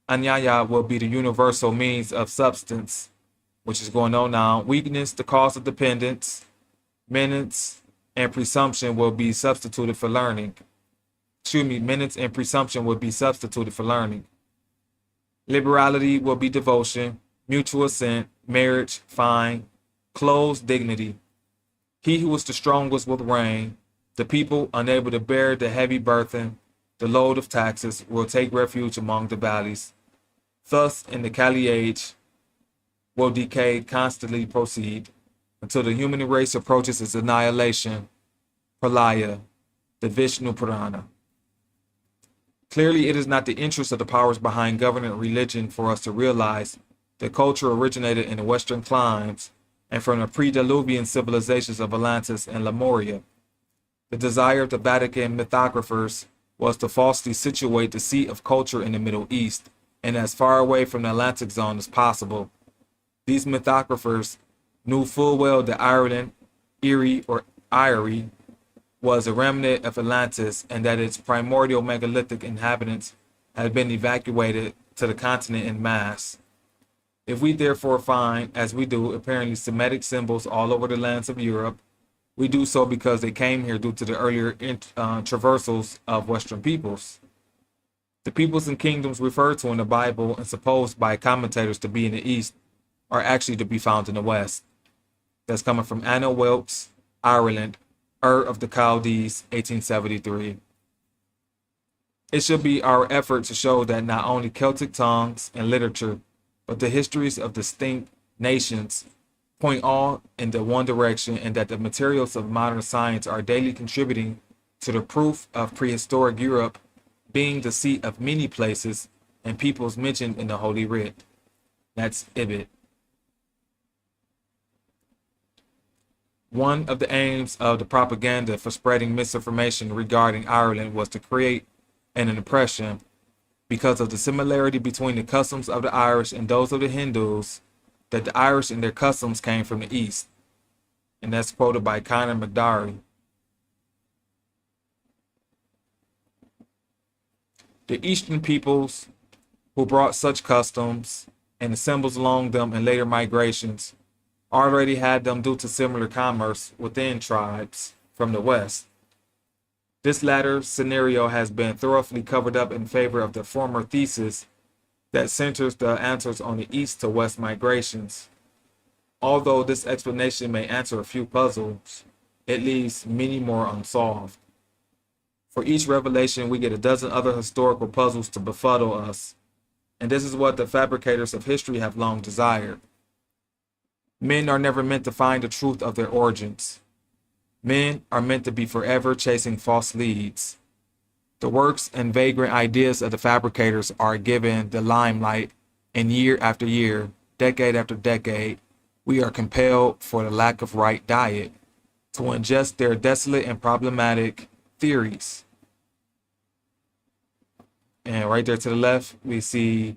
will be the universal means of substance, which is going on now. Weakness, the cause of dependence. Minutes and presumption will be substituted for learning. Minutes and presumption will be substituted for learning. Liberality will be devotion. Mutual assent, marriage, fine, clothes, dignity. He who is the strongest will reign. The people, unable to bear the heavy burthen, the load of taxes, will take refuge among the valleys. Thus, in the Kali age, will decay constantly proceed until the human race approaches its annihilation. Pralaya, the Vishnu Purana. Clearly, it is not the interest of the powers behind government religion for us to realize that culture originated in the Western climes and from the pre-Diluvian civilizations of Atlantis and Lemuria. The desire of the Vatican mythographers was to falsely situate the seat of culture in the Middle East and as far away from the Atlantic zone as possible. These mythographers knew full well that Ireland, Erie or Irie, was a remnant of Atlantis and that its primordial megalithic inhabitants had been evacuated to the continent en masse. If we therefore find, as we do, apparently Semitic symbols all over the lands of Europe, we do so because they came here due to the earlier traversals of Western peoples. The peoples and kingdoms referred to in the Bible and supposed by commentators to be in the East are actually to be found in the West. That's coming from Anna Wilkes, Ireland, of the Chaldees, 1873. It should be our effort to show that not only Celtic tongues and literature, but the histories of distinct nations point all in the one direction, and that the materials of modern science are daily contributing to the proof of prehistoric Europe being the seat of many places and peoples mentioned in the Holy Writ. That's Ibid. One of the aims of the propaganda for spreading misinformation regarding Ireland was to create an impression, because of the similarity between the customs of the Irish and those of the Hindus, that the Irish and their customs came from the East. And that's quoted by Conor McDarry. The Eastern peoples who brought such customs and the symbols along them in later migrations already had them due to similar commerce within tribes from the West. This latter scenario has been thoroughly covered up in favor of the former thesis that centers the answers on the East to West migrations. Although this explanation may answer a few puzzles, it leaves many more unsolved. For each revelation, we get a dozen other historical puzzles to befuddle us, and this is what the fabricators of history have long desired. Men are never meant to find the truth of their origins. Men are meant to be forever chasing false leads. The works and vagrant ideas of the fabricators are given the limelight, and year after year, decade after decade, we are compelled, for the lack of right diet, to ingest their desolate and problematic theories. And right there to the left, we see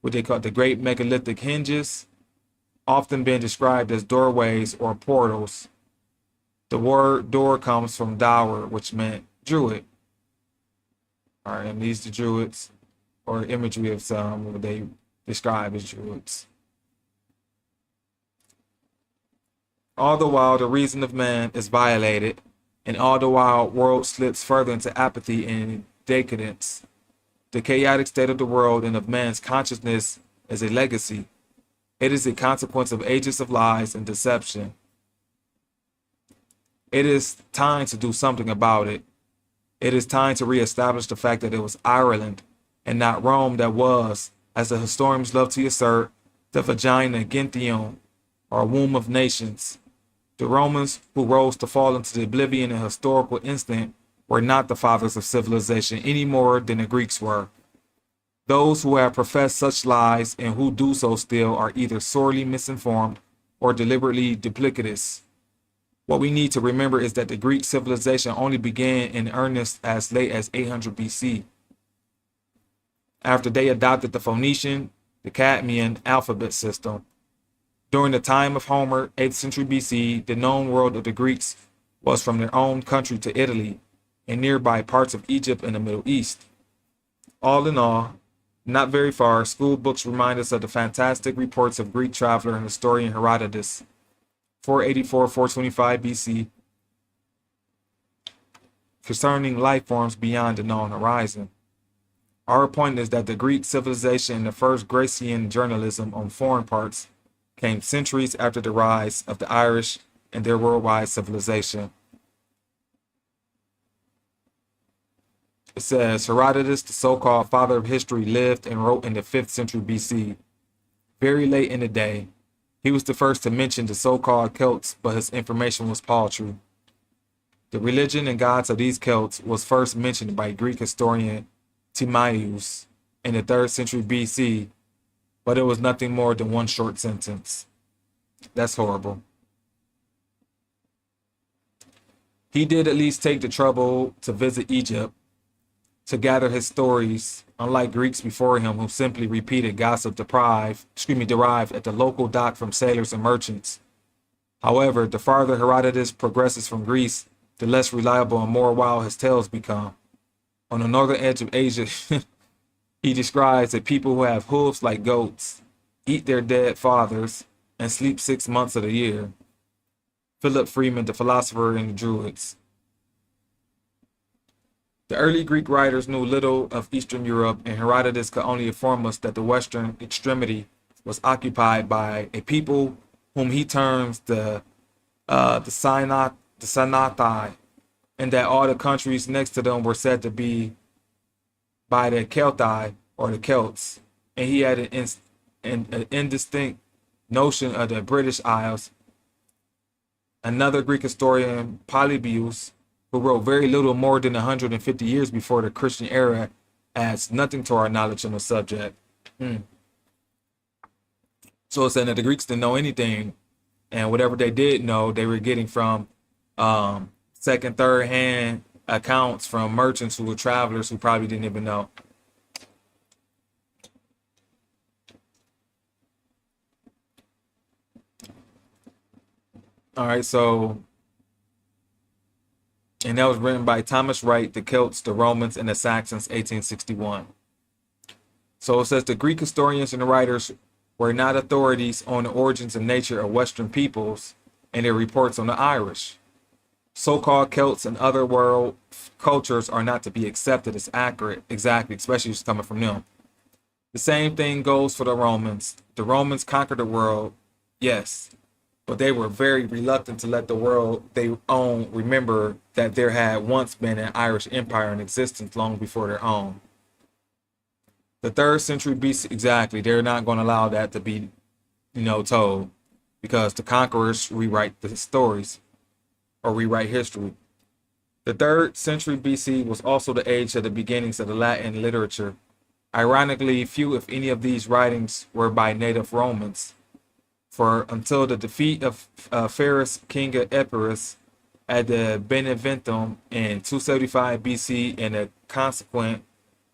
what they call the great megalithic hinges, often being described as doorways or portals. The word door comes from dower, which meant Druid. All right, and these are the Druids, or imagery of some what they describe as Druids. All the while, the reason of man is violated, and all the while, world slips further into apathy and decadence. The chaotic state of the world and of man's consciousness is a legacy. It is a consequence of ages of lies and deception. It is time to do something about it. It is time to reestablish the fact that it was Ireland and not Rome that was, as the historians love to assert, the vagina gentium, or womb of nations. The Romans, who rose to fall into the oblivion in historical instant, were not the fathers of civilization any more than the Greeks were. Those who have professed such lies and who do so still are either sorely misinformed or deliberately duplicitous. What we need to remember is that the Greek civilization only began in earnest as late as 800 BC, after they adopted the Phoenician, the Cadmean alphabet system. During the time of Homer, 8th century BC, the known world of the Greeks was from their own country to Italy and nearby parts of Egypt and the Middle East. All in all, not very far, school books remind us of the fantastic reports of Greek traveler and historian Herodotus, 484-425 BC, concerning life forms beyond the known horizon. Our point is that the Greek civilization and the first Grecian journalism on foreign parts came centuries after the rise of the Irish and their worldwide civilization. It says Herodotus, the so-called father of history, lived and wrote in the 5th century BC. Very late in the day, he was the first to mention the so-called Celts, but his information was paltry. The religion and gods of these Celts was first mentioned by Greek historian Timaeus in the 3rd century BC, but it was nothing more than one short sentence. That's horrible. He did at least take the trouble to visit Egypt to gather his stories, unlike Greeks before him who simply repeated gossip derived at the local dock from sailors and merchants. However, the farther Herodotus progresses from Greece, the less reliable and more wild his tales become. On the northern edge of Asia, he describes a people who have hooves like goats, eat their dead fathers, and sleep 6 months of the year. Philip Freeman, the philosopher and the Druids. The early Greek writers knew little of Eastern Europe, and Herodotus could only inform us that the western extremity was occupied by a people whom he terms the Sanatai, and that all the countries next to them were said to be by the Celtai, or the Celts, and he had an indistinct notion of the British Isles. Another Greek historian, Polybius, who wrote very little more than 150 years before the Christian era, adds nothing to our knowledge on the subject. So it's saying that the Greeks didn't know anything, and whatever they did know, they were getting from second, third hand accounts from merchants who were travelers who probably didn't even know. All right, so, and that was written by Thomas Wright, The Celts, the Romans, and the Saxons, 1861. So it says the Greek historians and the writers were not authorities on the origins and nature of Western peoples and their reports on the Irish. So-called Celts and other world cultures are not to be accepted as accurate, exactly, especially if it's coming from them. The same thing goes for the Romans. The Romans conquered the world, yes, but they were very reluctant to let the world they own remember that there had once been an Irish empire in existence long before their own. The 3rd century BC, exactly, they're not going to allow that to be, told, because the conquerors rewrite the stories or rewrite history. The 3rd century BC was also the age of the beginnings of the Latin literature. Ironically, few, if any, of these writings were by native Romans. For until the defeat of Pharis, king of Epirus, at the Beneventum in 275 BC and the consequent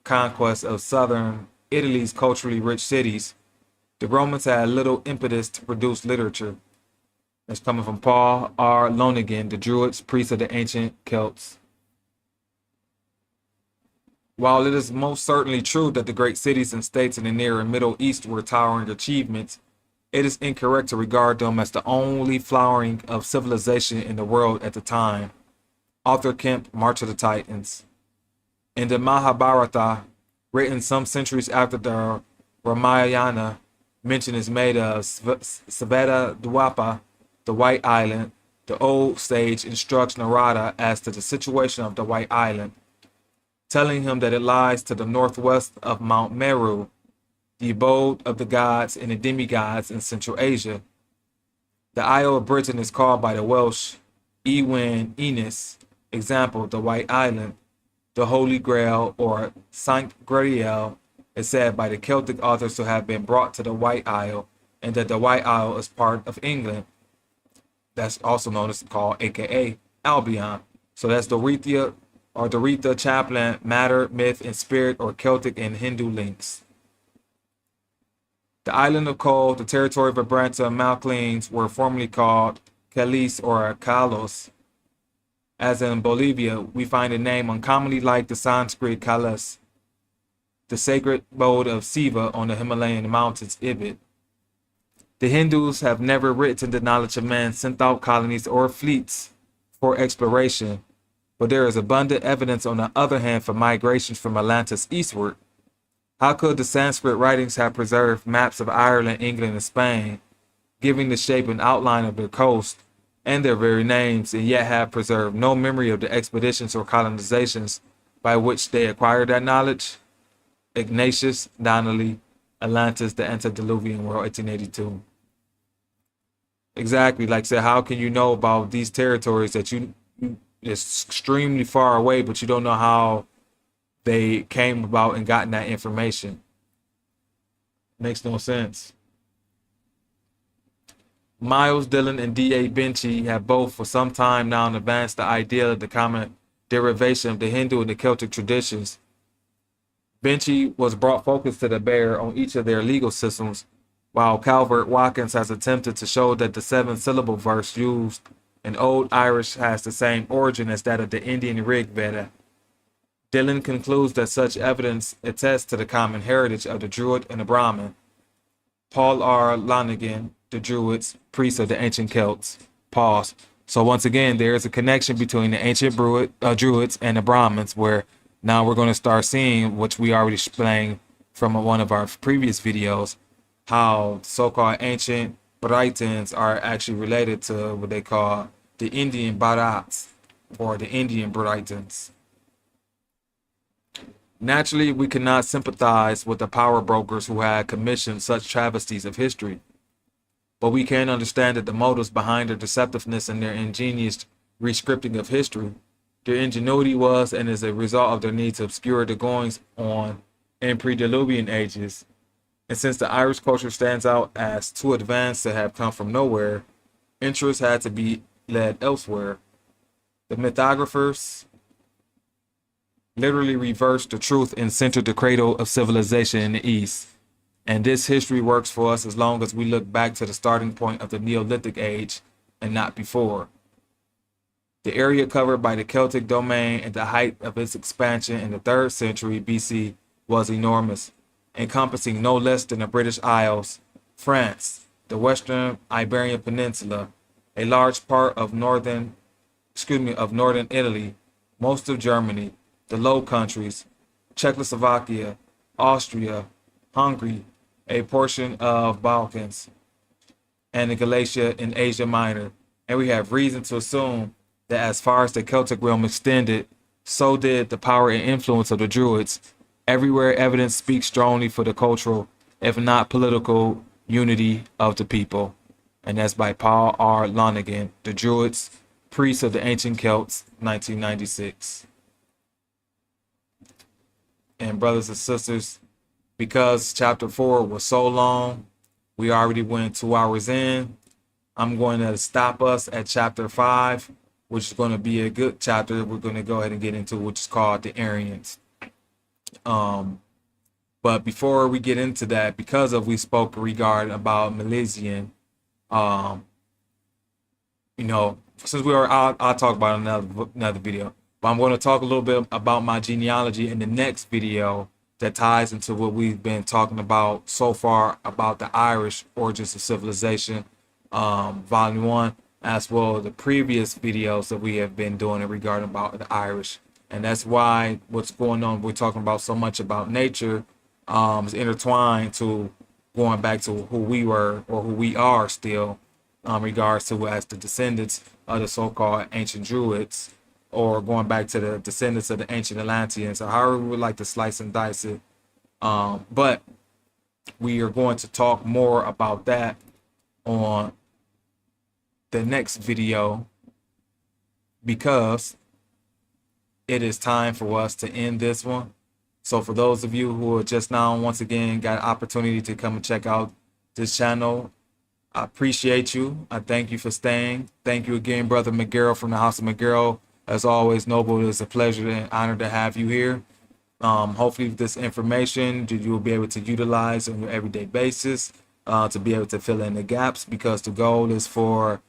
conquest of southern Italy's culturally rich cities, the Romans had little impetus to produce literature. That's coming from Paul R. Lonergan, the Druids, priests of the ancient Celts. While it is most certainly true that the great cities and states in the Near and Middle East were towering achievements, it is incorrect to regard them as the only flowering of civilization in the world at the time. Arthur Kemp, March of the Titans. In the Mahabharata, written some centuries after the Ramayana, mention is made of Sveta Dwapa, the White Island. The old sage instructs Narada as to the situation of the White Island, telling him that it lies to the northwest of Mount Meru. the abode of the gods and the demigods in Central Asia. The Isle of Britain is called by the Welsh Ewen Enis, example, the White Island. The Holy Grail, or Saint Grail, is said by the Celtic authors to have been brought to the White Isle, and that the White Isle is part of England. That's also known as called, aka Albion. So that's Doretha or Doretha, chaplain, matter, myth, and spirit, or Celtic and Hindu links. The island of Col, the territory of Abranta and Malclines, were formerly called Calis or Kalos. As in Bolivia, we find a name uncommonly like the Sanskrit Kailas, the sacred abode of Siva on the Himalayan mountains, Ibid. The Hindus have never written the knowledge of man sent out colonies or fleets for exploration, but there is abundant evidence on the other hand for migrations from Atlantis eastward. How could the Sanskrit writings have preserved maps of Ireland, England, and Spain, giving the shape and outline of their coast and their very names, and yet have preserved no memory of the expeditions or colonizations by which they acquired that knowledge? Ignatius Donnelly, Atlantis, the Antediluvian World, 1882. Exactly, like I said, how can you know about these territories that it's extremely far away, but you don't know how they came about and gotten that information? Makes no sense. Miles Dillon and D.A. Benchy have both for some time now advanced the idea of the common derivation of the Hindu and the Celtic traditions. Benchy was brought focus to the bear on each of their legal systems, while Calvert Watkins has attempted to show that the 7-syllable verse used in Old Irish has the same origin as that of the Indian Rig Veda. Dillon concludes that such evidence attests to the common heritage of the Druid and the Brahmin. Paul R. Lonigan, the Druids, priests of the ancient Celts. Pause. So once again, there is a connection between the ancient Druids and the Brahmins, where now we're going to start seeing, which we already explained from one of our previous videos, how so-called ancient Britons are actually related to what they call the Indian Bharats, or the Indian Britons. Naturally, we cannot sympathize with the power brokers who had commissioned such travesties of history, but we can understand that the motives behind their deceptiveness and their ingenious rescripting of history. Their ingenuity was and is a result of their need to obscure the goings on in pre-Diluvian ages. And since the Irish culture stands out as too advanced to have come from nowhere, interest had to be led elsewhere. The mythographers literally reversed the truth and centered the cradle of civilization in the East. And this history works for us as long as we look back to the starting point of the Neolithic age and not before. The area covered by the Celtic domain at the height of its expansion in the 3rd century BC was enormous, encompassing no less than the British Isles, France, the Western Iberian Peninsula, a large part of northern Italy, most of Germany, the Low Countries, Czechoslovakia, Austria, Hungary, a portion of Balkans, and the Galatia in Asia Minor. And we have reason to assume that as far as the Celtic realm extended, so did the power and influence of the Druids. Everywhere evidence speaks strongly for the cultural, if not political, unity of the people. And that's by Paul R. Lonigan, The Druids, Priests of the Ancient Celts, 1996. And brothers and sisters, because chapter 4 was so long, we already went 2 hours in. I'm going to stop us at chapter 5, which is going to be a good chapter we're going to go ahead and get into, which is called the Aryans. But before we get into that, because of we spoke regarding about Milesian, since we are, I'll talk about another video. But I'm going to talk a little bit about my genealogy in the next video that ties into what we've been talking about so far about the Irish origins of civilization, volume 1, as well as the previous videos that we have been doing regarding about the Irish. And that's why what's going on, we're talking about so much about nature, is intertwined to going back to who we were or who we are still, regards to as the descendants of the so-called ancient Druids, or going back to the descendants of the ancient Atlanteans, or however we would like to slice and dice it. But We are going to talk more about that on the next video, because it is time for us to end this one. So for those of you who are just now, once again, got an opportunity to come and check out this channel, I appreciate you. I thank you for staying. Thank you again, Brother McGarrell from the House of McGarrell. As always, Noble, it is a pleasure and honor to have you here. Hopefully this information you will be able to utilize on your everyday basis, to be able to fill in the gaps, because the goal is for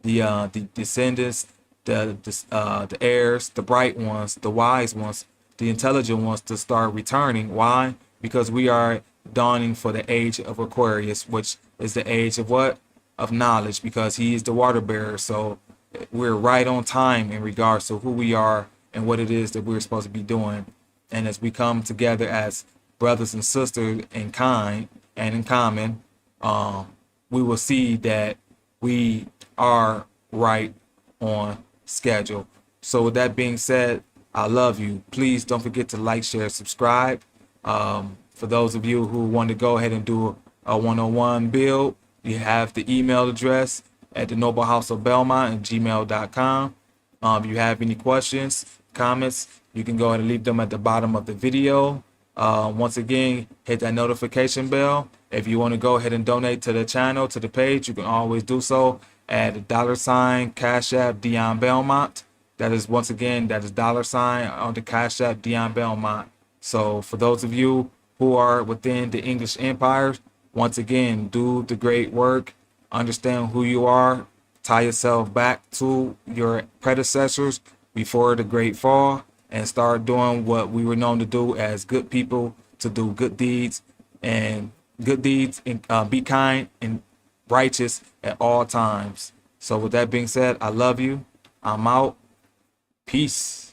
the descendants, the heirs, the bright ones, the wise ones, the intelligent ones to start returning. Why? Because we are dawning for the age of Aquarius, which is the age of what? Of knowledge, because he is the water bearer. So we're right on time in regards to who we are and what it is that we're supposed to be doing. And as we come together as brothers and sisters in kind and in common, we will see that we are right on schedule. So with that being said, I love you. Please don't forget to like, share, subscribe. For those of you who want to go ahead and do a one-on-one build, you have the email address at the Noble House of Belmont at gmail.com. If you have any questions, comments, you can go ahead and leave them at the bottom of the video. Once again, hit that notification bell. If you want to go ahead and donate to the channel, to the page, you can always do so at $ Cash App Dion Belmont. That is, once again, that is $ on the Cash App Dion Belmont. So for those of you who are within the English Empire, once again, do the great work. Understand who you are. Tie yourself back to your predecessors before the great fall, and start doing what we were known to do as good people, to do good deeds, and be kind and righteous at all times. So with that being said, I love you. I'm out. Peace.